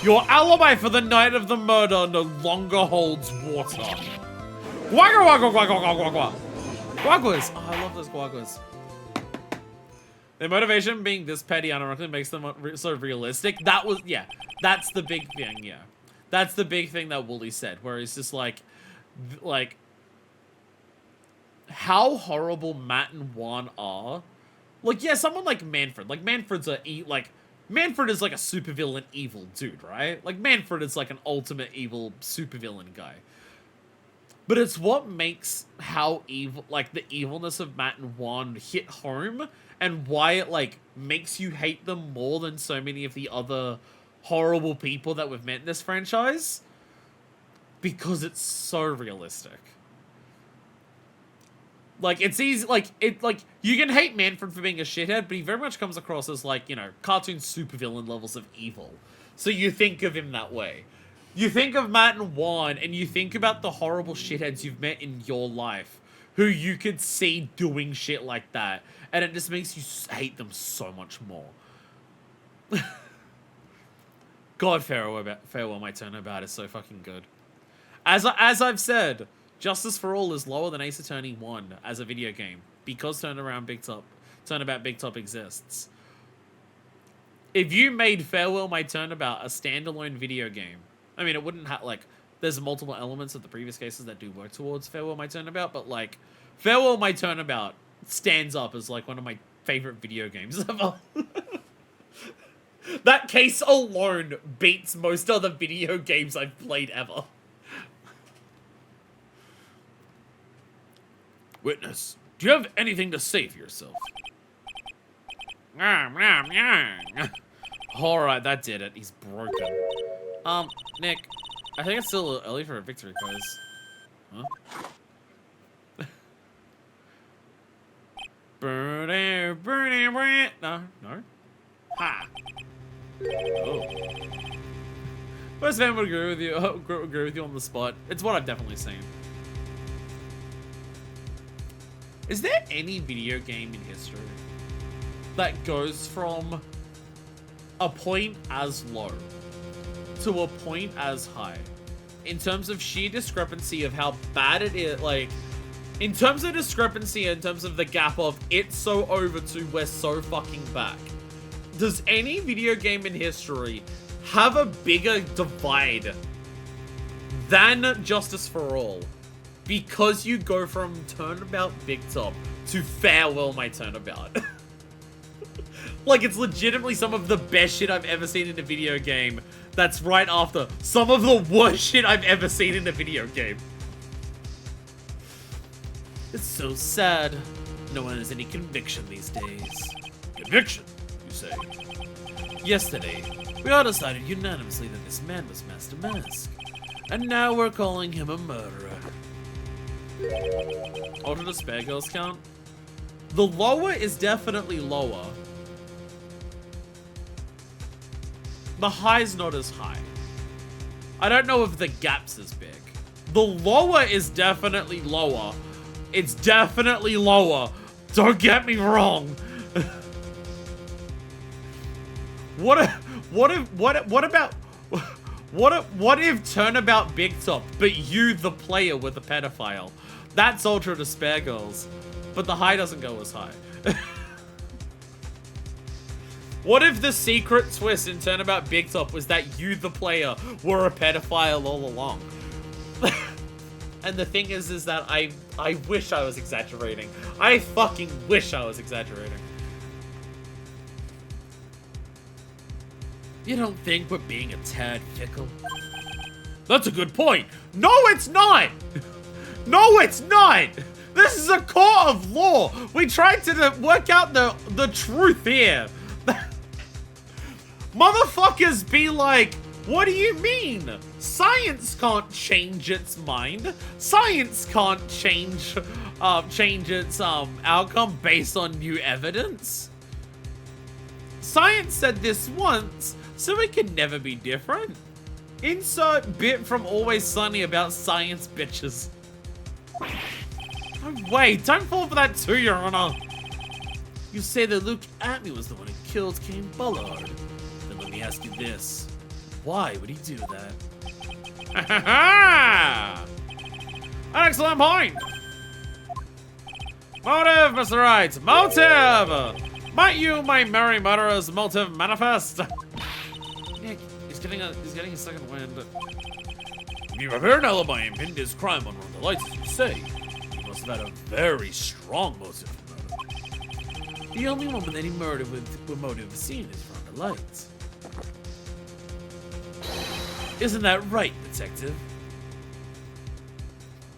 [SPEAKER 1] your alibi for the night of the murder no longer holds water. Guagua, guagua, guagua, guagua, guagua. Guaguas. Oh, I love those guaguas. Their motivation being this petty unironically makes them so realistic. That was, yeah, that's the big thing, yeah. That's the big thing that Wooly said, where he's just like, how horrible Matt and Juan are. Like, yeah, someone like Manfred. Like, Manfred's Manfred is like a supervillain evil dude, right? Like, Manfred is like an ultimate evil supervillain guy. But it's what makes how evil, like, the evilness of Matt and Juan hit home, and why it, like, makes you hate them more than so many of the other horrible people that we've met in this franchise. Because it's so realistic. Like, it's easy, like, you can hate Manfred for being a shithead, but he very much comes across as, like, you know, cartoon supervillain levels of evil. So you think of him that way. You think of Matt and Juan, and you think about the horrible shitheads you've met in your life, who you could see doing shit like that, and it just makes you hate them so much more. God, Farewell My Turnabout is so fucking good. As I've said, Justice for All is lower than Ace Attorney 1 as a video game, because Turnabout Big Top exists. if you made Farewell My Turnabout a standalone video game, I mean, it wouldn't have, like, there's multiple elements of the previous cases that do work towards Farewell My Turnabout, but, like, Farewell My Turnabout stands up as, like, one of my favorite video games ever. That case alone beats most other video games I've played ever. Witness, do you have anything to say for yourself? Alright, that did it. He's broken. Nick, I think it's still a little early for a victory quiz. Huh? No, no. Ha! Oh. Most fan would agree with you. Agree with you on the spot. It's what I've definitely seen. Is there any video game in history that goes from a point as low to a point as high in terms of sheer discrepancy of how bad it is? Like, in terms of discrepancy, in terms of the gap of it's so over to we're so fucking back. Does any video game in history have a bigger divide than Justice for All? Because you go from Turnabout Big Top to Farewell My Turnabout. Like, it's legitimately some of the best shit I've ever seen in a video game. That's right after some of the worst shit I've ever seen in a video game. It's so sad. No one has any conviction these days. Conviction, you say? Yesterday, we all decided unanimously that this man was Master Mask. And now we're calling him a murderer. Alternate spare girls count? The lower is definitely lower. The high's not as high. I don't know if the gap's as big. The lower is definitely lower. It's definitely lower. Don't get me wrong. What if Turnabout Big Top, but you, the player, were the pedophile? That's Ultra Despair Girls, but the high doesn't go as high. What if the secret twist in Turnabout Big Top was that you, the player, were a pedophile all along? And the thing is that I wish I was exaggerating. I fucking wish I was exaggerating. You don't think we're being a tad fickle? That's a good point. No, it's not! No, it's not! This is a court of law! We tried to work out the truth here. Motherfuckers be like, what do you mean? Science can't change its mind. Science can't change its outcome based on new evidence. Science said this once, so it can never be different. Insert bit from Always Sunny about science, bitches. No way, don't fall for that too, Your Honor. You say that Luke Atney was the one who killed Cain Bullard. Then let me ask you this. Why would he do that? An excellent point! Motive, Mr. Wright! Motive! Might you, my merry murderer's motive manifest? Nick, he's getting a second wind. If you prepare an alibi and pinned his crime on one of the lights, as you say, he must have had a very strong motive for murder. The only woman that he murdered with motive seen is from the lights. Isn't that right, Detective?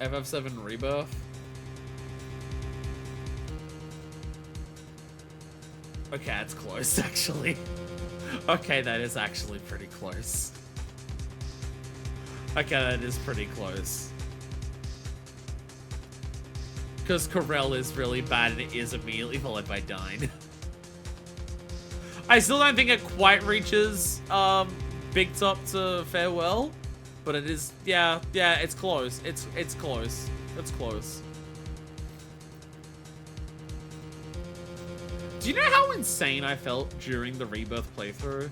[SPEAKER 1] FF7 Rebirth? Okay, that's close, actually. Okay, that is actually pretty close. Okay, that is pretty close. Because Corel is really bad and it is immediately followed by Dine. I still don't think it quite reaches Big Top to Farewell, but it is, yeah, it's close. It's close. It's close. Do you know how insane I felt during the Rebirth playthrough?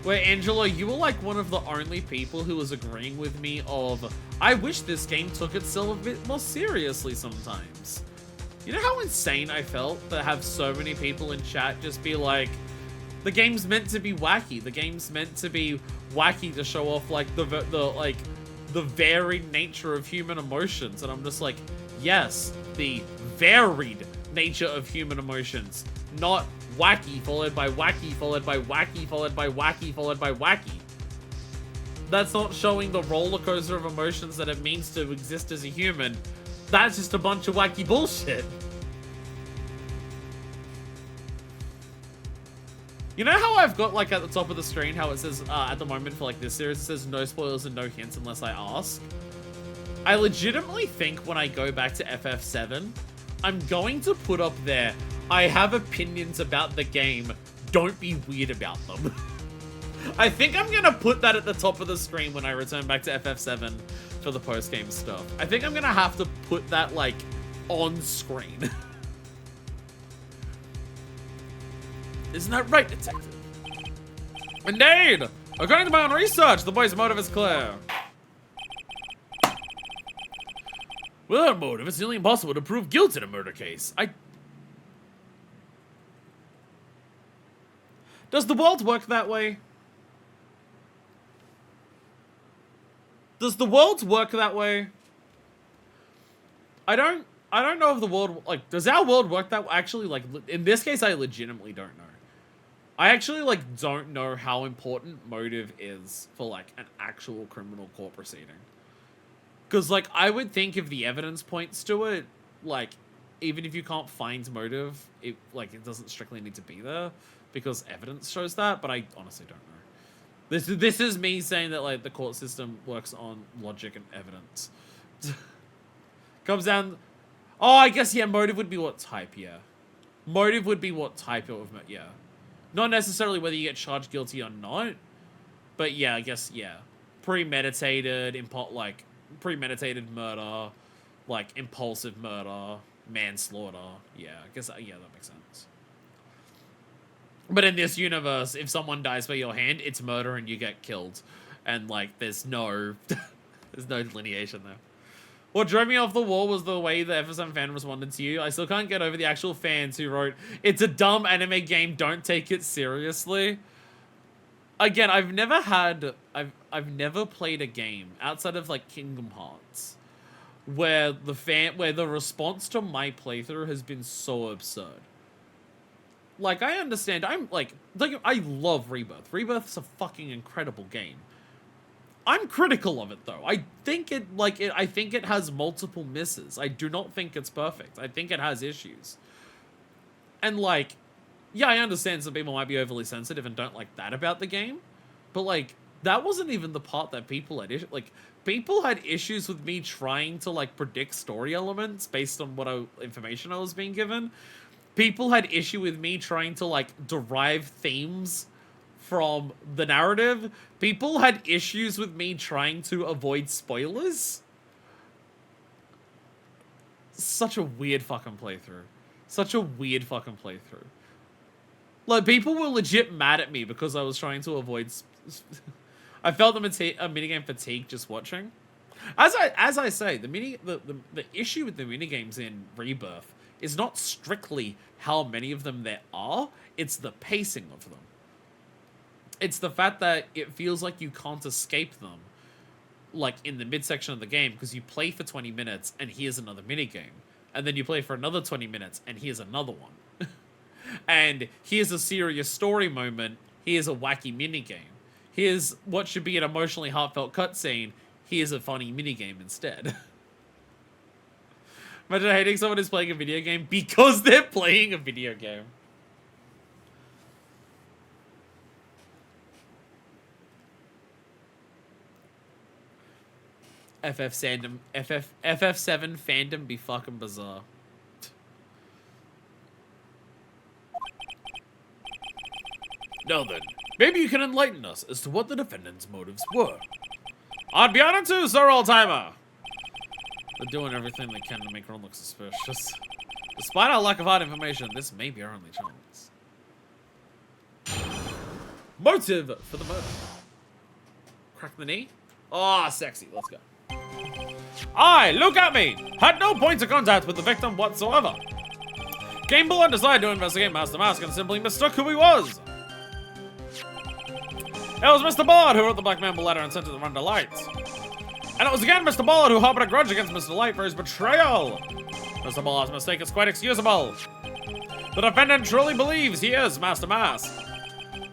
[SPEAKER 1] Where, Angela, you were like one of the only people who was agreeing with me of, I wish this game took itself a bit more seriously sometimes. You know how insane I felt to have so many people in chat just be like, The game's meant to be wacky. The game's meant to be wacky to show off like the varied nature of human emotions. And I'm just like, yes, the varied nature of human emotions, not wacky followed by wacky followed by wacky followed by wacky followed by wacky. That's not showing the roller coaster of emotions that it means to exist as a human. That's just a bunch of wacky bullshit. You know how I've got like at the top of the screen how it says at the moment for like this series, it says no spoilers and no hints unless I ask? I legitimately think when I go back to FF7, I'm going to put up there, I have opinions about the game, don't be weird about them. I think I'm gonna put that at the top of the screen when I return back to FF7 for the post-game stuff. I think I'm gonna have to put that like on screen. Isn't that right, detective? Indeed! According to my own research, the boy's motive is clear. Without motive, it's nearly impossible to prove guilt in a murder case. Does the world work that way? Does the world work that way? I don't know if the world, like, does our world work that way? Actually, like, in this case, I legitimately don't know. I actually, like, don't know how important motive is for, like, an actual criminal court proceeding. Because, like, I would think if the evidence points to it, like, even if you can't find motive, it doesn't strictly need to be there. Because evidence shows that, but I honestly don't know. This is me saying that, like, the court system works on logic and evidence. Comes down... Oh, I guess, yeah, motive would be what type, yeah. Motive would be what type of... Yeah. Not necessarily whether you get charged guilty or not. But, yeah, I guess, yeah. Premeditated murder. Like, impulsive murder. Manslaughter. Yeah, I guess, yeah, that makes sense. But in this universe, if someone dies by your hand, it's murder and you get killed. And, like, there's no... there's no delineation there. What drove me off the wall was the way the FSM fan responded to you. I still can't get over the actual fans who wrote, "It's a dumb anime game, don't take it seriously." Again, I've never played a game outside of, like, Kingdom Hearts where the response to my playthrough has been so absurd. Like, I understand, I love Rebirth. Rebirth's a fucking incredible game. I'm critical of it, though. I think it has multiple misses. I do not think it's perfect. I think it has issues. And, like, yeah, I understand some people might be overly sensitive and don't like that about the game. But, like, that wasn't even the part that people had issues. Like, people had issues with me trying to, like, predict story elements based on what information I was being given. People had issue with me trying to, like, derive themes from the narrative. People had issues with me trying to avoid spoilers. Such a weird fucking playthrough. Such a weird fucking playthrough. Like, people were legit mad at me because I was trying to avoid... I felt a minigame fatigue just watching. As I say, the issue with the minigames in Rebirth is not strictly how many of them there are, it's the pacing of them. It's the fact that it feels like you can't escape them, like, in the midsection of the game, because you play for 20 minutes, and here's another minigame. And then you play for another 20 minutes, and here's another one. And here's a serious story moment, here's a wacky minigame. Here's what should be an emotionally heartfelt cutscene, here's a funny minigame instead. Imagine hating someone who's playing a video game because they're playing a video game. FF7 fandom be fucking bizarre. Now then, maybe you can enlighten us as to what the defendant's motives were. I'd be honored to, Sir Oldtimer. They're doing everything they can to make Ron look suspicious. Despite our lack of hard information, this may be our only chance. Motive for the murder. Crack the knee? Ah, sexy. Let's go. Aye, look at me! Had no point of contact with the victim whatsoever. Gamble decided to investigate Master Mask and simply mistook who he was. It was Mr. Bullard who wrote the blackmail letter and sent it to Run to Light. And it was again Mr. Bullard who harbored a grudge against Mr. Light for his betrayal. Mr. Bullard's mistake is quite excusable. The defendant truly believes he is Master Mask.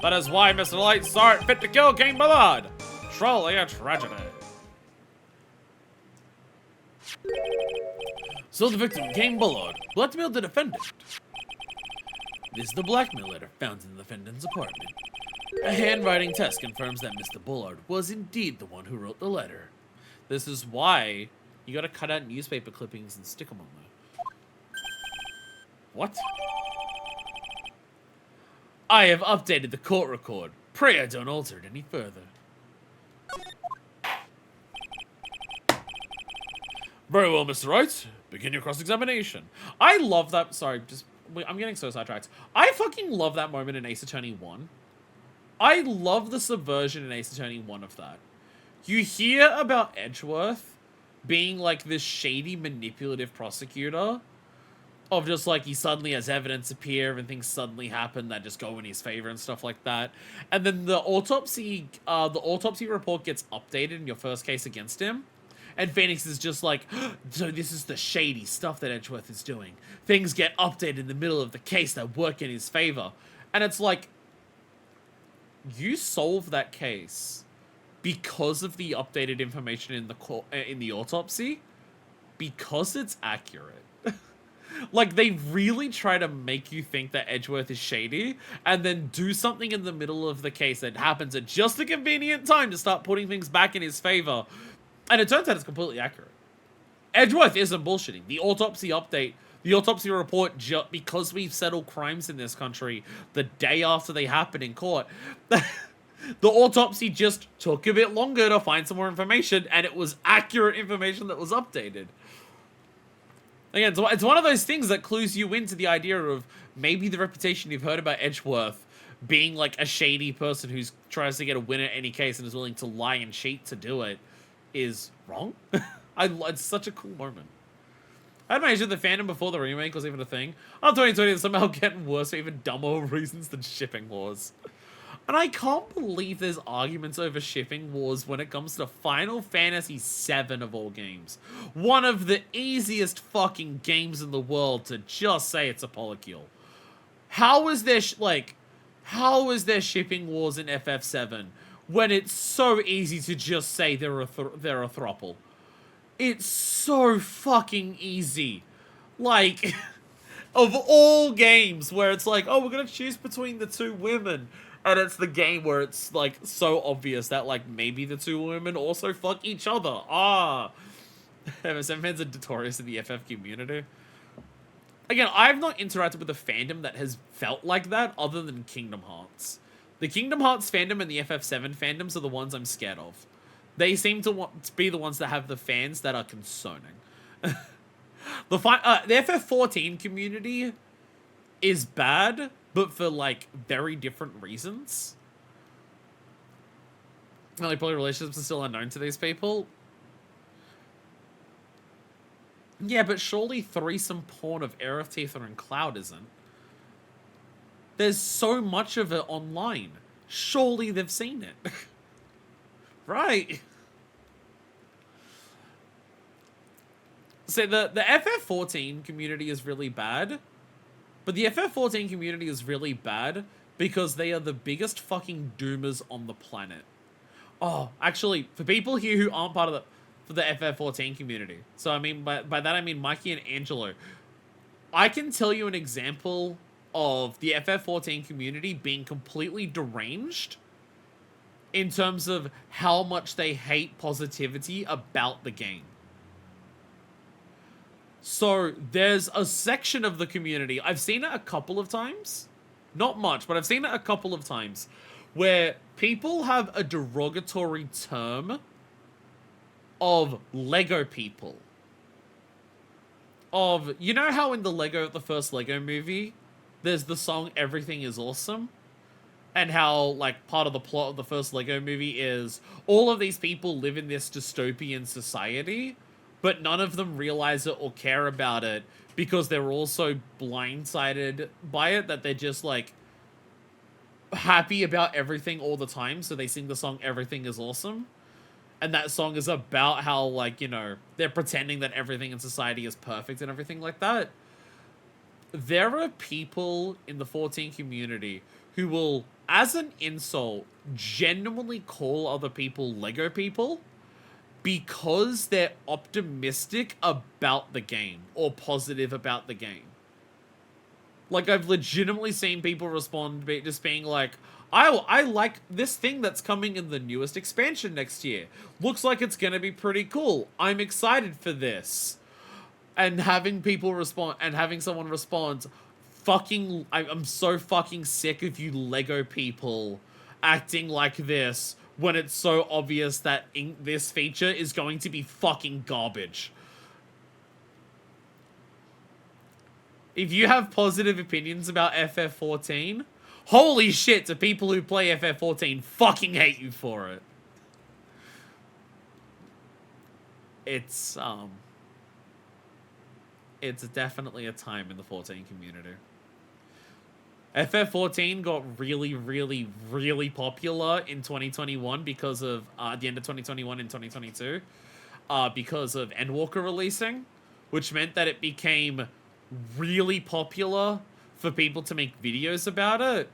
[SPEAKER 1] That is why Mr. Light saw it fit to kill King Bullard. Truly a tragedy. So the victim, King Bullard, blackmailed the defendant. This is the blackmail letter found in the defendant's apartment. A handwriting test confirms that Mr. Bullard was indeed the one who wrote the letter. This is why you gotta cut out newspaper clippings and stick them on there. What? I have updated the court record. Pray I don't alter it any further. Very well, Mr. Wright. Begin your cross-examination. I love that. Sorry, I'm getting so sidetracked. I fucking love that moment in Ace Attorney 1. I love the subversion in Ace Attorney 1 of that. You hear about Edgeworth being like this shady, manipulative prosecutor of just like he suddenly has evidence appear and things suddenly happen that just go in his favor and stuff like that. And then the autopsy report gets updated in your first case against him. And Phoenix is just like, so this is the shady stuff that Edgeworth is doing. Things get updated in the middle of the case that work in his favor. And it's like, you solve that case because of the updated information in the autopsy, because it's accurate. Like, they really try to make you think that Edgeworth is shady, and then do something in the middle of the case that happens at just a convenient time to start putting things back in his favor. And it turns out it's completely accurate. Edgeworth isn't bullshitting. The autopsy update, the autopsy report, because we've settled crimes in this country the day after they happen in court, the autopsy just took a bit longer to find some more information, and it was accurate information that was updated. Again, it's one of those things that clues you into the idea of maybe the reputation you've heard about Edgeworth being like a shady person who tries to get a win at any case and is willing to lie and cheat to do it is wrong. It's such a cool moment. I'd imagine the fandom before the remake was even a thing. Oh, 2020 is somehow getting worse for even dumber reasons than shipping wars. And I can't believe there's arguments over shipping wars when it comes to Final Fantasy VII of all games. One of the easiest fucking games in the world to just say it's a polycule. How is there shipping wars in FF7 when it's so easy to just say they're a throuple? It's so fucking easy. Like, of all games where it's like, oh, we're gonna choose between the two women. And it's the game where it's, like, so obvious that, like, maybe the two women also fuck each other. MSM fans are notorious in the FF community. Again, I've not interacted with a fandom that has felt like that other than Kingdom Hearts. The Kingdom Hearts fandom and the FF7 fandoms are the ones I'm scared of. They seem to be the ones that have the fans that are concerning. The FF14 community is bad, but for, like, very different reasons. Like, probably relationships are still unknown to these people. Yeah, but surely threesome porn of Aerith, Tifa, and Cloud isn't. There's so much of it online. Surely they've seen it. Right. So the FF14 community is really bad. But the FF14 community is really bad because they are the biggest fucking doomers on the planet. Oh, actually, for people here who aren't part of the FF14 community. So I mean, by that I mean Mikey and Angelo. I can tell you an example of the FF14 community being completely deranged in terms of how much they hate positivity about the game. So, there's a section of the community, I've seen it a couple of times, not much, but I've seen it a couple of times, where people have a derogatory term of Lego people. You know how in the first Lego movie, there's the song Everything is Awesome? And how, like, part of the plot of the first Lego movie is all of these people live in this dystopian society, but none of them realize it or care about it because they're all so blindsided by it that they're just like, happy about everything all the time, so they sing the song Everything Is Awesome. And that song is about how, like, you know, they're pretending that everything in society is perfect and everything like that. There are people in the 14 community who will, as an insult, genuinely call other people Lego people because they're optimistic about the game or positive about the game. Like, I've legitimately seen people respond just being like, I like this thing that's coming in the newest expansion next year. Looks like it's gonna be pretty cool. I'm excited for this. And having people respond, and having someone respond, I'm so fucking sick of you Lego people acting like this when it's so obvious that this feature is going to be fucking garbage. If you have positive opinions about FF14, holy shit, do people who play FF14 fucking hate you for it. It's definitely a time in the 14 community. FF14 got really, really, really popular in 2021 because of, at the end of 2021 and 2022, because of Endwalker releasing, which meant that it became really popular for people to make videos about it,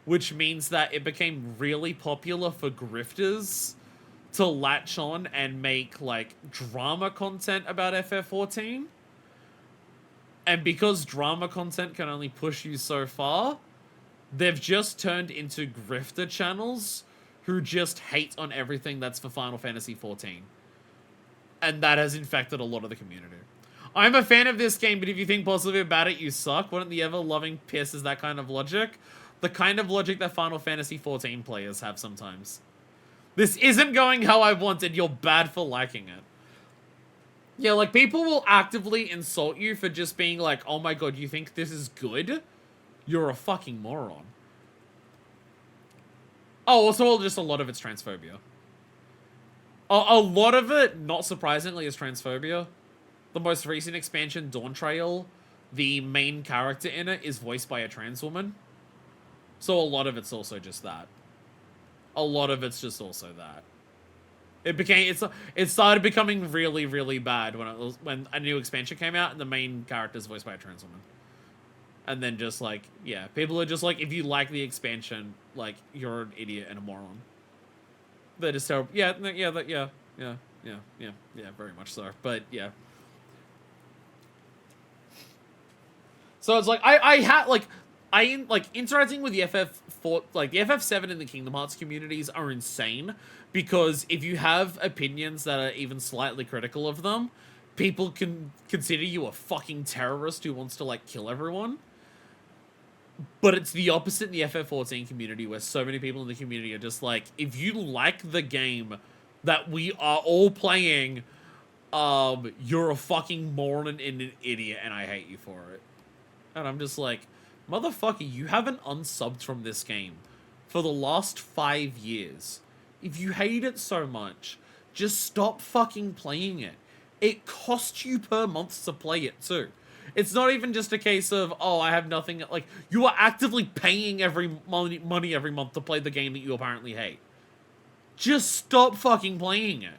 [SPEAKER 1] which means that it became really popular for grifters to latch on and make, like, drama content about FF14. And because drama content can only push you so far, they've just turned into grifter channels who just hate on everything that's for Final Fantasy XIV. And that has infected a lot of the community. I'm a fan of this game, but if you think positively about it, you suck. Wouldn't the ever-loving piss is that kind of logic? The kind of logic that Final Fantasy XIV players have sometimes. This isn't going how I wanted, you're bad for liking it. Yeah, like, people will actively insult you for just being like, oh my god, you think this is good? You're a fucking moron. Oh, also, just a lot of it's transphobia. A lot of it, not surprisingly, is transphobia. The most recent expansion, Dawn Trail, the main character in it is voiced by a trans woman. So a lot of it's also just that. A lot of it's just also that. It started becoming really, really bad when a new expansion came out and the main character is voiced by a trans woman. And then just like, yeah, people are just like, if you like the expansion, like, you're an idiot and a moron. They're just terrible. Yeah, very much so. But yeah. So it's like, interacting with the FF4, like, the FF7 and the Kingdom Hearts communities are insane, because if you have opinions that are even slightly critical of them, people can consider you a fucking terrorist who wants to, like, kill everyone. But it's the opposite in the FF14 community, where so many people in the community are just like, if you like the game that we are all playing, you're a fucking moron and an idiot, and I hate you for it. And I'm just like, motherfucker, you haven't unsubbed from this game for the last 5 years. If you hate it so much, just stop fucking playing it. It costs you per month to play it too. It's not even just a case of, oh, I have nothing, like, you are actively paying money every month to play the game that you apparently hate. Just stop fucking playing it.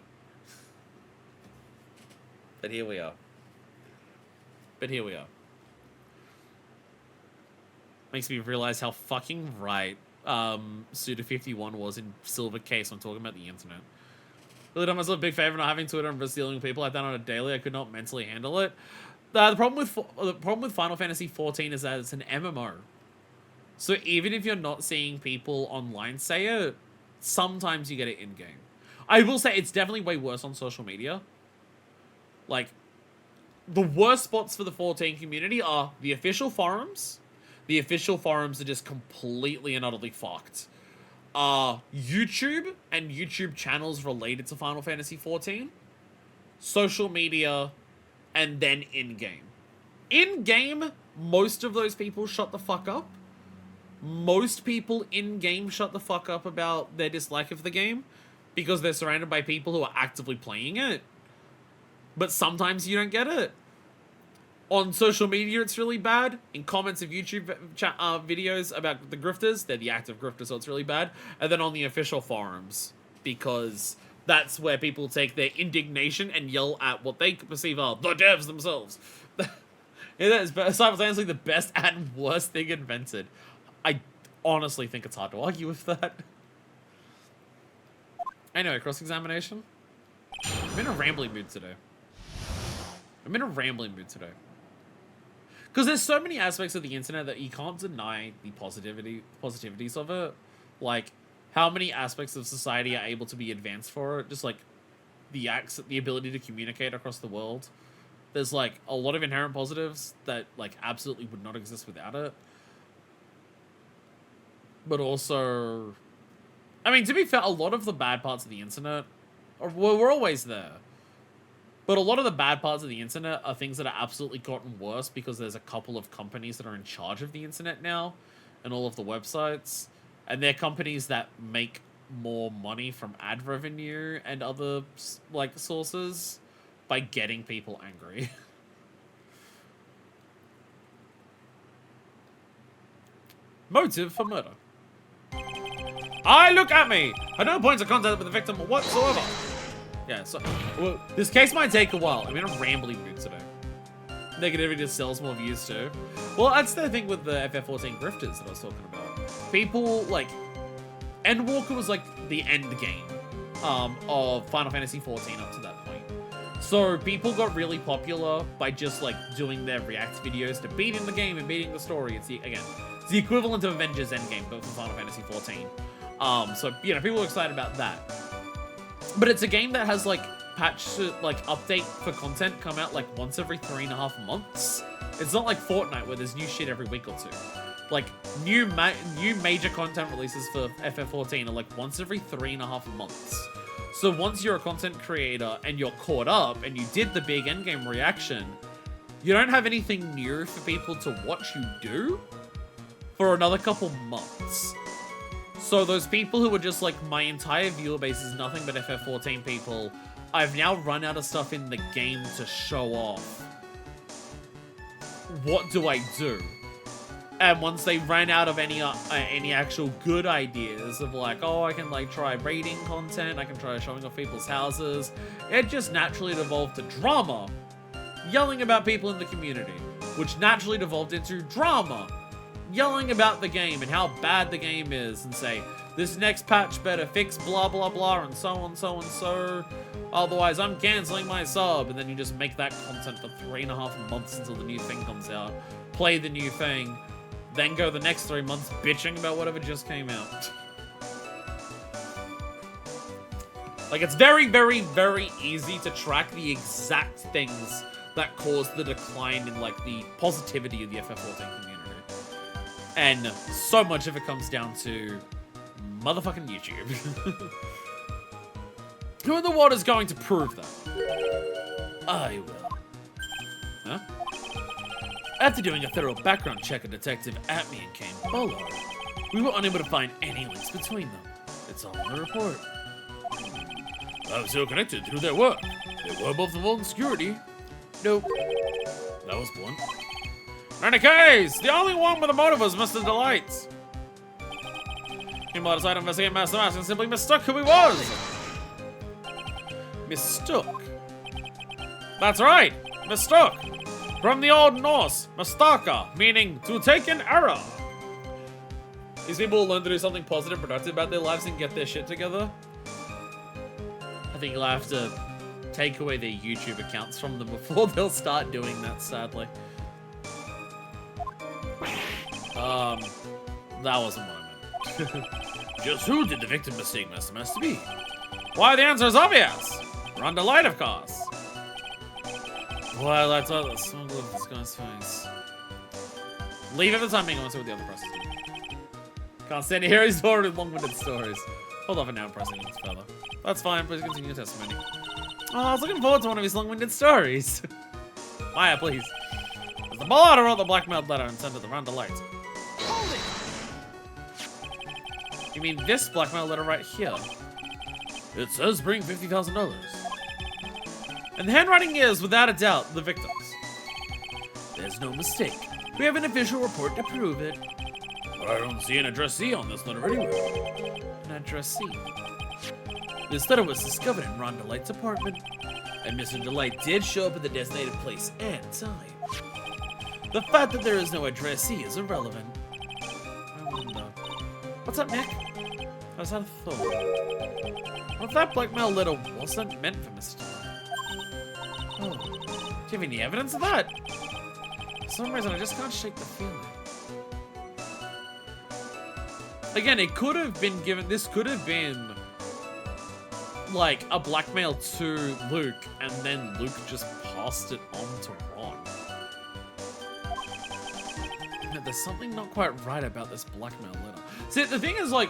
[SPEAKER 1] But here we are. Makes me realize how fucking right Suda51 was in Silver Case when talking about the internet. Really done myself a big favor not having Twitter and stealing people like that on a daily. I could not mentally handle it. The problem with Final Fantasy XIV is that it's an MMO. So even if you're not seeing people online say it, sometimes you get it in-game. I will say it's definitely way worse on social media. Like, the worst spots for the 14 community are the official forums. The official forums are just completely and utterly fucked. YouTube and YouTube channels related to Final Fantasy XIV. Social media. And then in-game. In-game, most of those people shut the fuck up. Most people in-game shut the fuck up about their dislike of the game because they're surrounded by people who are actively playing it. But sometimes you don't get it. On social media, it's really bad. In comments of YouTube videos about the grifters, they're the active grifters, so it's really bad. And then on the official forums, because that's where people take their indignation and yell at what they perceive are the devs themselves. It is simultaneously the best and worst thing invented. I honestly think it's hard to argue with that. Anyway, cross-examination. I'm in a rambling mood today. Because there's so many aspects of the internet that you can't deny the positivities of it. Like, how many aspects of society are able to be advanced for it. Just, like, the ability to communicate across the world. There's, like, a lot of inherent positives that, like, absolutely would not exist without it. But also... I mean, to be fair, a lot of the bad parts of the internet were always there. But a lot of the bad parts of the internet are things that are absolutely gotten worse because there's a couple of companies that are in charge of the internet now and all of the websites. And they're companies that make more money from ad revenue and other, like, sources by getting people angry. Motive for murder. Look at me! I had no points of contact with the victim whatsoever. Yeah, so, well, this case might take a while. I'm in a rambling mood today. Negativity just sells more views too. Well, that's the thing with the FF14 grifters that I was talking about. People, like, Endwalker was like the end game of Final Fantasy XIV up to that point. So people got really popular by just, like, doing their react videos to beating the game and beating the story. It's the equivalent of Avengers Endgame, but for Final Fantasy XIV. So, you know, people are excited about that. But it's a game that has, like, update for content come out, like, once every 3.5 months. It's not like Fortnite, where there's new shit every week or two. Like, new major content releases for FF14 are, like, once every 3.5 months. So once you're a content creator and you're caught up and you did the big endgame reaction, you don't have anything new for people to watch you do for another couple months. So those people who are just like, my entire viewer base is nothing but FF14 people, I've now run out of stuff in the game to show off. What do I do? And once they ran out of any actual good ideas of like, oh, I can like try raiding content, I can try showing off people's houses, it just naturally devolved to drama, yelling about people in the community, which naturally devolved into drama, yelling about the game and how bad the game is, and say, this next patch better fix blah blah blah and so on, so and so, otherwise I'm canceling my sub. And then you just make that content for 3.5 months until the new thing comes out, play the new thing, then go the next 3 months bitching about whatever just came out. Like, it's very, very, very easy to track the exact things that caused the decline in, like, the positivity of the FF14 community. And so much of it comes down to motherfucking YouTube. Who in the world is going to prove that? I will. Huh? After doing a thorough background check, a detective at me and came Bolo. We were unable to find any links between them. It's all in the report. I was so connected to their work. They were both involved in security. Nope. That was blunt. In any case, the only one with a motive was Mr. Delight. Meanwhile, decided to investigate Master Mask and simply mistook who he was. Mistook? That's right, mistook. From the Old Norse, mistaka, meaning to take an error. These people will learn to do something positive, productive about their lives and get their shit together. I think you'll have to take away their YouTube accounts from them before they'll start doing that, sadly. That wasn't what I meant. Just who did the victim mistake Master Mask to be? Why, the answer is obvious. Rhonda Light, of course. Well, that's all. Let's look at this guy's face. Leave at the time being on to what the other person did. Can't stand to hear his story with long-winded stories. Hold off and now pressing this further. That's fine, please continue your testimony. Oh, I was looking forward to one of his long-winded stories. Maya, please. As the baller wrote the blackmailed letter and sent it to Rhonda Light. Hold it! You mean this blackmail letter right here? It says bring $50,000. And the handwriting is, without a doubt, the victim's. There's no mistake. We have an official report to prove it. But I don't see an addressee on this letter anywhere. An addressee? This letter was discovered in Ron Delight's apartment, and Mr. Delight did show up at the designated place and time. The fact that there is no addressee is irrelevant. I wonder. What's up, Nick? How's that a thought? What if that blackmail letter wasn't meant for Mr. Delight? Oh. Do you have any evidence of that? For some reason, I just can't shake the feeling. Again, it could have been given. This could have been like a blackmail to Luke, and then Luke just passed it on to Ron. No, there's something not quite right about this blackmail letter. See, the thing is, like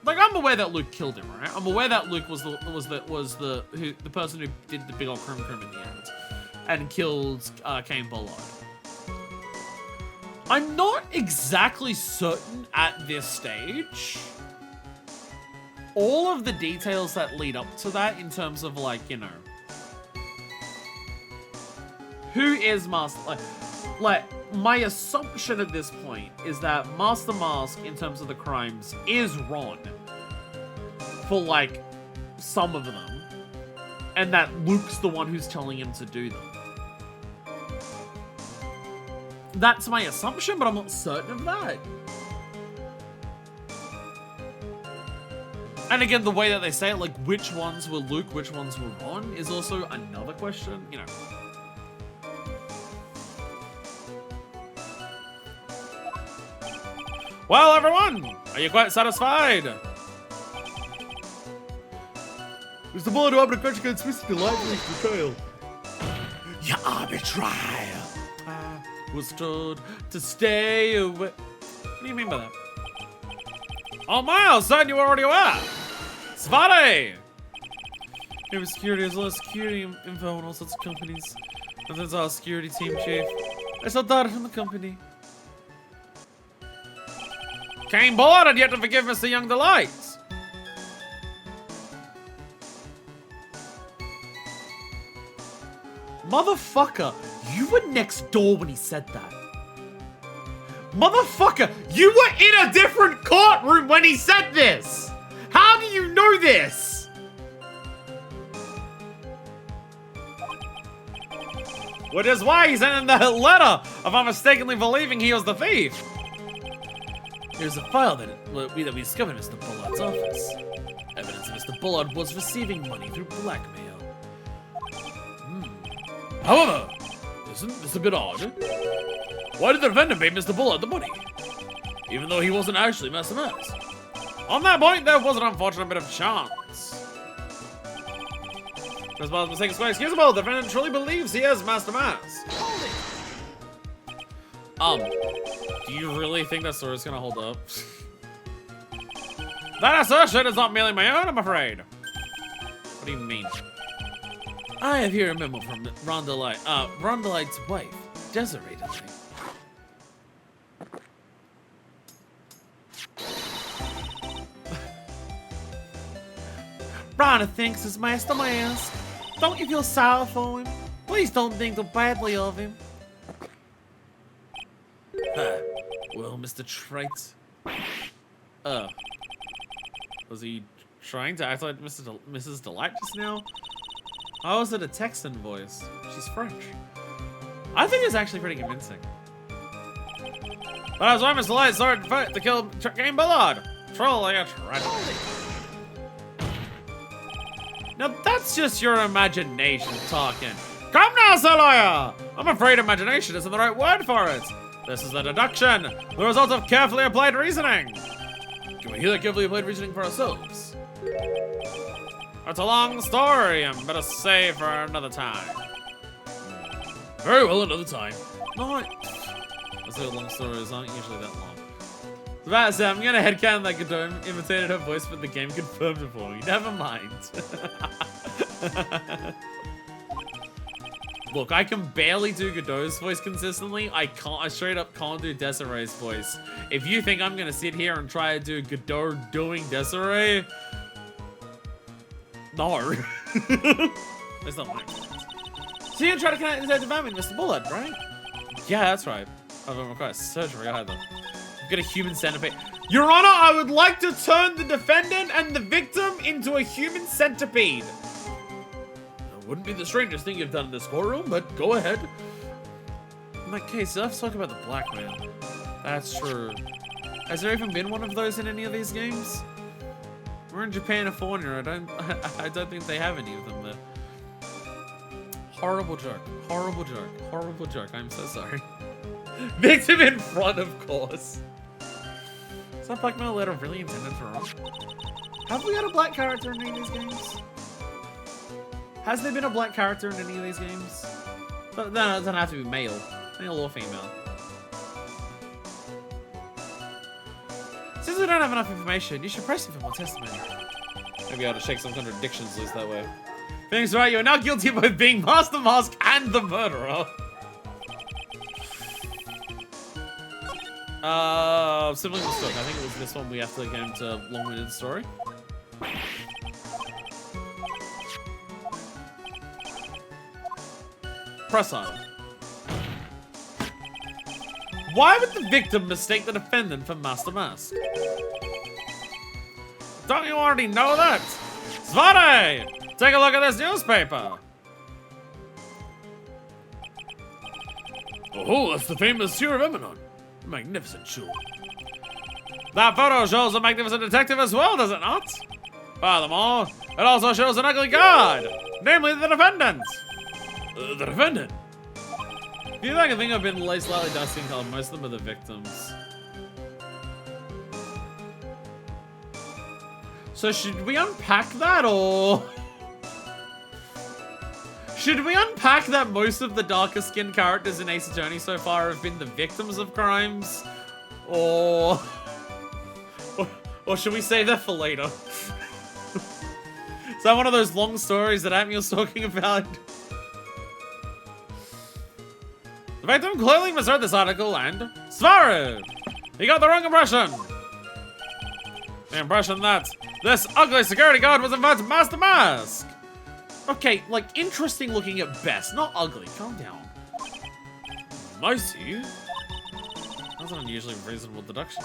[SPEAKER 1] I'm aware that Luke killed him, right? I'm aware that Luke was the person who did the big old crim in the end, and killed Kane Bullard. I'm not exactly certain at this stage all of the details that lead up to that in terms of, like, you know, who is Master... Like, my assumption at this point is that Master Mask, in terms of the crimes, is Ron. For, like, some of them. And that Luke's the one who's telling him to do them. That's my assumption, but I'm not certain of that. And again, the way that they say it, like, which ones were Luke, which ones were Ron, is also another question, you know. Well, everyone, are you quite satisfied? Mr. Bullard, open a grudge against Mr. Delight for betrayal. You are betrayal. Was told to stay away. What do you mean by that? Oh, Miles, son, you were already aware. Svate! Here was security as well as security info on all sorts of companies. And there's our security team chief. I saw that from the company. Kane Bullard had yet to forgive Mr. Young Delight. Motherfucker, you were next door when he said that. Motherfucker, you were in a different courtroom when he said this. How do you know this? Which is why he sent in the letter about mistakenly believing he was the thief. Here's a file that we discovered in Mr. Bullard's office. Evidence that Mr. Bullard was receiving money through blackmail. However, isn't this a bit odd? Why did the defendant pay Mr. Bullard the money? Even though he wasn't actually Master Mask. On that point, there was an unfortunate bit of chance. As well as mistake is quite excusable, the defendant truly believes he is Master Mask. Do you really think that story's gonna hold up? That assertion is not merely my own, I'm afraid. What do you mean? I have here a memo from Ron Delight's wife, Desiree Delight. Ron thinks he's Master Mask. Don't you feel sorry for him? Please don't think too badly of him. Well, Mr. Wright. Was he trying to act like Mrs. Delight just now? How was it a Texan voice? She's French. I think it's actually pretty convincing. But I was why Mr. Delight started to kill Kane Bullard. Truly a tragedy. Now that's just your imagination talking. Come now, Sir Lawyer! I'm afraid imagination isn't the right word for it. This is a deduction, the result of carefully applied reasoning. Can we hear that carefully applied reasoning for ourselves? It's a long story, I'm better save for another time. Very well, another time. No, I'll say long stories aren't usually that long. I was about to say, I'm gonna headcanon that Godot imitated her voice, but the game confirmed it for me. Never mind. Look, I can barely do Godot's voice consistently. I straight up can't do Desiree's voice. If you think I'm gonna sit here and try to do Godot doing Desiree, no. It's not my fault. So you're trying to connect inside the van with Mr. Bullet, right? Yeah, that's right. I've required surgery either. I've got a human centipede. Your Honor, I would like to turn the defendant and the victim into a human centipede. It wouldn't be the strangest thing you've done in this courtroom, but go ahead. In that case, let's talk about the blackmail. That's true. Has there even been one of those in any of these games? We're in Japan and California. I don't think they have any of them there. Horrible joke. Horrible joke. Horrible joke. I'm so sorry. Victim in front, of course. Is that blackmail letter really intended for us? Have we had a black character in any of these games? Has there been a black character in any of these games? No, it doesn't have to be male. Male or female. Since we don't have enough information, you should press it for more testimony. Maybe I ought to shake some contradictions loose that way. Phoenix Wright, you are now guilty of both being Master Mask and the murderer. Sibling Mistook. I think it was this one we have to get into long-winded story. Press item. Why would the victim mistake the defendant for Master Mask? Don't you already know that? Svare! Take a look at this newspaper. Oh, that's the famous Seer of Eminon. Magnificent jewel. That photo shows a magnificent detective as well, does it not? Furthermore, it also shows an ugly guard, namely the defendant. The defendant? Do you think I think I've been slightly dusty in color? Most of them are the victims. So should we unpack that, or should we unpack that most of the darker skinned characters in Ace Attorney so far have been the victims of crimes? Or should we save that for later? Is that one of those long stories that Amy was talking about? The victim clearly misread this article and Svaru! He got the wrong impression! The impression that this ugly security guard was in fact Master Mask! Okay, like, interesting looking at best, not ugly. Calm down. Mostly? That's an unusually reasonable deduction.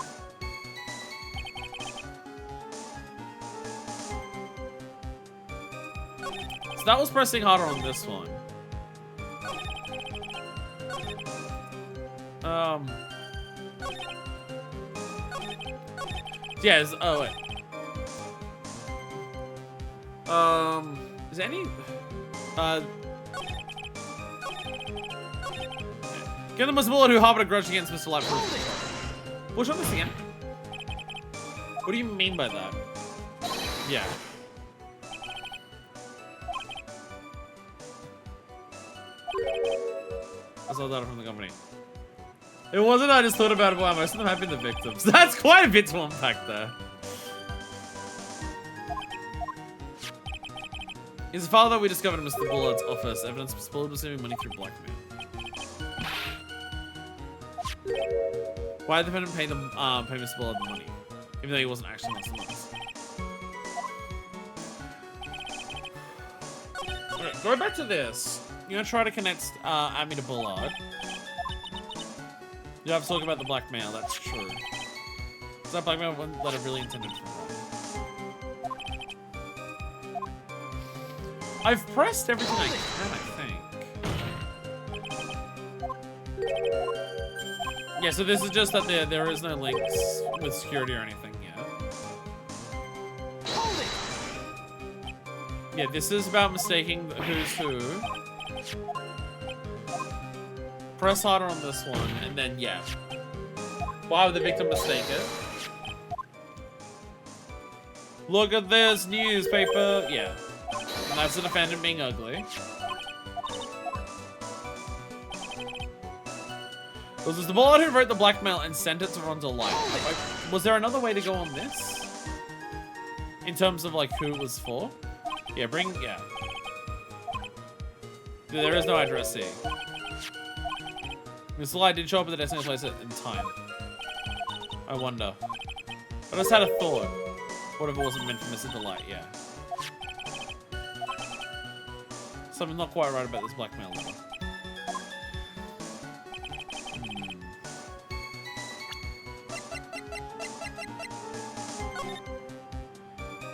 [SPEAKER 1] So that was pressing harder on this one. Yes, oh wait. Is there any, Get the Mr. Bullet who harbored a grudge against Mr. Light. Which one is again? What do you mean by that? Yeah. I saw that from the company. It wasn't, I just thought about it, wow, most of them have been the victims. That's quite a bit to unpack there. His father we discovered in Mr. Bullet's office. Evidence Mr. Bullet was receiving money through blackmail. Why did the defendant pay Mr. Bullet the money? Even though he wasn't actually Master Mask. Okay, go back to this. You're gonna try to connect Amy to Bullard. You have to talk about the blackmail, that's true. Is that blackmail one that I really intended for? I've pressed everything I can, I think. Yeah, so this is just that there is no links with security or anything yet. Yeah, this is about mistaking who's who. Press harder on this one, and then, yeah. Why would the victim mistake it? Look at this newspaper. Yeah. And that's the defendant being ugly. Was this the Bullet who wrote the blackmail and sent it to Ronda Light? Was there another way to go on this? In terms of, like, who it was for? Yeah, yeah. There is no addressee. Mr. Light did show up at the destination place in time. I wonder. I just had a thought. What if it wasn't meant for Mr. Delight? Yeah. Something not quite right about this blackmail letter.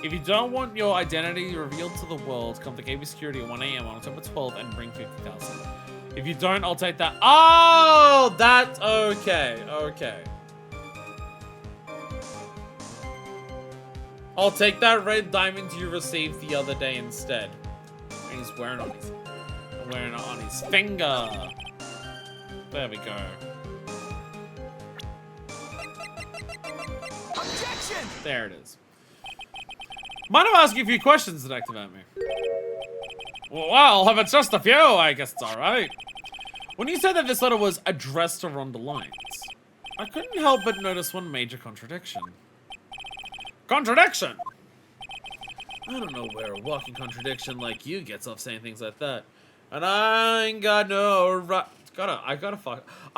[SPEAKER 1] If you don't want your identity revealed to the world, come to KB Security at 1 AM on October 12th and bring 50,000. If you don't, I'll take that. Oh, that's okay. Okay. I'll take that red diamond you received the other day instead. And he's wearing it on his finger. There we go.
[SPEAKER 2] Objection!
[SPEAKER 1] There it is. Mind if I ask you a few questions, Detective Amy? Well, if it's just a few, I guess it's alright. When you said that this letter was addressed to Rhonda Lyons, I couldn't help but notice one major contradiction. Contradiction! I don't know where a walking contradiction like you gets off saying things like that. And I ain't got no right. I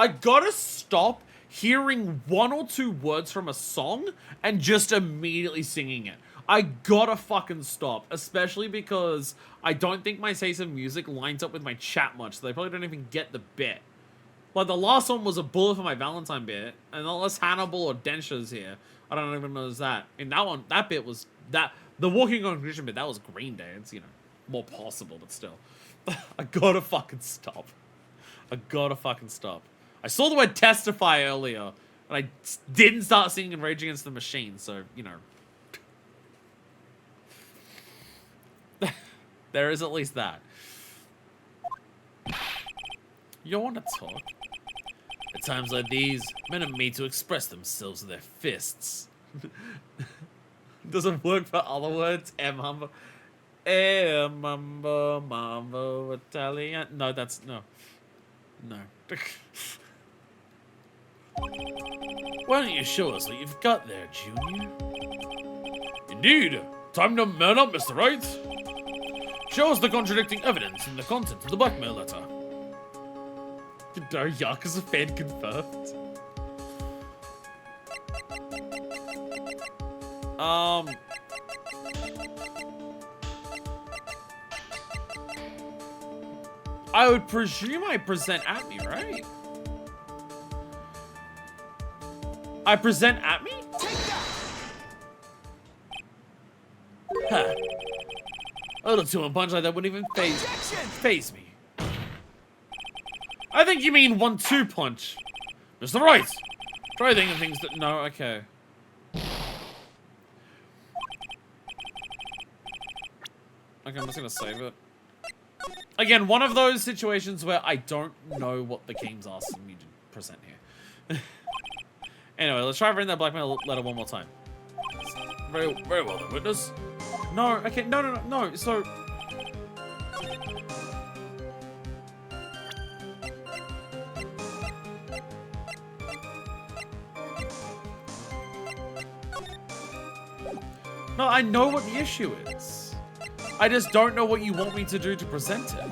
[SPEAKER 1] gotta stop hearing one or two words from a song and just immediately singing it. I gotta fucking stop, especially because I don't think my taste of music lines up with my chat much, so they probably don't even get the bit. Like, the last one was a bullet for my Valentine bit, and unless Hannibal or Densha's here, I don't even know that. And that one, that bit was, the walking on Christian bit, that was Green Day. It's, you know, more possible, but still. I gotta fucking stop. I gotta fucking stop. I saw the word testify earlier, and I didn't start singing Rage Against the Machine, so, you know. There is at least that. You want to talk? At times like these, men are made to express themselves with their fists. Doesn't work for other words. Mambo, mambo, Italian. No, that's no. No. Why don't you show us what you've got there, Junior? Indeed. Time to man up, Mr. Wright. Show us the contradicting evidence in the content of the blackmail letter. No, Yakuza fan confirmed. I would presume I present at me, right? I present at me? Huh. A little too punch like that wouldn't even phase me. I think you mean 1-2 punch. Mr. Wright! Try thinking of things that... No, okay. Okay, I'm just gonna save it. Again, one of those situations where I don't know what the game's asking me to present here. Anyway, let's try reading that blackmail letter one more time. Very well then, witness. No, okay, no, so... No, I know what the issue is. I just don't know what you want me to do to present it.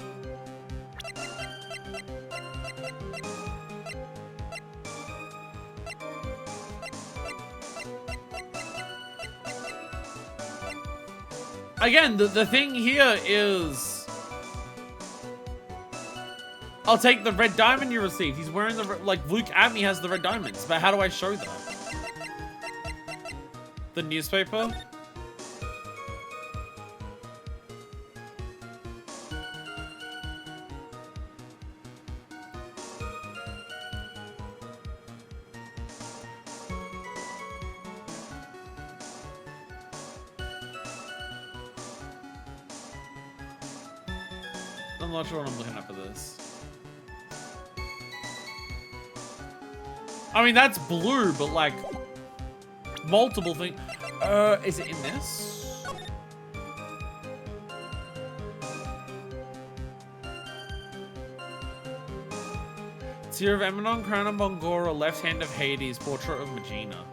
[SPEAKER 1] Again, the thing here is... I'll take the red diamond you received. He's wearing the... Like, Luke Atme has the red diamonds, but how do I show that? The newspaper? I'm not sure what I'm looking at for this. I mean, that's blue, but like multiple things. Is it in this? Tear of Emanon, Crown of Bongora, Left Hand of Hades, Portrait of Magina.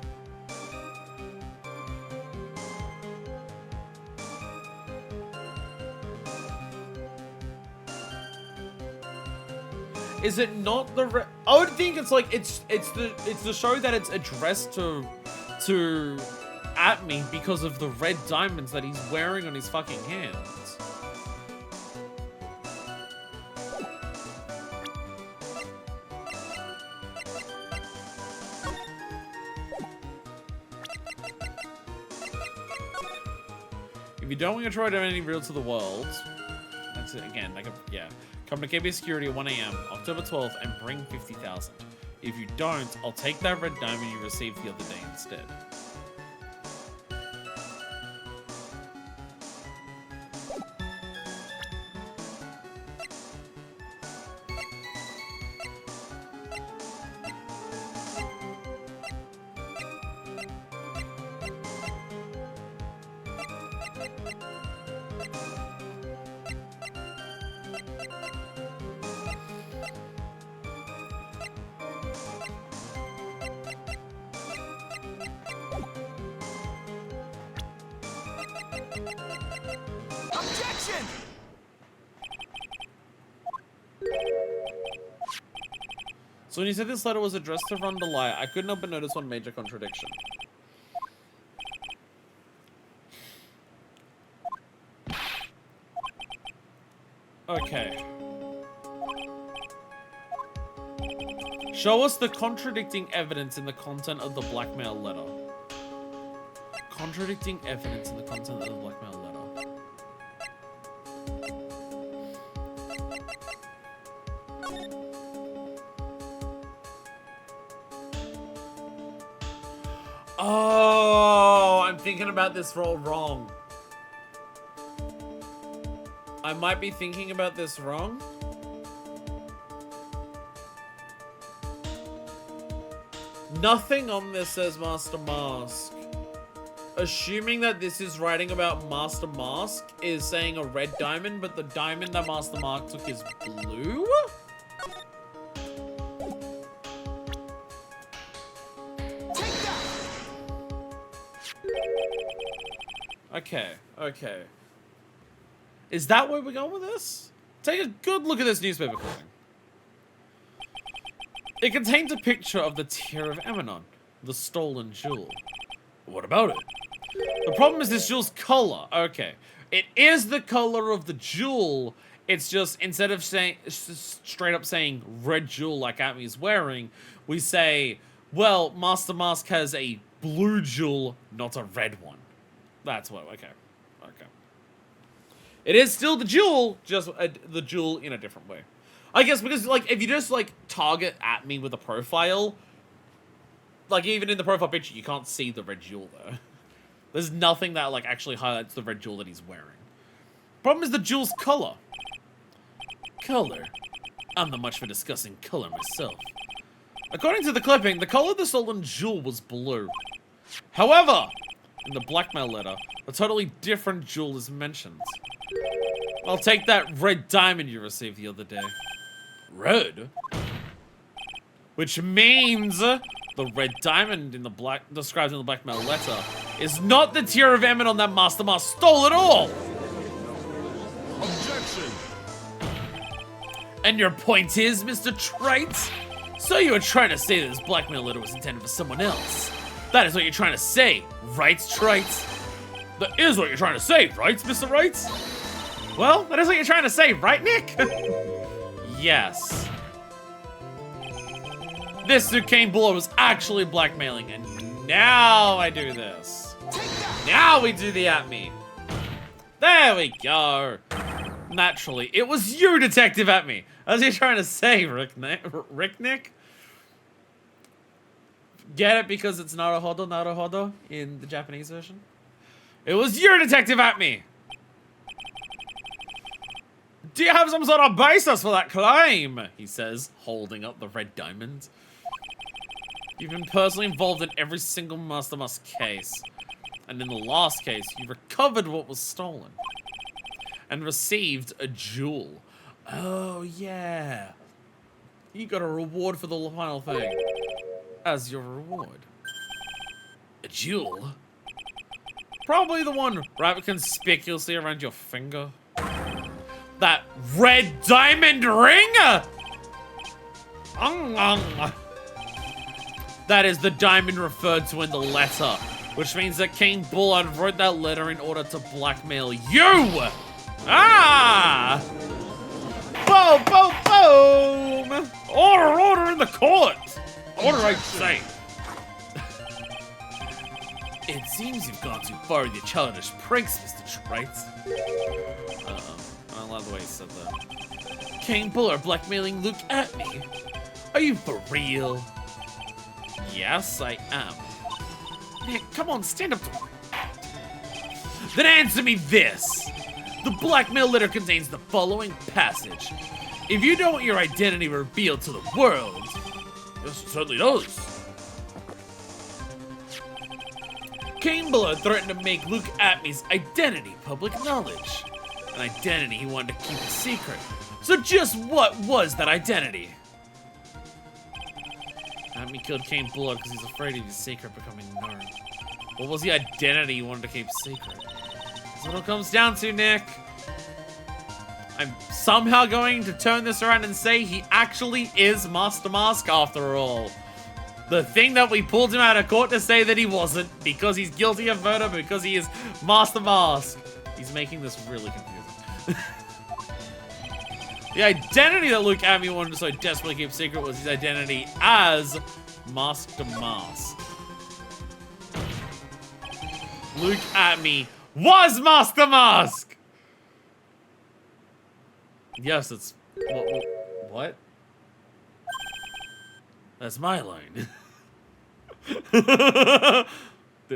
[SPEAKER 1] Is it not the? I would think it's like it's the show that it's addressed to Atme because of the red diamonds that he's wearing on his fucking hands. you don't want your Troy Diamond revealed to the world, that's it again, like, yeah. Come to KB Security at 1 AM, October 12th, and bring 50,000. If you don't, I'll take that red diamond you received the other day instead.
[SPEAKER 2] Objection!
[SPEAKER 1] So when you said this letter was addressed to Rondalaya, I couldn't help but notice one major contradiction. Okay. Show us the contradicting evidence in the content of the blackmail letter. Contradicting evidence in the content of the blackmail letter. Oh, I'm thinking about this all wrong. I might be thinking about this wrong. Nothing on this says Master Mask. Assuming that this is writing about Master Mask is saying a red diamond, but the diamond that Master Mask took is blue? Okay, okay. Is that where we're going with this? Take a good look at this newspaper clipping. It contains a picture of the Tear of Emanon, the stolen jewel. What about it? The problem is this jewel's color. Okay. It is the color of the jewel. It's just, instead of saying, straight up saying red jewel like Atmi's wearing, we say, well, Master Mask has a blue jewel, not a red one. That's what, okay. Okay. It is still the jewel, just the jewel in a different way. I guess because, like, if you just, like, target at me with a profile, like, even in the profile picture, you can't see the red jewel, though. There's nothing that, like, actually highlights the red jewel that he's wearing. Problem is the jewel's color. Color? I'm not much for discussing color myself. According to the clipping, the color of the stolen jewel was blue. However, in the blackmail letter, a totally different jewel is mentioned. I'll take that red diamond you received the other day. Red? Which means the red diamond in the described in the blackmail letter is not the Tear of Emanon that Master Mask stole at all!
[SPEAKER 2] Objection!
[SPEAKER 1] And your point is, Mr. Wright? So you were trying to say that this blackmail letter was intended for someone else. That is what you're trying to say, right, Wright? That is what you're trying to say, right, Mr. Wright? Well, that is what you're trying to say, right, Nick? Yes. This Duquesne Buller was actually blackmailing, and now I do this. Now we do the at me. There we go. Naturally, it was you, Detective at me. As you're trying to say, Rick Nick? Get it because it's Naruhodo in the Japanese version? It was your Detective at me. Do you have some sort of basis for that claim? He says, holding up the red diamond. You've been personally involved in every single Master Mask case. And in the last case, you recovered what was stolen. And received a jewel. Oh, yeah. You got a reward for the final thing. As your reward. A jewel? Probably the one right conspicuously around your finger. That red diamond ring! That is the diamond referred to in the letter, which means that King Bullard wrote that letter in order to blackmail you! Ah! Boom, boom, boom! Order, order in the court! Order, I say. It seems you've gone too far with your childish pranks, Mr. Wright. I love the way he said that. Kane Bullard blackmailing Luke at me. Are you for real? Yes, I am. Nick, come on, stand up to me. Then answer me this. The blackmail letter contains the following passage. If you don't want your identity revealed to the world... Yes, it certainly does. Kane Bullard threatened to make Luke Atmey's identity public knowledge. An identity he wanted to keep a secret. So just what was that identity? Atmey killed Kane Bullard because he's afraid of his secret becoming known. What was the identity he wanted to keep secret? That's what it comes down to, Nick. I'm somehow going to turn this around and say he actually is Master Mask after all. The thing that we pulled him out of court to say that he wasn't, because he's guilty of murder, because he is Master Mask. He's making this really confusing. The identity that Luke Atmey wanted to so desperately keep secret was his identity as Master Mask. Luke Atmey was Master Mask! Yes, it's... What? That's my line.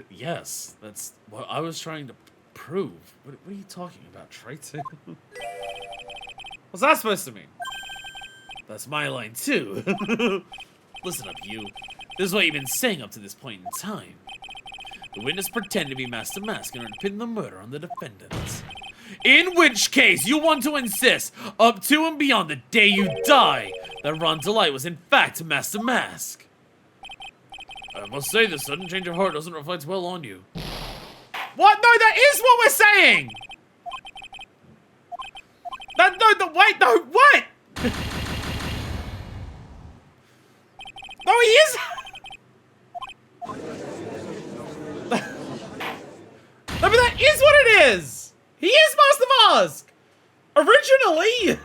[SPEAKER 1] Yes, that's what I was trying to prove. What are you talking about, Triton? What's that supposed to mean? That's my line too. Listen up, you. This is what you've been saying up to this point in time. The witness pretended to be Master Mask in order to pin the murder on the defendants. In which case, you want to insist, up to and beyond the day you die, that Ron Delight was in fact Master Mask. I must say, the sudden change of heart doesn't reflect well on you. What? No, that is what we're saying! Wait, no, what? No, he is... No, but that is what it is! He is Master Mask! Originally!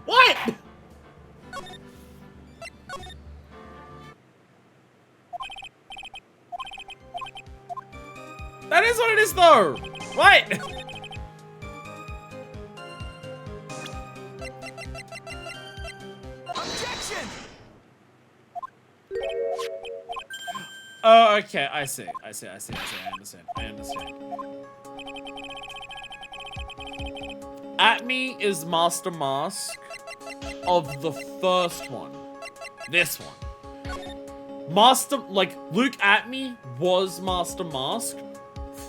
[SPEAKER 1] What? That is what it is, though! What?
[SPEAKER 2] Objection!
[SPEAKER 1] Oh, okay, I see. I understand. Atmey is Master Mask of the first one. This one. Luke Atmey was Master Mask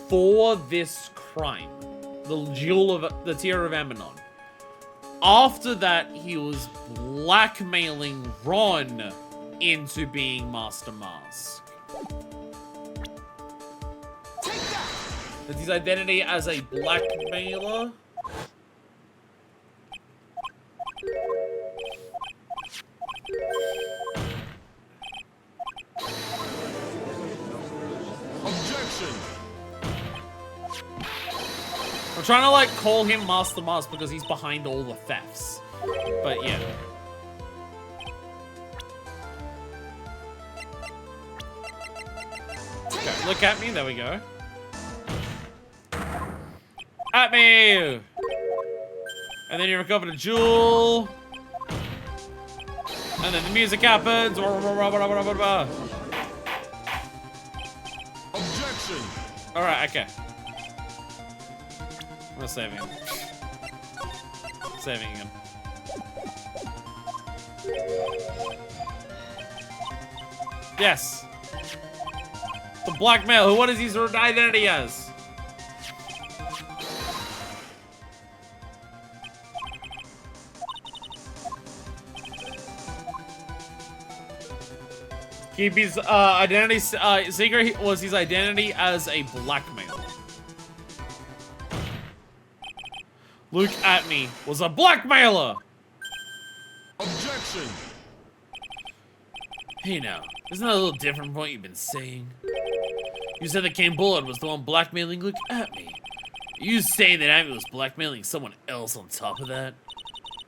[SPEAKER 1] for this crime. The Tear of Amenon. After that, he was blackmailing Ron into being Master Mask. That's his identity as a blackmailer.
[SPEAKER 2] Objection!
[SPEAKER 1] I'm trying to like call him Master Mask because he's behind all the thefts. But yeah. Okay, look at me, there we go. At me! And then you recovered a jewel. And then the music happens.
[SPEAKER 2] Objection!
[SPEAKER 1] Alright, okay. We're saving him. Saving him. Yes. The blackmail. What is his identity as? Keep his identity secret was his identity as a blackmailer. Luke Atmey was a blackmailer.
[SPEAKER 2] Objection!
[SPEAKER 1] Hey now, isn't that a little different from what you've been saying? You said that Kane Bullard was the one blackmailing Luke Atmey. You saying that Atmey was blackmailing someone else on top of that?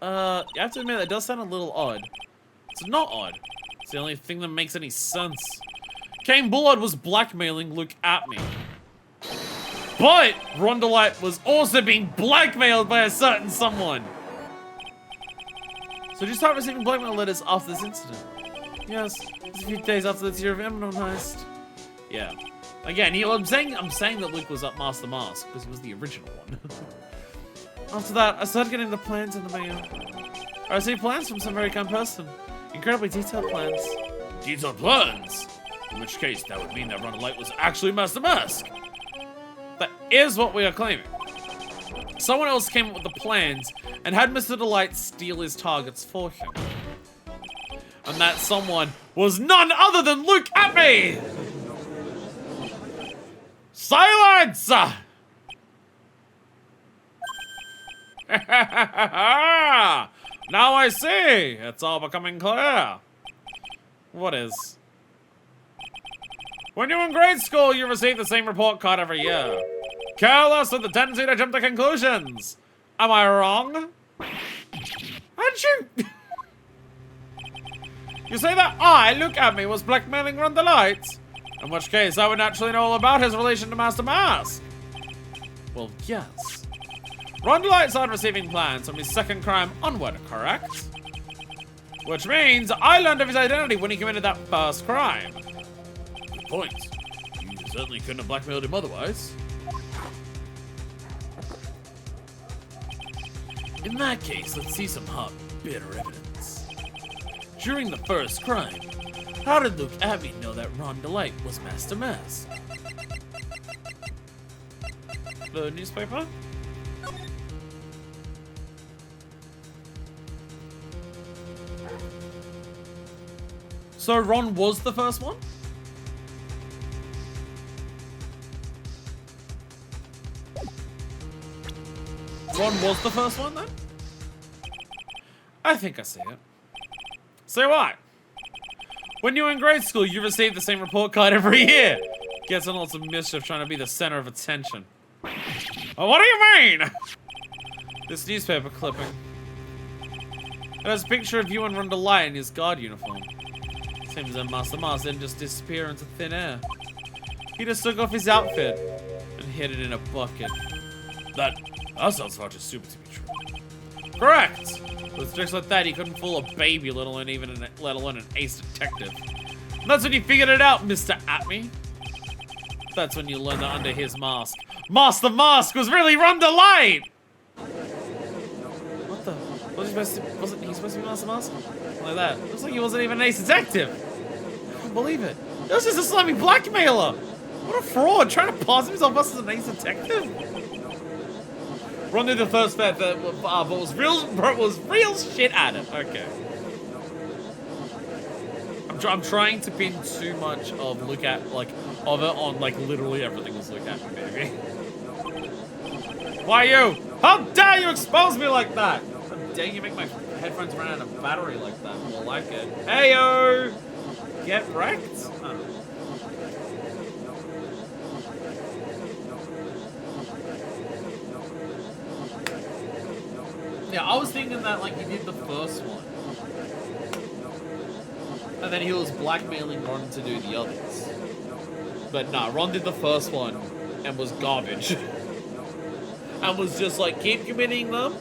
[SPEAKER 1] You have to admit that does sound a little odd. It's not odd. It's the only thing that makes any sense. Kane Bullard was blackmailing Luke Atmey. But Rondolite was also being blackmailed by a certain someone. So just start receiving blackmail letters after this incident. Yes, it's a few days after the Tear of Eminem heist. Yeah. Again, I'm saying that Luke was up Master Mask because it was the original one. After that, I started getting the plans in the mail. I received plans from some very kind person. Incredibly detailed plans. Detailed plans? In which case, that would mean that Rondolite was actually Master Mask. That is what we are claiming. Someone else came up with the plans and had Mr. Delight steal his targets for him. And that someone was none other than Luke Atme! Silence! Now I see! It's all becoming clear. What is? When you were in grade school, you received the same report card every year. Careless with the tendency to jump to conclusions. Am I wrong? How'd you... You say that Luke Atme, was blackmailing Rondolite? In which case, I would naturally know all about his relation to Master Mask. Well, yes. Rondolite started receiving plans from his second crime onward, correct? Which means I learned of his identity when he committed that first crime. Good point. You certainly couldn't have blackmailed him otherwise. In that case, let's see some hot, bitter evidence. During the first crime, how did Luke Atme know that Rondolite was Master Mask? The newspaper? So Ron was the first one? Ron was the first one then? I think I see it. Say what? When you were in grade school, you received the same report card every year. Gets in lots of mischief trying to be the center of attention. Oh, what do you mean? This newspaper clipping. It has a picture of you and Rondolite in his guard uniform. Seems that Master Mask didn't just disappear into thin air. He just took off his outfit and hid it in a bucket. That sounds far too stupid to be true. Correct! With tricks like that, he couldn't fool a baby, let alone an ace detective. And that's when you figured it out, Mr. Atme. That's when you learned that under his mask, Master Mask was really Rondolite! What the? Wasn't he supposed to be Master Mask? Like that. Looks like he wasn't even an ace detective. I can't believe it. It was just a slimy blackmailer. What a fraud, trying to pass himself as an ace detective. Ron did the first bet, but was real shit at it. Okay. I'm trying to pin too much of of it on like literally everything was Luke Atme, baby. Why you? How dare you expose me like that? How dare you make my headphones run out of battery like that? More like it. Heyo! Get wrecked? Oh. Yeah, I was thinking that like he did the first one. And then he was blackmailing Ron to do the others. But nah, Ron did the first one and was garbage. And was just like, keep committing them.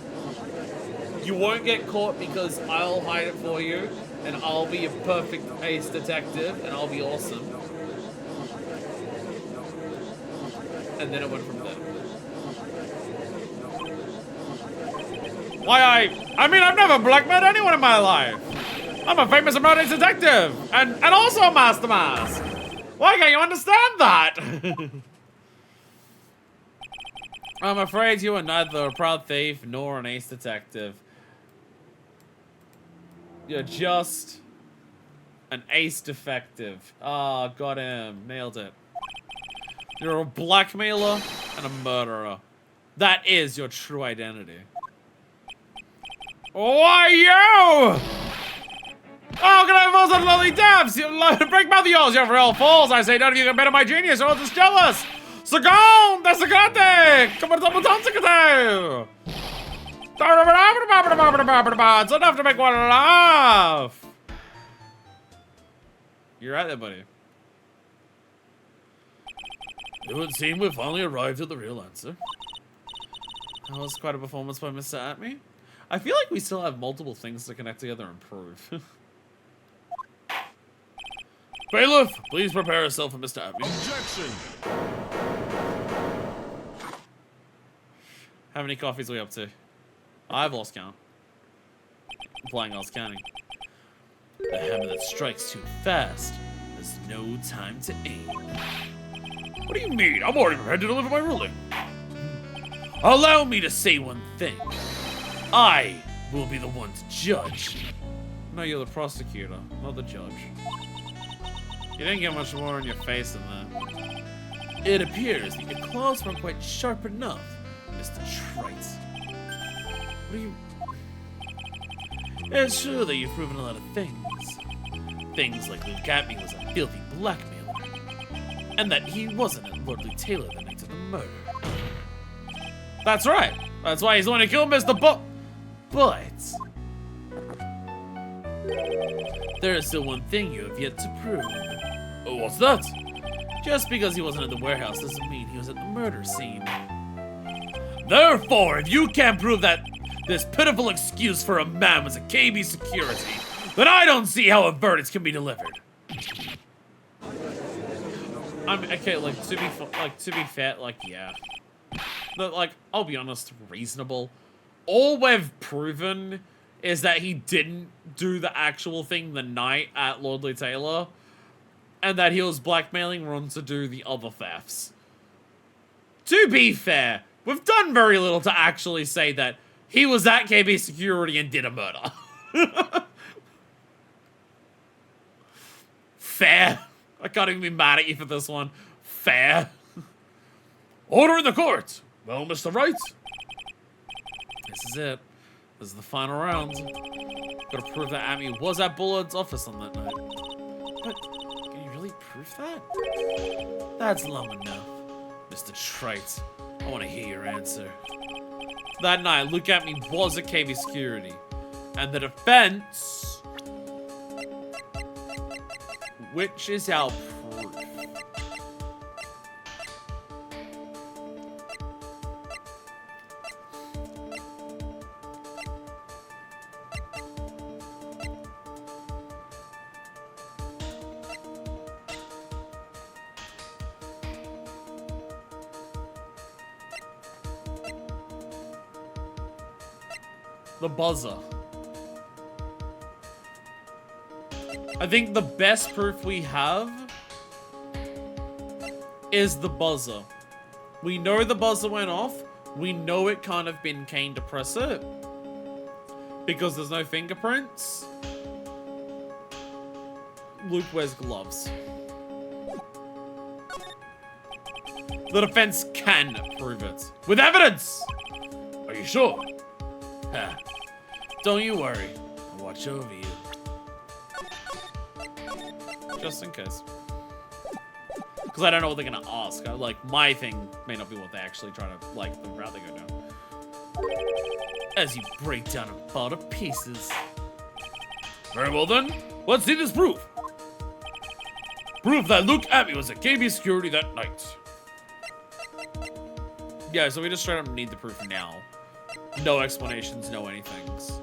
[SPEAKER 1] You won't get caught because I'll hide it for you. And I'll be a perfect ace detective. And I'll be awesome. And then it went from there. I mean, I've never blackmailed anyone in my life. I'm a famous and ace detective. And also a Master Mask. Why can't you understand that? I'm afraid you are neither a proud thief nor an ace detective. You're just an ace defective. Ah, got him. Nailed it. You're a blackmailer and a murderer. That is your true identity. Why you? Oh, can I have those lovely dabs? Break mouth yours, you real fools. I say none of you can better my genius, or I'll just jealous. Sagón, desagate! Come on, secate! It's enough to make one laugh. You're right there, buddy. It would seem we finally arrived at the real answer. That was quite a performance by Mr. Atme. I feel like we still have multiple things to connect together and prove. Bailiff, please prepare yourself for Mr. Atme.
[SPEAKER 2] Objection!
[SPEAKER 1] How many coffees are we up to? I've lost count. I'm playing, I was counting. The hammer that strikes too fast. There's no time to aim. What do you mean? I'm already prepared to deliver my ruling. Allow me to say one thing. I will be the one to judge. No, you're the prosecutor, not the judge. You didn't get much more in your face than that. It appears that your claws weren't quite sharp enough, Mr. Wright. What do you... It's true that you've proven a lot of things. Things like Luke Atme was a filthy blackmailer, and that he wasn't a Lordly Taylor the night of the murder. That's right. That's why he's the one who killed Mr. But there is still one thing you have yet to prove. Oh, what's that? Just because he wasn't at the warehouse doesn't mean he was at the murder scene. Therefore, if you can't prove that this pitiful excuse for a man was a KB security, then I don't see how a verdict can be delivered. Okay, to be fair, yeah. But, I'll be honest, reasonable. All we've proven is that he didn't do the actual thing the night at Lordly Taylor, and that he was blackmailing Ron to do the other thefts. To be fair, we've done very little to actually say that he was at KB security and did a murder. Fair. I can't even be mad at you for this one. Fair. Order in the court. Well, Mr. Wright. This is it. This is the final round. Gotta prove that Atme was at Bullard's office on that night. But, can you really prove that? That's long enough. Mr. Trite, I want to hear your answer. That night, Luke Atme was at KB security. And the defense... which is our proof. The buzzer. I think the best proof we have is the buzzer. We know the buzzer went off. We know it can't have been Kane to press it, because there's no fingerprints. Luke wears gloves. The defense can prove it. With evidence! Are you sure? Ha. Don't you worry. I'll watch over you. Just in case. Because I don't know what they're going to ask. My thing may not be what they actually try to, the route they go down. As you break down and fall to pieces. Very well then, let's see this proof. Proof that Luke Atme was at KB security that night. Yeah, so we just straight up need the proof now. No explanations, no anythings.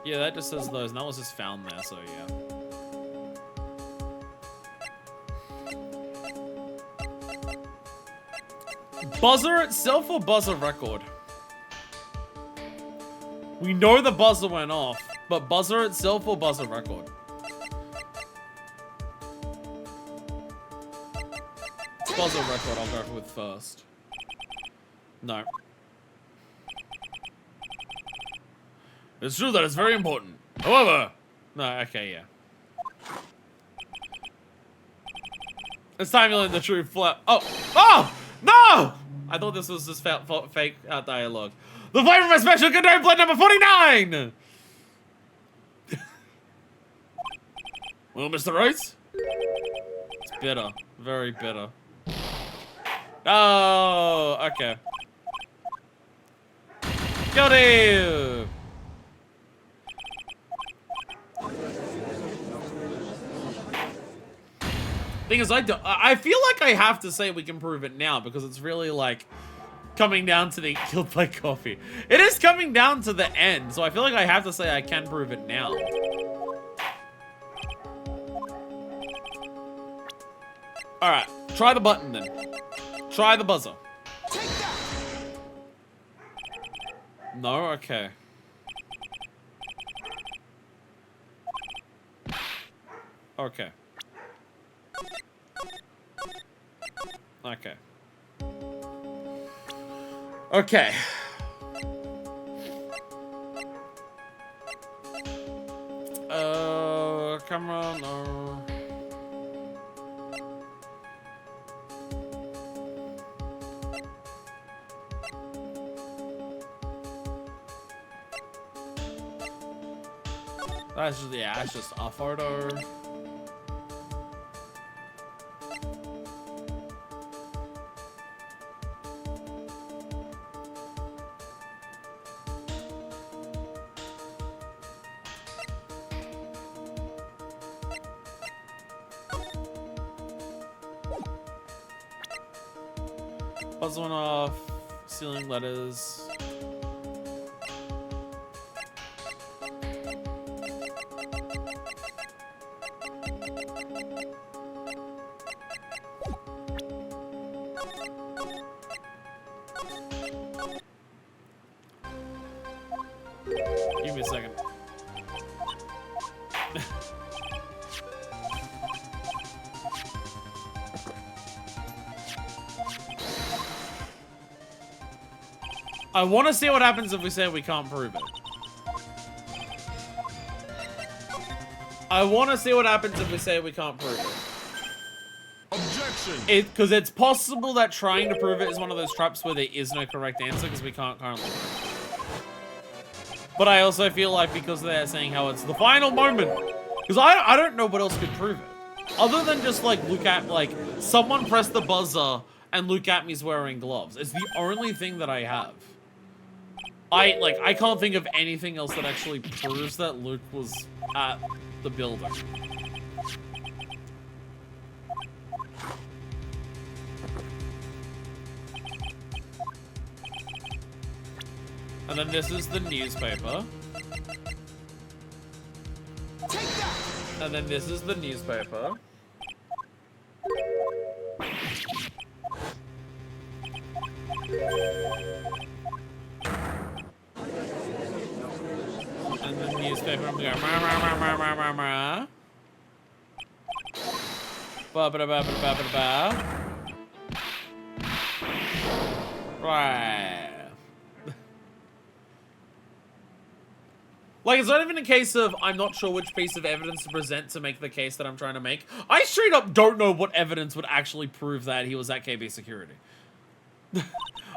[SPEAKER 1] Yeah, that just says those, and that was just found there, so yeah. Buzzer itself or buzzer record? We know the buzzer went off, but buzzer itself or buzzer record? Buzzer record I'll go with first. No. It's true that it's very important. However... No, okay, yeah. It's time to learn the true flat. Oh! Oh! No! I thought this was just fake dialogue. The flavor of my special contained blend number 49! Well, Mr. Wright? It's bitter. Very bitter. Oh, okay. Got him! Thing is, I feel like I have to say we can prove it now because it's really like coming down to the killed by coffee. It is coming down to the end, so I feel like I have to say I can prove it now. All right, try the button then. Try the buzzer.
[SPEAKER 2] Take that.
[SPEAKER 1] No, okay. Okay. Okay. Okay. Camera, no. That's just, yeah, that's just a photo. Buzz went off, ceiling letters. Give me a second. I want to see what happens if we say we can't prove it. I want to see what happens if we say we can't prove it.
[SPEAKER 2] Objection.
[SPEAKER 1] Because it's possible that trying to prove it is one of those traps where there is no correct answer because we can't currently prove it. But I also feel like because they're saying how it's the final moment, because I don't know what else could prove it. Other than just like look at like someone pressed the buzzer and look at me's wearing gloves. It's the only thing that I have. I can't think of anything else that actually proves that Luke was at the building. And then this is the newspaper.
[SPEAKER 2] Take that.
[SPEAKER 1] And then this is the newspaper. And the newspaper, I'm going ba ba ba ba ba ba ba. Right. Like, it's not even a case of I'm not sure which piece of evidence to present to make the case that I'm trying to make. I straight up don't know what evidence would actually prove that he was at KB security.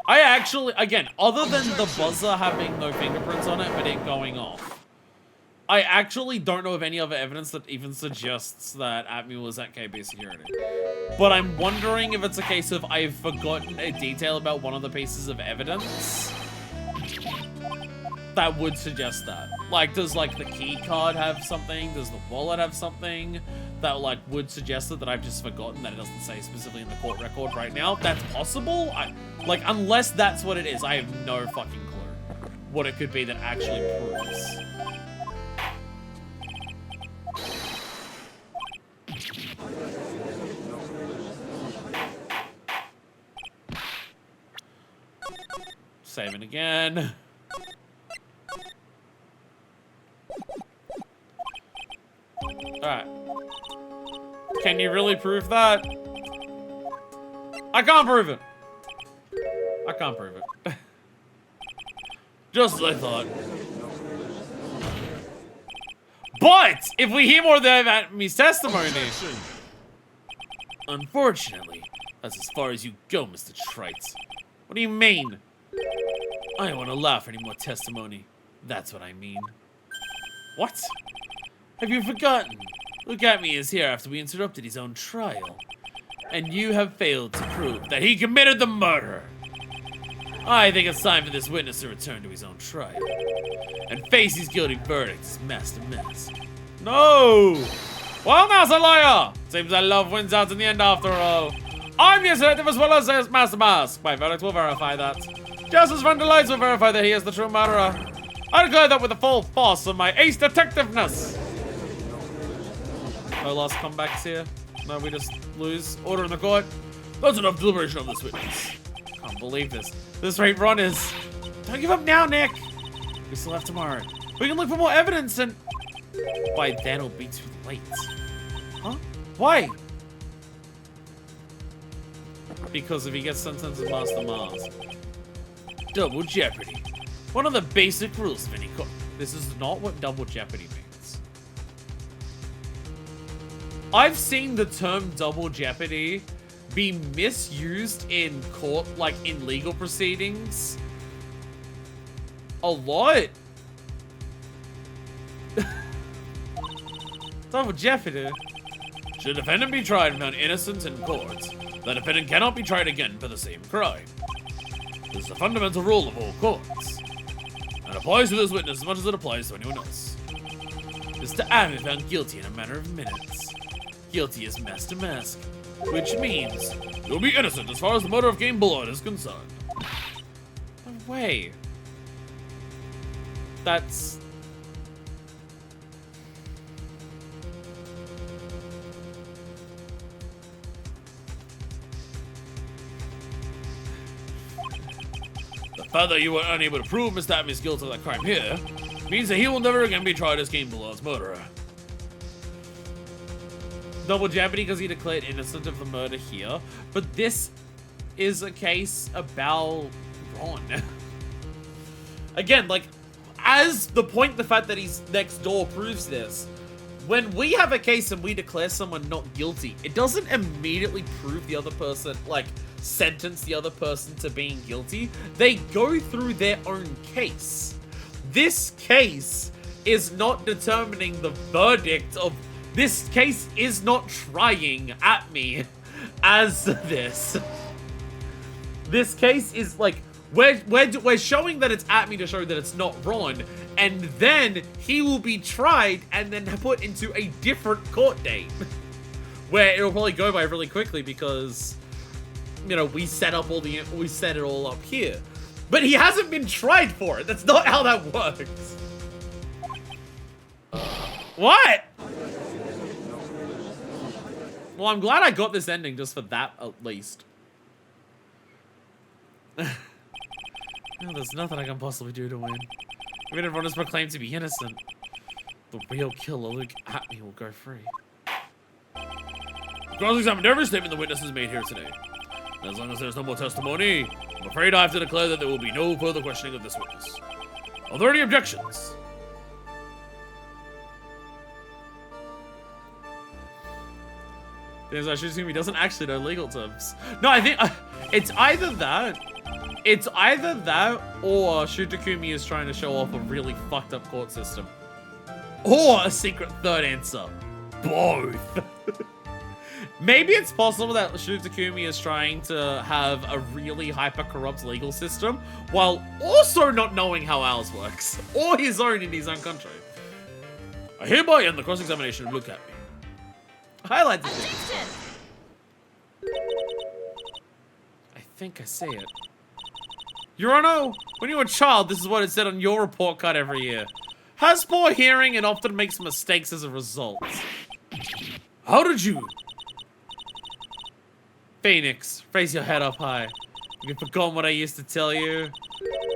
[SPEAKER 1] I actually, again, other than the buzzer having no fingerprints on it, but it going off, I actually don't know of any other evidence that even suggests that Atmi was at KB security. But I'm wondering if it's a case of I've forgotten a detail about one of the pieces of evidence that would suggest that. Like, does, like, the key card have something? Does the wallet have something that, like, would suggest it that I've just forgotten that it doesn't say specifically in the court record right now? That's possible? Like, unless that's what it is, I have no fucking clue what it could be that actually proves. Saving again. Alright. Can you really prove that? I can't prove it. I can't prove it. Just as I thought. But, if we hear more about me's testimony... Unfortunately, that's as far as you go, Mr. Wright. What do you mean? I don't want to allow for any more testimony. That's what I mean. What? Have you forgotten? Look at me is here after we interrupted his own trial. And you have failed to prove that he committed the murder. I think it's time for this witness to return to his own trial and face his guilty verdict as Master Mask. No! Well, Master Lawyer! Seems that love wins out in the end after all. I'm the assertive as well as Master Mask. My verdict will verify that. Justice Van der Lights will verify that he is the true murderer. I declare that with the full force of my ace detectiveness. No last comebacks here. No, we just lose. Order in the court. That's enough deliberation of this witness. Can't believe this. This rate Ron is. Don't give up now, Nick. We still have tomorrow. We can look for more evidence and... By then it'll be too late. Huh? Why? Because if he gets sentenced as Master Mars. Double jeopardy. One of the basic rules of any court. This is not what double jeopardy means. I've seen the term double jeopardy be misused in court, like in legal proceedings, a lot. Double jeopardy. Should a defendant be tried and found innocent in court, the defendant cannot be tried again for the same crime. This is a fundamental rule of all courts, and applies to this witness as much as it applies to anyone else. Mr. Am is found guilty in a matter of minutes. Guilty as Master Mask, which means you'll be innocent as far as the murder of Game Blood is concerned. No way. That's... The fact that you were unable to prove Mr. Amy's guilt of that crime here means that he will never again be tried as Game Blood's murderer. Double jeopardy because he declared innocent of the murder here, but this is a case about Ron. Again, like, as the fact that he's next door proves this, when we have a case and we declare someone not guilty, it doesn't immediately prove the other person, like, sentence the other person to being guilty. They go through their own case. This case is not determining the verdict of... This case is not trying at me as this. This case is like, we're showing that it's at me to show that it's not Ron, and then he will be tried and then put into a different court date, where it'll probably go by really quickly because, you know, we set it all up here. But he hasn't been tried for it. That's not how that works. What? Well, I'm glad I got this ending just for that, at least. No, there's nothing I can possibly do to win. Even if Ron is proclaimed to be innocent, the real killer, Luke Atney, will go free. Cross-examined every statement the witness has made here today. And as long as there's no more testimony, I'm afraid I have to declare that there will be no further questioning of this witness. Are there any objections? There's actually assuming he doesn't actually know legal terms. No, I think it's either that. It's either that or Shutakumi is trying to show off a really fucked up court system. Or a secret third answer. Both. Maybe it's possible that Shutakumi is trying to have a really hyper-corrupt legal system while also not knowing how ours works. Or his own in his own country. I hereby end the cross-examination of Luke Atney. Highlight this.
[SPEAKER 3] Objection!
[SPEAKER 1] I think I see it. Your Honor, when you were a child, this is what it said on your report card every year. Has poor hearing and often makes mistakes as a result. How did you? Phoenix, raise your head up high. You've forgotten what I used to tell you.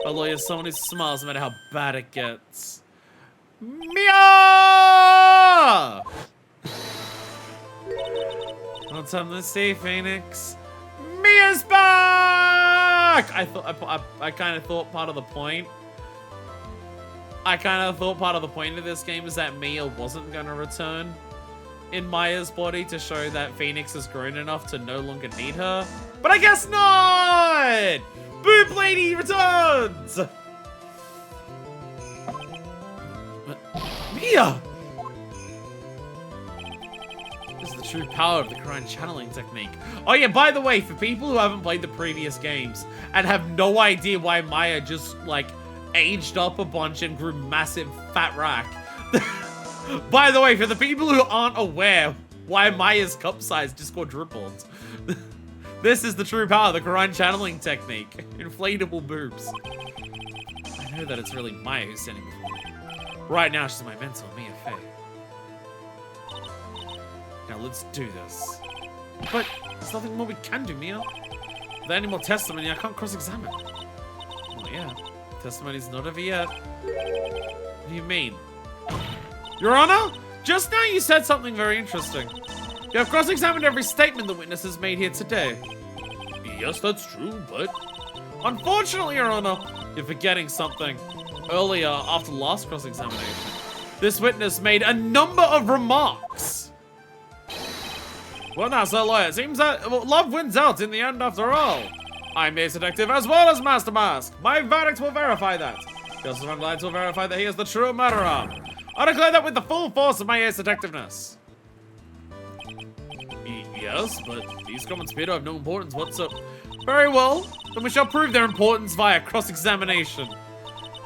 [SPEAKER 1] A lawyer is someone who smiles no matter how bad it gets. Mia! Long time to see, Phoenix. Mia's back! I kind of thought part of the point. I kind of thought part of the point of this game is that Mia wasn't going to return in Maya's body to show that Phoenix has grown enough to no longer need her. But I guess not! Boob Lady returns! Mia! This is the true power of the current channeling technique. Oh yeah, by the way, for people who haven't played the previous games and have no idea why Maya just, like, aged up a bunch and grew massive fat rack. By the way, for the people who aren't aware why Maya's cup size just quadrupled, this is the true power of the current channeling technique. Inflatable boobs. I know that it's really Maya who's standing before me. Right now, she's my mentor, Mia Fey. Now let's do this. But there's nothing more we can do, Mia. Without any more testimony, I can't cross-examine. Well, yeah. Testimony's not over yet. What do you mean? Your Honor? Just now you said something very interesting. You have cross-examined every statement the witness has made here today. Yes, that's true, but... Unfortunately, Your Honor, you're forgetting something. Earlier, after the last cross-examination, this witness made a number of remarks. Well now, Sir Lawyer, it seems that love wins out in the end after all. I'm Ace Detective as well as Master Mask. My verdict will verify that. Justice Van Lights will verify that he is the true murderer. I declare that with the full force of my Ace Detectiveness. Yes, but these comments appear to have no importance whatsoever. Very well, then we shall prove their importance via cross-examination.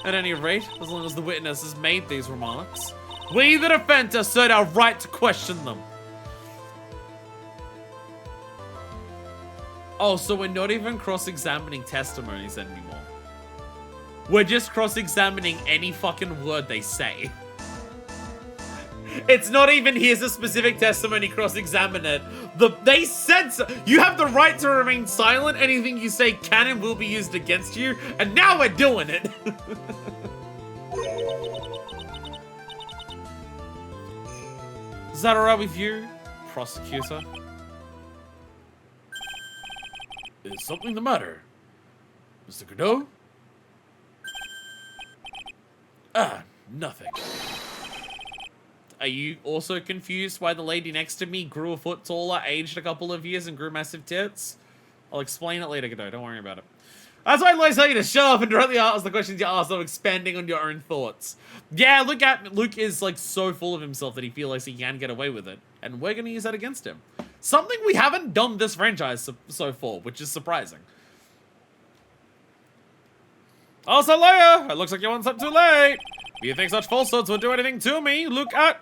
[SPEAKER 1] At any rate, as long as the witness has made these remarks, we, the defense, assert our right to question them. Oh, so we're not even cross-examining testimonies anymore. We're just cross-examining any fucking word they say. It's not even here's a specific testimony, cross-examine it. They said so. You have the right to remain silent. Anything you say can and will be used against you. And now we're doing it. Is that alright with you, prosecutor? Is something the matter? Mr. Godot? Ah, nothing. Are you also confused why the lady next to me grew a foot taller, aged a couple of years, and grew massive tits? I'll explain it later, Godot. Don't worry about it. That's why I always tell you to shut up and directly ask the questions you ask, of expanding on your own thoughts. Yeah, Luke is like so full of himself that he feels like he can get away with it. And we're going to use that against him. Something we haven't done this franchise so far, which is surprising. Also, Leia, it looks like you weren't up too late. Do you think such falsehoods would do anything to me? Look at...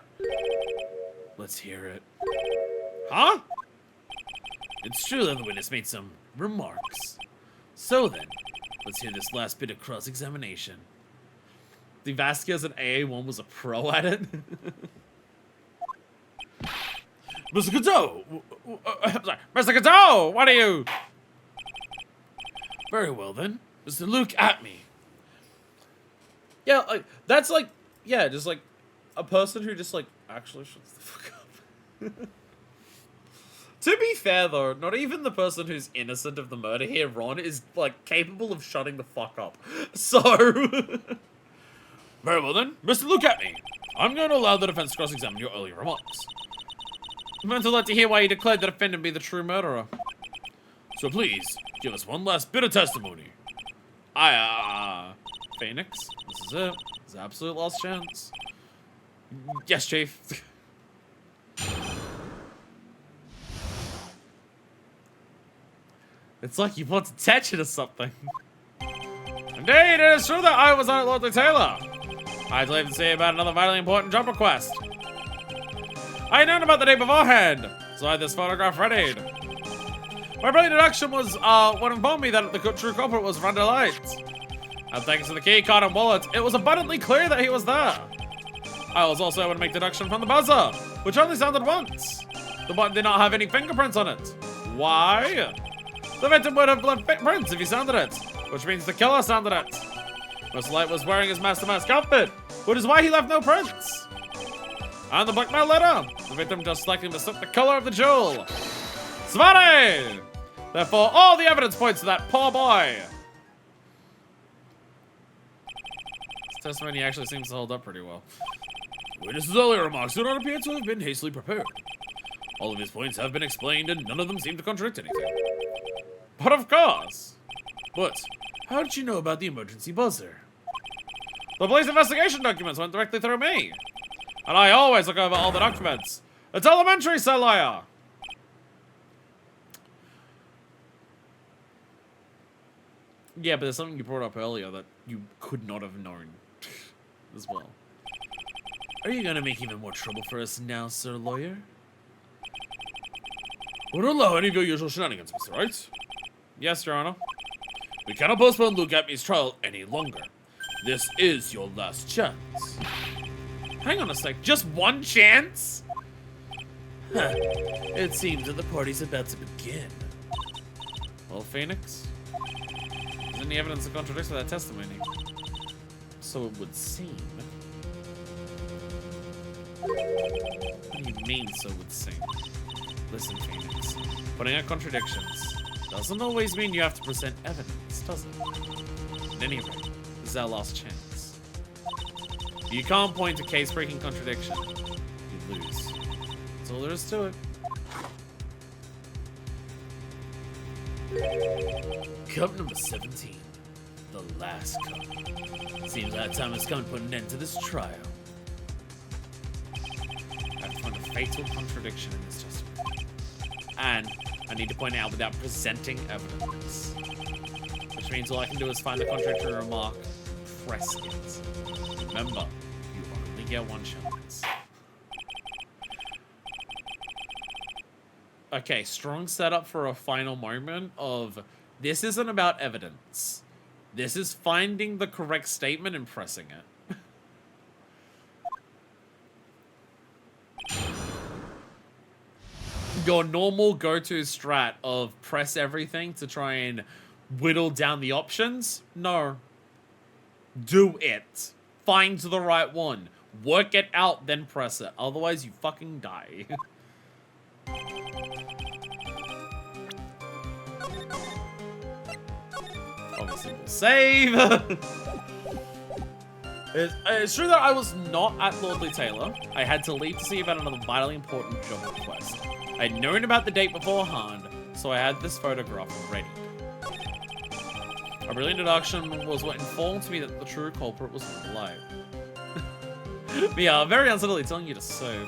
[SPEAKER 1] Let's hear it. Huh? It's true that the witness made some remarks. So then, let's hear this last bit of cross-examination. The Vasquez and AA1 was a pro at it? Mr. Godot! Sorry, Mr. Godot! What are you? Very well then. Mr. Luke at me. Yeah, like, that's like, yeah, just like a person who just like actually shuts the fuck up. To be fair though, not even the person who's innocent of the murder here, Ron, is like capable of shutting the fuck up. So, very well then, Mr. Luke at me. I'm going to allow the defense to cross-examine your earlier remarks. I'm going to like to hear why you declared the defendant be the true murderer. So please, give us one last bit of testimony. Phoenix, this is it. It's the absolute last chance. Yes, Chief. It's like you want attention or something. Indeed, it is true that I was on Lord Taylor. I'd like to say about another vitally important job request. I had known about the day beforehand, so I had this photograph readied. My brilliant deduction was what informed me that the true culprit was Randall Light. And thanks to the key card and wallet, it was abundantly clear that he was there. I was also able to make deduction from the buzzer, which only sounded once. The button did not have any fingerprints on it. Why? The victim would have left prints if he sounded it, which means the killer sounded it. Mr. Light was wearing his Master Mask outfit, which is why he left no prints. And the blackmail letter, the victim just likely mistook the color of the jewel. Svare! Therefore, all the evidence points to that poor boy. This testimony actually seems to hold up pretty well. Witness's earlier remarks do not appear to have been hastily prepared. All of his points have been explained, and none of them seem to contradict anything. But of course. But how did you know about the emergency buzzer? The police investigation documents went directly through me. And I always look over all the documents. It's elementary, Salaya! Yeah, but there's something you brought up earlier that you could not have known as well. Are you gonna make even more trouble for us now, sir lawyer? We don't allow any of your usual shenanigans, Mr. Wright. Yes, Your Honor. We cannot postpone Luke Gampy's trial any longer. This is your last chance. Hang on a sec, just one chance? Huh. It seems that the party's about to begin. Well, Phoenix, is any evidence that contradicts that testimony? So it would seem. What do you mean, so it would seem? Listen, Phoenix, putting out contradictions doesn't always mean you have to present evidence, does it? At any rate, this is our last chance. If you can't point to case-breaking contradiction, you lose. That's all there is to it. Cup number 17. The last cup. Seems our time has come to put an end to this trial. I find a fatal contradiction in this testimony. And I need to point it out without presenting evidence. Which means all I can do is find the contradictory remark, press it. Remember, you only get one chance. Okay, strong setup for a final moment of, this isn't about evidence. This is finding the correct statement and pressing it. Your normal go-to strat of press everything to try and whittle down the options? No. Do it. Find the right one. Work it out, then press it. Otherwise, you fucking die. Obviously, we'll save. It's true that I was not at Lordly Taylor. I had to leave to see about another vitally important job request. I'd known about the date beforehand, so I had this photograph ready. A brilliant deduction was what informed me that the true culprit was Wright. Yeah, very unsettling telling you to save.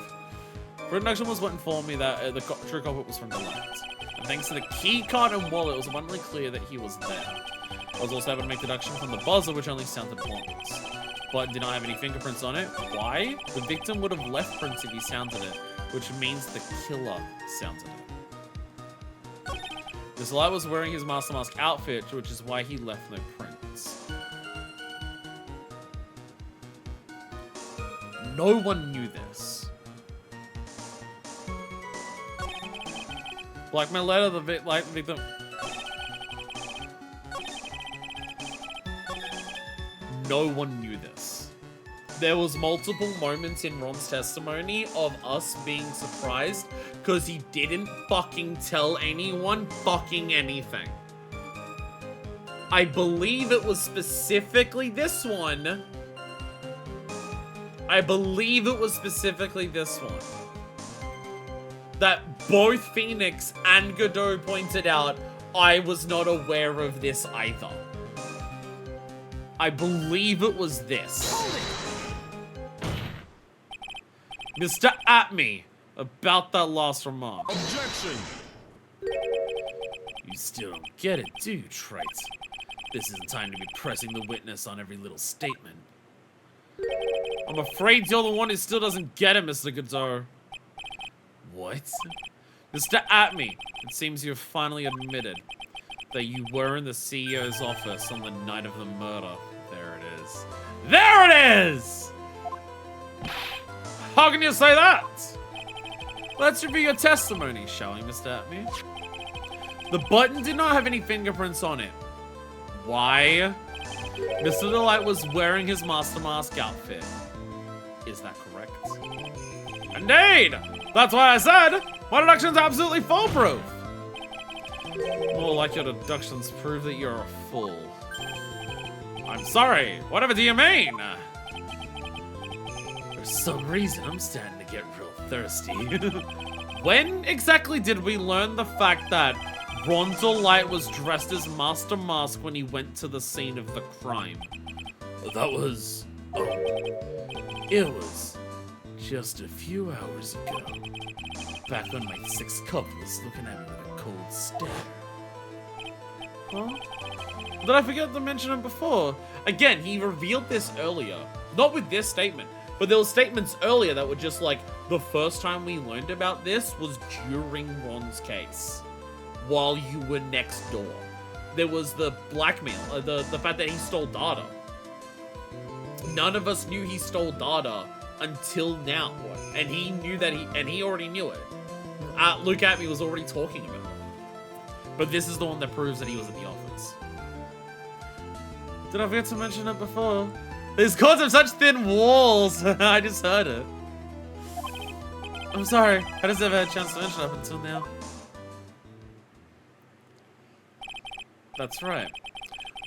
[SPEAKER 1] Brilliant deduction was what informed me that the true culprit was from the left. And thanks to the key card and wallet, it was abundantly clear that he was there. I was also able to make deduction from the buzzer, which only sounded once, but did not have any fingerprints on it. Why? The victim would have left prints if he sounded it, which means the killer sounded it. This light was wearing his Master Mask outfit, which is why he left no prints. No one knew this. Blackmail letter, the victim. No one knew this. There was multiple moments in Ron's testimony of us being surprised because he didn't fucking tell anyone fucking anything. I believe it was specifically this one. I believe it was specifically this one. That both Phoenix and Godot pointed out, I was not aware of this either. I believe it was this. Mr. Atme, about that last remark.
[SPEAKER 2] Objection!
[SPEAKER 1] You still don't get it, do you, Wright? This isn't time to be pressing the witness on every little statement. I'm afraid you're the one who still doesn't get it, Mr. Godot. What? Mr. Atme, it seems you've finally admitted that you were in the CEO's office on the night of the murder. There it is. There it is! How can you say that? Let's review your testimony, shall we, Mr. Atme? The button did not have any fingerprints on it. Why? Mr. Delight was wearing his Master Mask outfit. Is that correct? Indeed! That's why I said my deductions are absolutely foolproof. More like your deductions prove that you're a fool. I'm sorry, whatever do you mean? For some reason, I'm starting to get real thirsty. When exactly did we learn the fact that Ronzo Light was dressed as Master Mask when he went to the scene of the crime? That was... it was Just a few hours ago, back on my sixth cup was looking at me with a cold stare. Huh? Did I forget to mention it before? Again, he revealed this earlier. Not with this statement, but there were statements earlier that were just like, the first time we learned about this was during Ron's case, while you were next door. There was the blackmail, the fact that he stole data. None of us knew he stole data until now, and he knew that he already knew it. Look at me was already talking about it. But this is the one that proves that he was in the office. Did I forget to mention it before? These courts have such thin walls. I just heard it. I'm sorry. I just never had a chance to mention it up until now. That's right.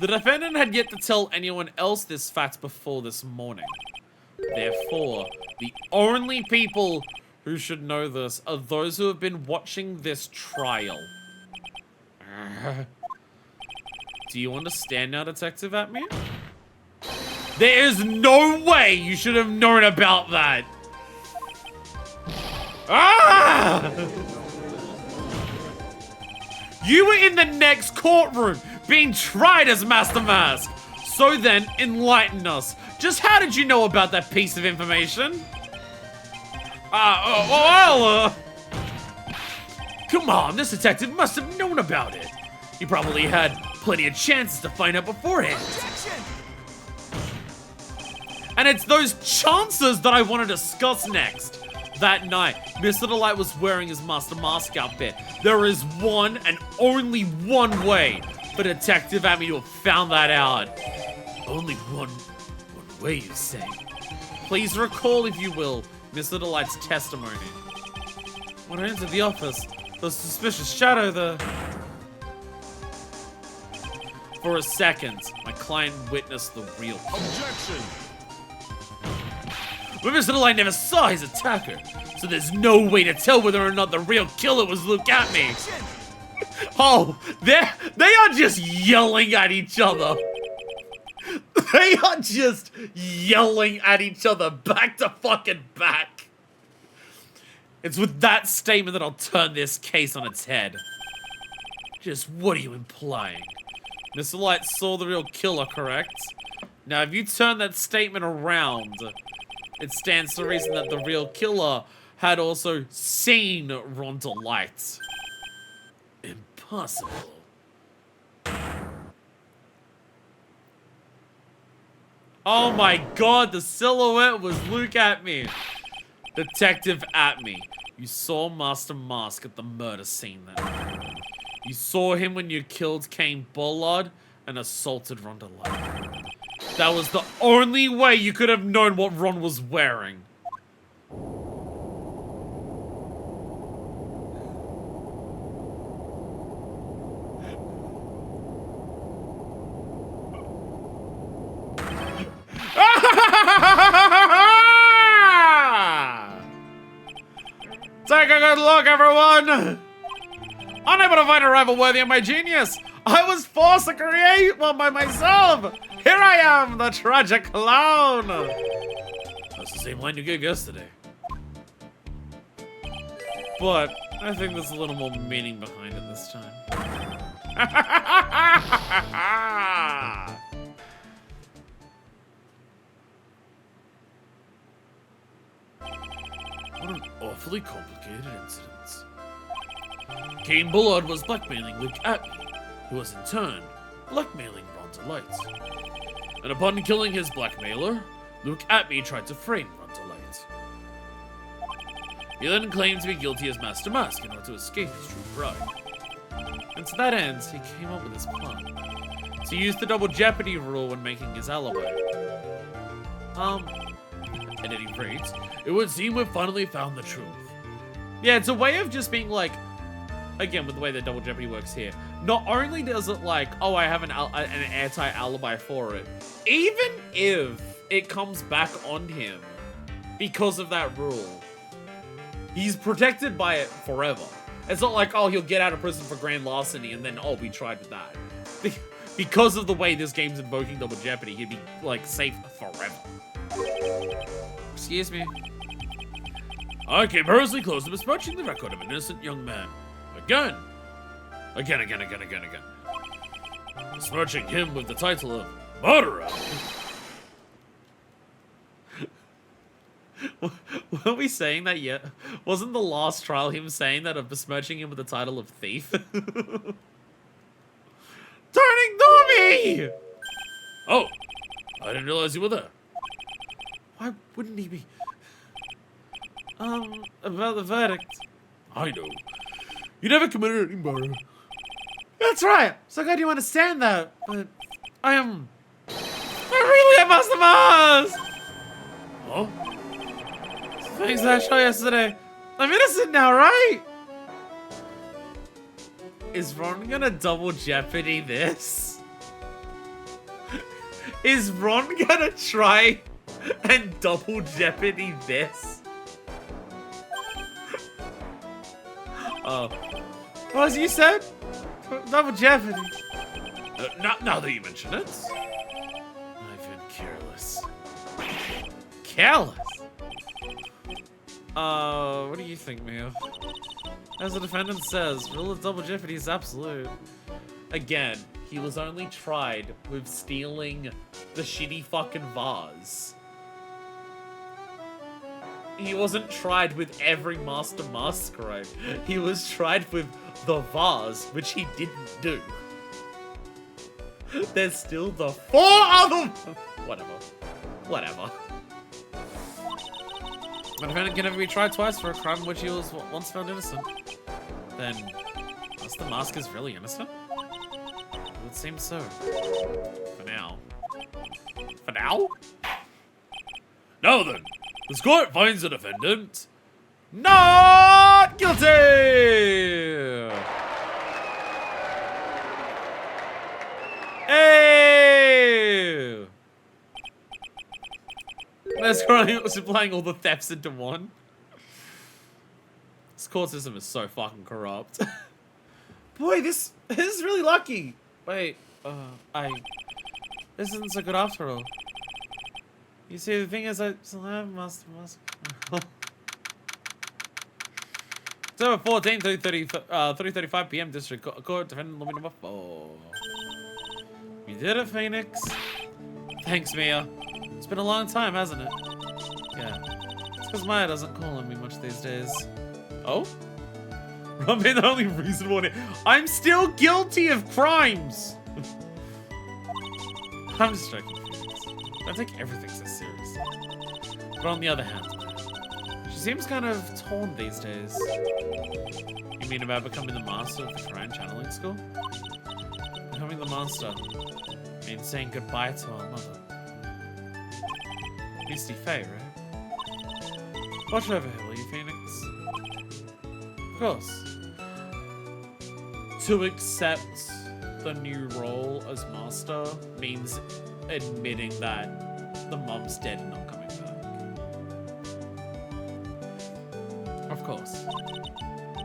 [SPEAKER 1] The defendant had yet to tell anyone else this fact before this morning. Therefore, the only people who should know this are those who have been watching this trial. Do you understand now, Detective Atme? There is no way you should have known about that. Ah! You were in the next courtroom being tried as Master Mask. So then, enlighten us. Just how did you know about that piece of information? Come on, this detective must have known about it. He probably had plenty of chances to find out beforehand.
[SPEAKER 2] Objection!
[SPEAKER 1] And it's those chances that I want to discuss next. That night, Mr. Delight was wearing his Master Mask outfit. There is one and only one way for Detective Atme to have found that out. Only one way, you say? Please recall, if you will, Mr. Delight's testimony. When I entered the office, the suspicious shadow there. For a second, my client witnessed the real kill.
[SPEAKER 2] Objection!
[SPEAKER 1] But Mr. Delight never saw his attacker, so there's no way to tell whether or not the real killer was Luke Atme.
[SPEAKER 2] Objection!
[SPEAKER 1] Oh, they are just yelling at each other. They are just yelling at each other back to fucking back. It's with that statement that I'll turn this case on its head. Just what are you implying? Mr. Light saw the real killer, correct? Now, if you turn that statement around, it stands to reason that the real killer had also seen Rhonda Light. Impossible. Oh my god, the silhouette was Luke Atme. Detective Atme, you saw Master Mask at the murder scene then. You saw him when you killed Kane Bullard and assaulted Rhonda Light. That was the only way you could have known what Ron was wearing. Take a good look, everyone! Unable to find a rival worthy of my genius, I was forced to create one by myself! Here I am, the tragic clown! That's the same line you gave yesterday. But I think there's a little more meaning behind it this time. What an awfully complicated incident. Kane Bullard was blackmailing Luke Atme, who was in turn blackmailing Rhonda Light. And upon killing his blackmailer, Luke Atme tried to frame Rhonda Light. He then claimed to be guilty as Master Mask in order to escape his true bride. And to that end, he came up with his plan. To use the double jeopardy rule when making his alibi. At any rate, it would seem we've finally found the truth. Yeah, it's a way of just being like, again, with the way that double jeopardy works here, not only does it like, oh, I have an airtight alibi for it, even if it comes back on him because of that rule, he's protected by it forever. It's not like, oh, he'll get out of prison for grand larceny and then, oh, we tried with that. Because of the way this game's invoking double jeopardy, he'd be, like, safe forever. Excuse me. I came hurriedly close to besmirching the record of an innocent young man. Again. Again. Besmirching him with the title of murderer. Weren't we saying that yet? Wasn't the last trial him saying that of besmirching him with the title of thief? Don't ignore me! Oh, I didn't realize you were there. Why wouldn't he be? About the verdict. I know. You never committed any murder. That's right. So glad you understand that. But I really am Master Mars! Huh? Things I saw yesterday. I'm innocent now, right? Is Ron gonna double jeopardy this? Is Ron gonna try and double jeopardy this? Oh. Well, as you said, double jeopardy. Now that you mention it, I've been careless. Careless? What do you think, Mia? As the defendant says, rule of double jeopardy is absolute. Again, he was only tried with stealing the shitty fucking vase. He wasn't tried with every Master Masquerade. He was tried with the vase, which he didn't do. There's still the 4 other... Whatever. The defendant can never be tried twice for a crime in which he was once found innocent. Then, Master Mask is really innocent? It would seem so. For now. For now? Now then, this court finds the defendant not guilty! Hey! That's crying, supplying all the thefts into one. This court system is so fucking corrupt. Boy, this is really lucky. Wait, this isn't so good after all. You see, the thing is, I still have Master Mask. October 14, 3:35 p.m. District Court, defendant lobby number 4. You did it, Phoenix. Thanks, Mia. It's been a long time, hasn't it? Yeah. It's because Maya doesn't call on me much these days. Oh? I'm being the only reasonable one. I'm still guilty of crimes! I'm just joking, Phoenix. Don't take everything so seriously. But on the other hand, she seems kind of torn these days. You mean about becoming the master of the Grand Channeling School? Becoming the master means saying goodbye to our mother. Misty Faye, right? Watch over her, will you, Phoenix? Of course. To accept the new role as master means admitting that the mom's dead and not coming back. Of course.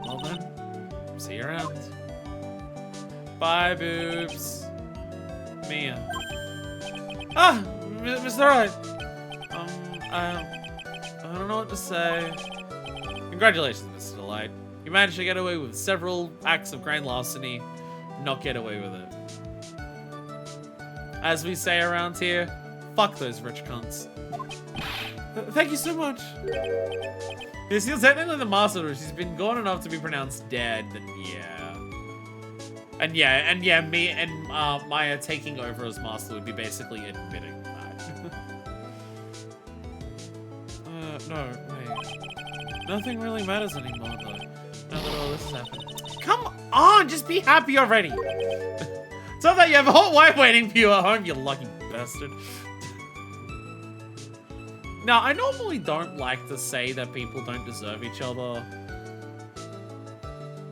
[SPEAKER 1] Well then, see you around. Bye, boobs. Mia. Ah, Mr. Wright. I don't know what to say. Congratulations, Mr. Delight. You managed to get away with several acts of grand larceny, not get away with it. As we say around here, fuck those rich cunts. Thank you so much. He's still technically the master, she's been gone enough to be pronounced dead, then yeah. And yeah, me and Maya taking over as master would be basically admitting that. No, wait. Nothing really matters anymore, though. Now that all this has happened. Come on, just be happy already. It's not that you have a whole wife waiting for you at home, you lucky bastard. Now, I normally don't like to say that people don't deserve each other.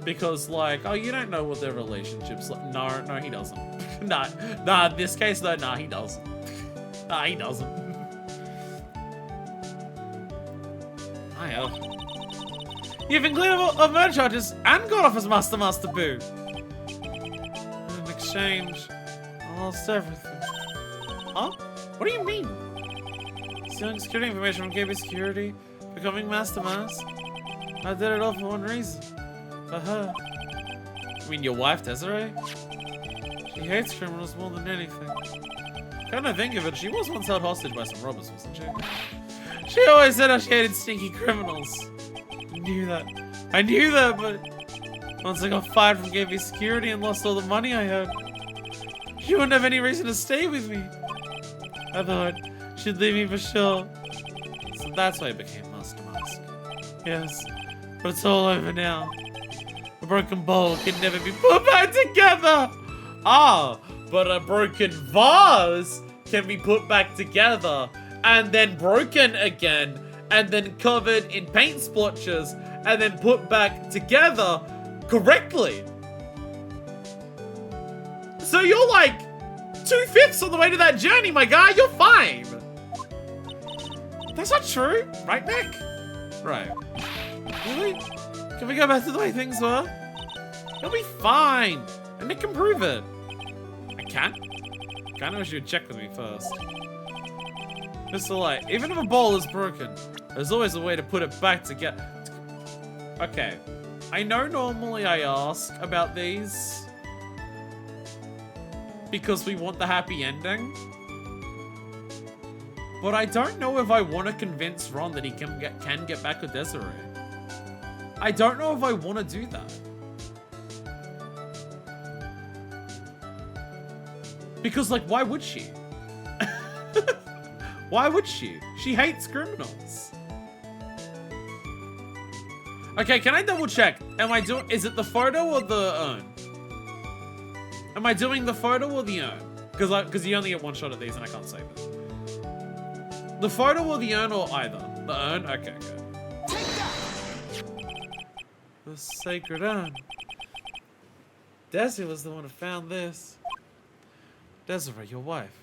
[SPEAKER 1] Because, like, oh, you don't know what their relationship's like. No, he doesn't. Nah, in this case, though, nah, he doesn't. Nah, he doesn't. You've been cleared of murder charges and got off as Master Boo. In exchange, I lost everything. Huh? What do you mean? Stealing security information from KB Security, becoming Master Mask? I did it all for one reason. For her. I mean, your wife, Desiree? She hates criminals more than anything. Come to think of it, she was once held hostage by some robbers, wasn't she? She always said how she hated stinky criminals. I knew that, but once I got fired from Gambit security and lost all the money I had, she wouldn't have any reason to stay with me. I thought she'd leave me for sure. So that's why I became Master Mask. Yes, but it's all over now. A broken bowl can never be put back together. Ah, but a broken vase can be put back together and then broken again and then covered in paint splotches and then put back together correctly. So you're like 2/5 on the way to that journey, my guy. You're fine. That's not true, right, Nick? Right. Really? Can we go back to the way things were? You'll be fine. And Nick can prove it. I can? Kinda wish you would check with me first. Just a light. Even if a bowl is broken, there's always a way to put it back together. Okay. I know normally I ask about these because we want the happy ending. But I don't know if I want to convince Ron that he can get back with Desiree. I don't know if I want to do that. Because, like, why would she? Why would she? She hates criminals. Okay, can I double check? Am I doing... Is it the photo or the urn? Am I doing the photo or the urn? Because you only get one shot at these and I can't save it. The photo or the urn or either? The urn? Okay, good.
[SPEAKER 2] Take that!
[SPEAKER 1] The sacred urn. Desi was the one who found this. Desiree, your wife.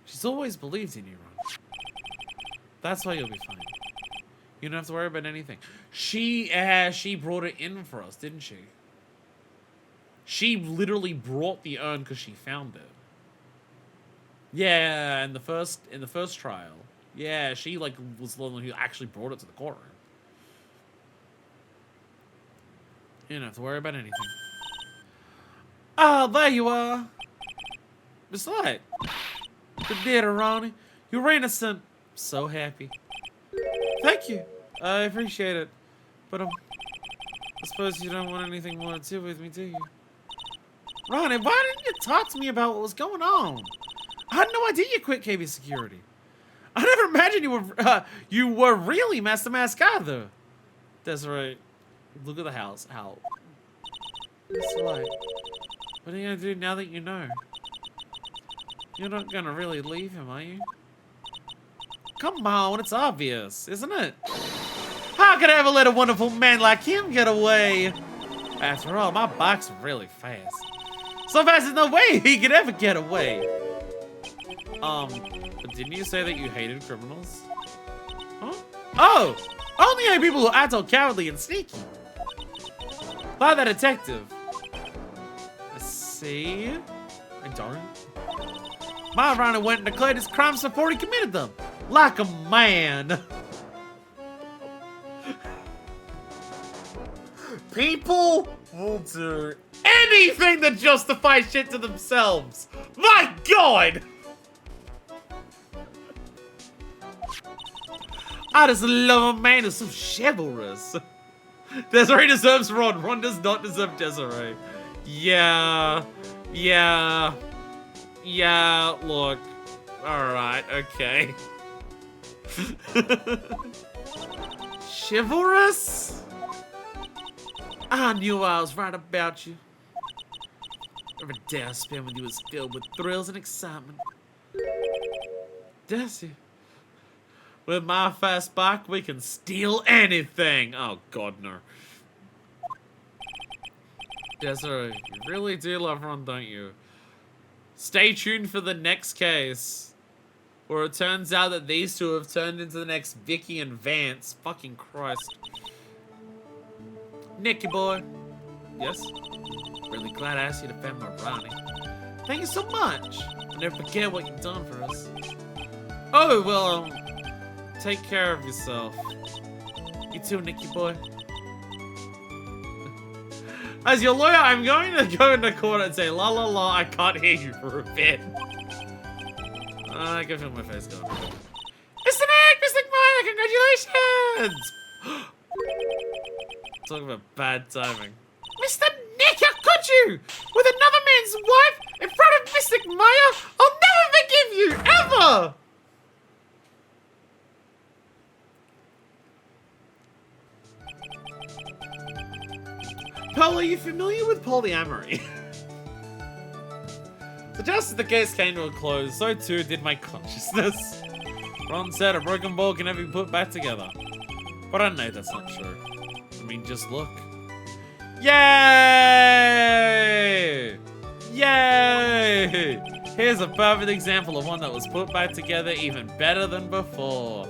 [SPEAKER 1] She's always believed in you, Ron. That's why you'll be fine. You don't have to worry about anything. She brought it in for us, didn't she? She literally brought the urn because she found it. Yeah, in the first trial. Yeah, she like was the one who actually brought it to the courtroom. You don't have to worry about anything. Ah, there you are. Miss Light. Good day, Ronnie. You were innocent. So happy. Thank you. I appreciate it. But I suppose you don't want anything more to do with me, do you? Ronnie, why didn't you talk to me about what was going on? I had no idea you quit KB security. I never imagined you were really Master Mask either. Desiree, look at the house. How? Miss Light. What are you gonna do now that you know? You're not gonna really leave him, are you? Come on, it's obvious, isn't it? How could I ever let a wonderful man like him get away? After all, my bike's really fast. So fast there's no way he could ever get away. But didn't you say that you hated criminals? Huh? Oh! Only hate people who act all cowardly and sneaky. By the detective. Let's see. I don't. My Ronnie went and declared his crimes before he committed them. Like a man. People will do anything to justify shit to themselves. My God! I just love a man who's so chivalrous. Desiree deserves Ron. Ron does not deserve Desiree. Yeah, look. Alright, okay. Chivalrous? I knew I was right about you. Every day I spent with you was filled with thrills and excitement. Desi. With my fast bike, we can steal anything. Oh, God, no. Desiree, you really do love Ron, don't you? Stay tuned for the next case. Where it turns out that these two have turned into the next Vicky and Vance. Fucking Christ. Nicky boy. Yes? Really glad I asked you to defend my Ronnie. Thank you so much. I'll never forget what you've done for us. Oh, well, take care of yourself. You too, Nicky boy. As your lawyer, I'm going to go into court and say, la la la, I can't hear you for a bit. I can feel my face going. Mr. Nick! Mr. Meyer, congratulations! Talk about bad timing. Mr. Nick, how could you? With another man's wife in front of Mr. Meyer? I'll never forgive you, ever! Pearl, are you familiar with polyamory? So just as the case came to a close, so too did my consciousness. Ron said a broken ball can never be put back together. But I know that's not true. I mean, just look. Yay! Yay! Here's a perfect example of one that was put back together even better than before.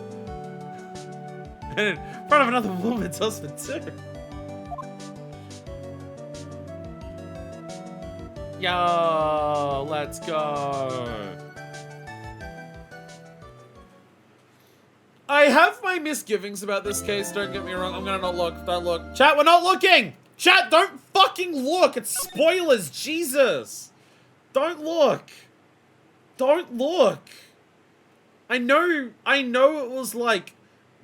[SPEAKER 1] And in front of another woman's husband too. Yo, let's go. I have my misgivings about this case, don't get me wrong. I'm gonna not look, don't look. Chat, we're not looking! Chat, don't fucking look! It's spoilers, Jesus! Don't look. Don't look. I know it was like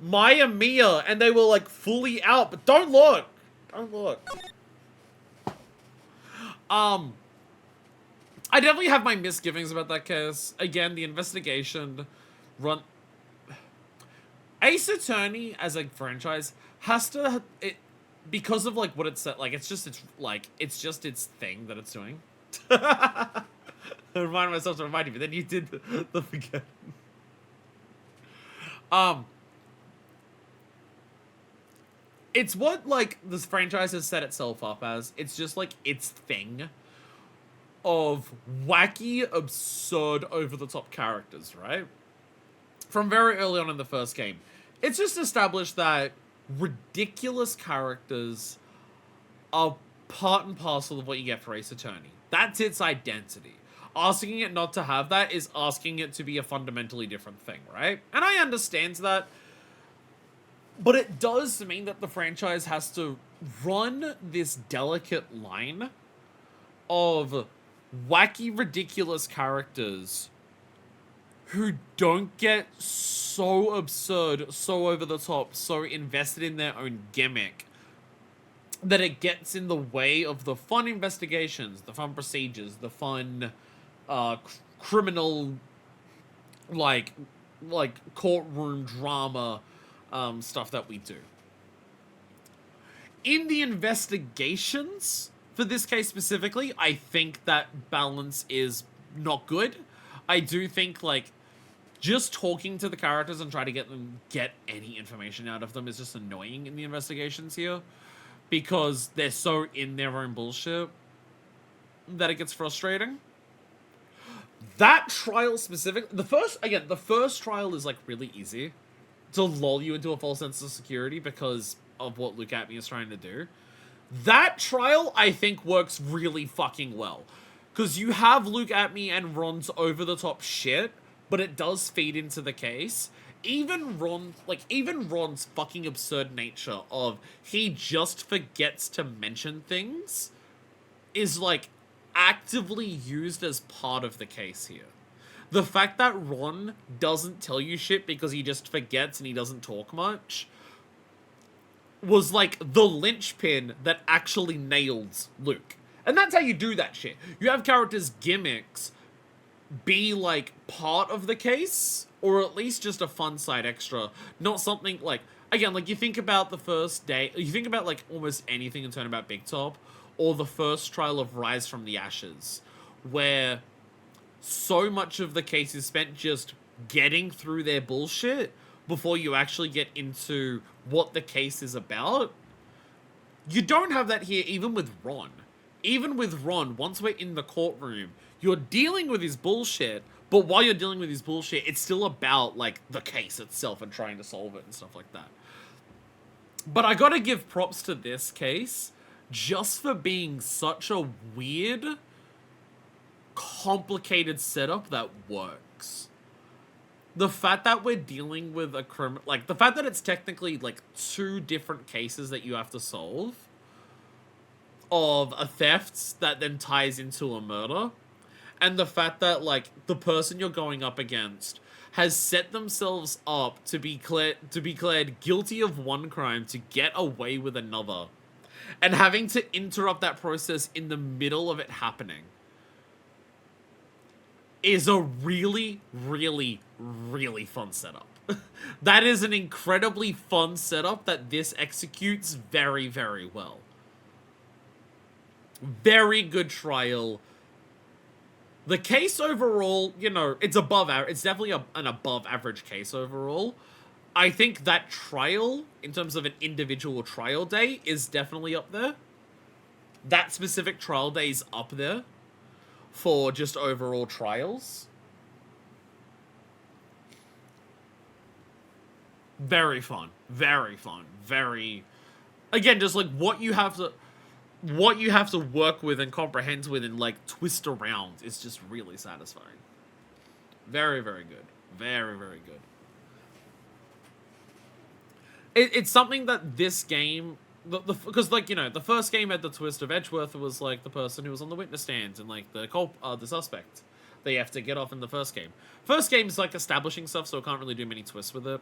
[SPEAKER 1] Maya Mia and they were like fully out, but don't look. Don't look. I definitely have my misgivings about that case. Again, the investigation run... Ace Attorney, as a franchise, has to... because of, like, what it's... Like, it's just its thing that it's doing. I remind myself to remind you, but then you did the forget. It's what, like, this franchise has set itself up as. It's just, like, its thing of wacky, absurd, over-the-top characters, right? From very early on in the first game. It's just established that ridiculous characters are part and parcel of what you get for Ace Attorney. That's its identity. Asking it not to have that is asking it to be a fundamentally different thing, right? And I understand that. But it does mean that the franchise has to run this delicate line of wacky, ridiculous characters who don't get so absurd, so over the top, so invested in their own gimmick that it gets in the way of the fun investigations, the fun procedures, the fun criminal like courtroom drama stuff that we do. In the investigations, for this case specifically, I think that balance is not good. I do think, like, just talking to the characters and trying to get any information out of them is just annoying in the investigations here. Because they're so in their own bullshit that it gets frustrating. That trial specifically, the first trial is, like, really easy to lull you into a false sense of security because of what Luke Atme is trying to do. That trial, I think, works really fucking well. Because you have Luke Atme and Ron's over-the-top shit, but it does feed into the case. Even Ron's fucking absurd nature of he just forgets to mention things is, like, actively used as part of the case here. The fact that Ron doesn't tell you shit because he just forgets and he doesn't talk much was, like, the linchpin that actually nailed Luke. And that's how you do that shit. You have characters' gimmicks be, like, part of the case, or at least just a fun side extra. Not something, like, again, like, you think about the first day, you think about, like, almost anything in Turnabout Big Top, or the first trial of Rise from the Ashes, where so much of the case is spent just getting through their bullshit before you actually get into what the case is about. You don't have that here even with Ron. Even with Ron, once we're in the courtroom, you're dealing with his bullshit, but while you're dealing with his bullshit, it's still about, like, the case itself and trying to solve it and stuff like that. But I gotta give props to this case just for being such a weird, complicated setup that works. The fact that we're dealing with a like, the fact that it's technically, like, two different cases that you have to solve, of a theft that then ties into a murder. And the fact that, like, the person you're going up against has set themselves up to be declared guilty of one crime to get away with another. And having to interrupt that process in the middle of it happening is a really, really, really fun setup. That is an incredibly fun setup that this executes very, very well. Very good trial. The case overall, you know, it's above average. It's definitely an above average case overall. I think that trial, in terms of an individual trial day, is definitely up there. That specific trial day is up there for just overall trials. Very fun. Very fun. Very... Again, just like what you have to work with and comprehend with and like twist around is just really satisfying. Very, very good. Very, very good. It's something that this game, because like, you know, the first game had the twist of Edgeworth was like the person who was on the witness stand and like the suspect that you have to get off in the first game. First game is like establishing stuff, so it can't really do many twists with it.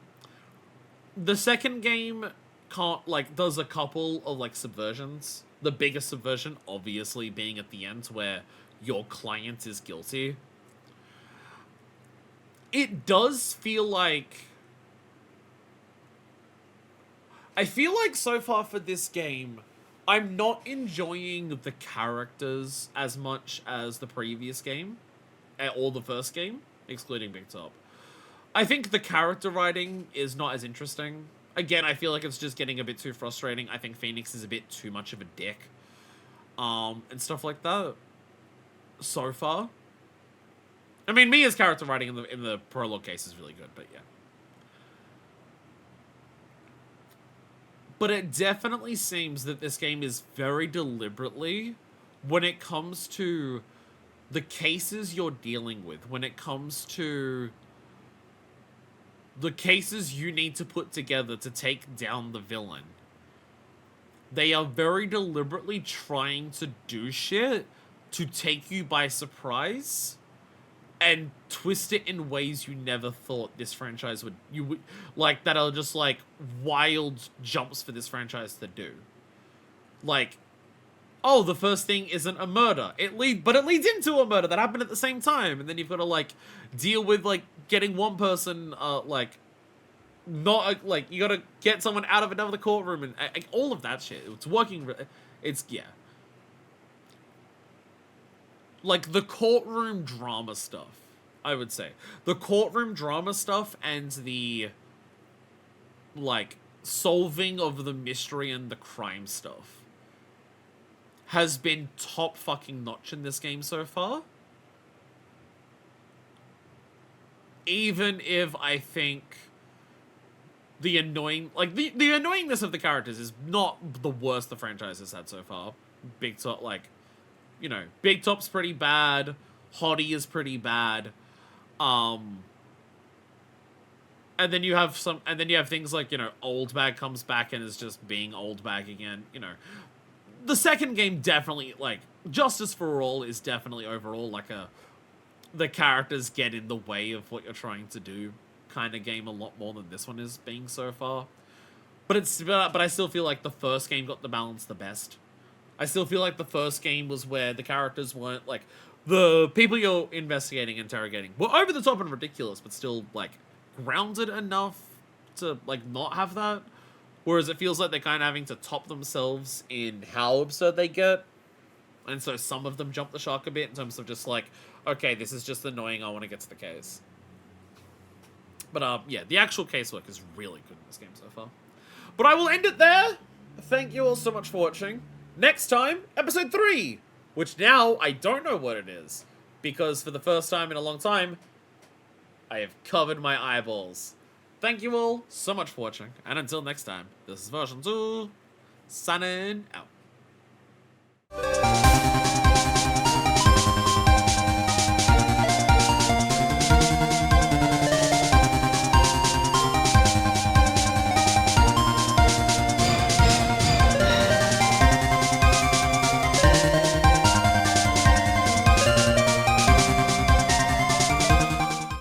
[SPEAKER 1] The second game does a couple of like subversions. The biggest subversion obviously being at the end where your client is guilty. It does feel like... I feel like so far for this game, I'm not enjoying the characters as much as the previous game, or the first game, excluding Big Top. I think the character writing is not as interesting. Again, I feel like it's just getting a bit too frustrating. I think Phoenix is a bit too much of a dick. And stuff like that. So far. I mean, Mia's character writing in the prologue case is really good, but yeah. But it definitely seems that this game is very deliberately, when it comes to the cases you're dealing with, when it comes to the cases you need to put together to take down the villain, they are very deliberately trying to do shit to take you by surprise and twist it in ways you never thought this franchise would, like, that are just, like, wild jumps for this franchise to do. Like, oh, the first thing isn't a murder. But it leads into a murder that happened at the same time, and then you've got to, like, deal with, like, getting one person, you gotta get someone out of another courtroom, and all of that shit. It's working, yeah. Like, the courtroom drama stuff, I would say. The courtroom drama stuff and the, like, solving of the mystery and the crime stuff has been top fucking notch in this game so far. Even if I think the annoying... Like, the annoyingness of the characters is not the worst the franchise has had so far. Big Top, like... You know, Big Top's pretty bad. Hottie is pretty bad. And then you have things like, you know, Old Bag comes back and is just being Old Bag again. You know, the second game definitely, like, Justice for All is definitely overall like the characters get in the way of what you're trying to do kind of game a lot more than this one is being so far. But I still feel like the first game got the balance the best. I still feel like the first game was where the characters weren't, like, the people you're investigating, interrogating were over the top and ridiculous, but still, like, grounded enough to, like, not have that. Whereas it feels like they're kind of having to top themselves in how absurd they get. And so some of them jump the shark a bit in terms of just, like, okay, this is just annoying, I want to get to the case. But, yeah, the actual casework is really good in this game so far. But I will end it there. Thank you all so much for watching. Next time, episode 3, which now I don't know what it is, because for the first time in a long time, I have covered my eyeballs. Thank you all so much for watching, and until next time, this is version 2, signing out.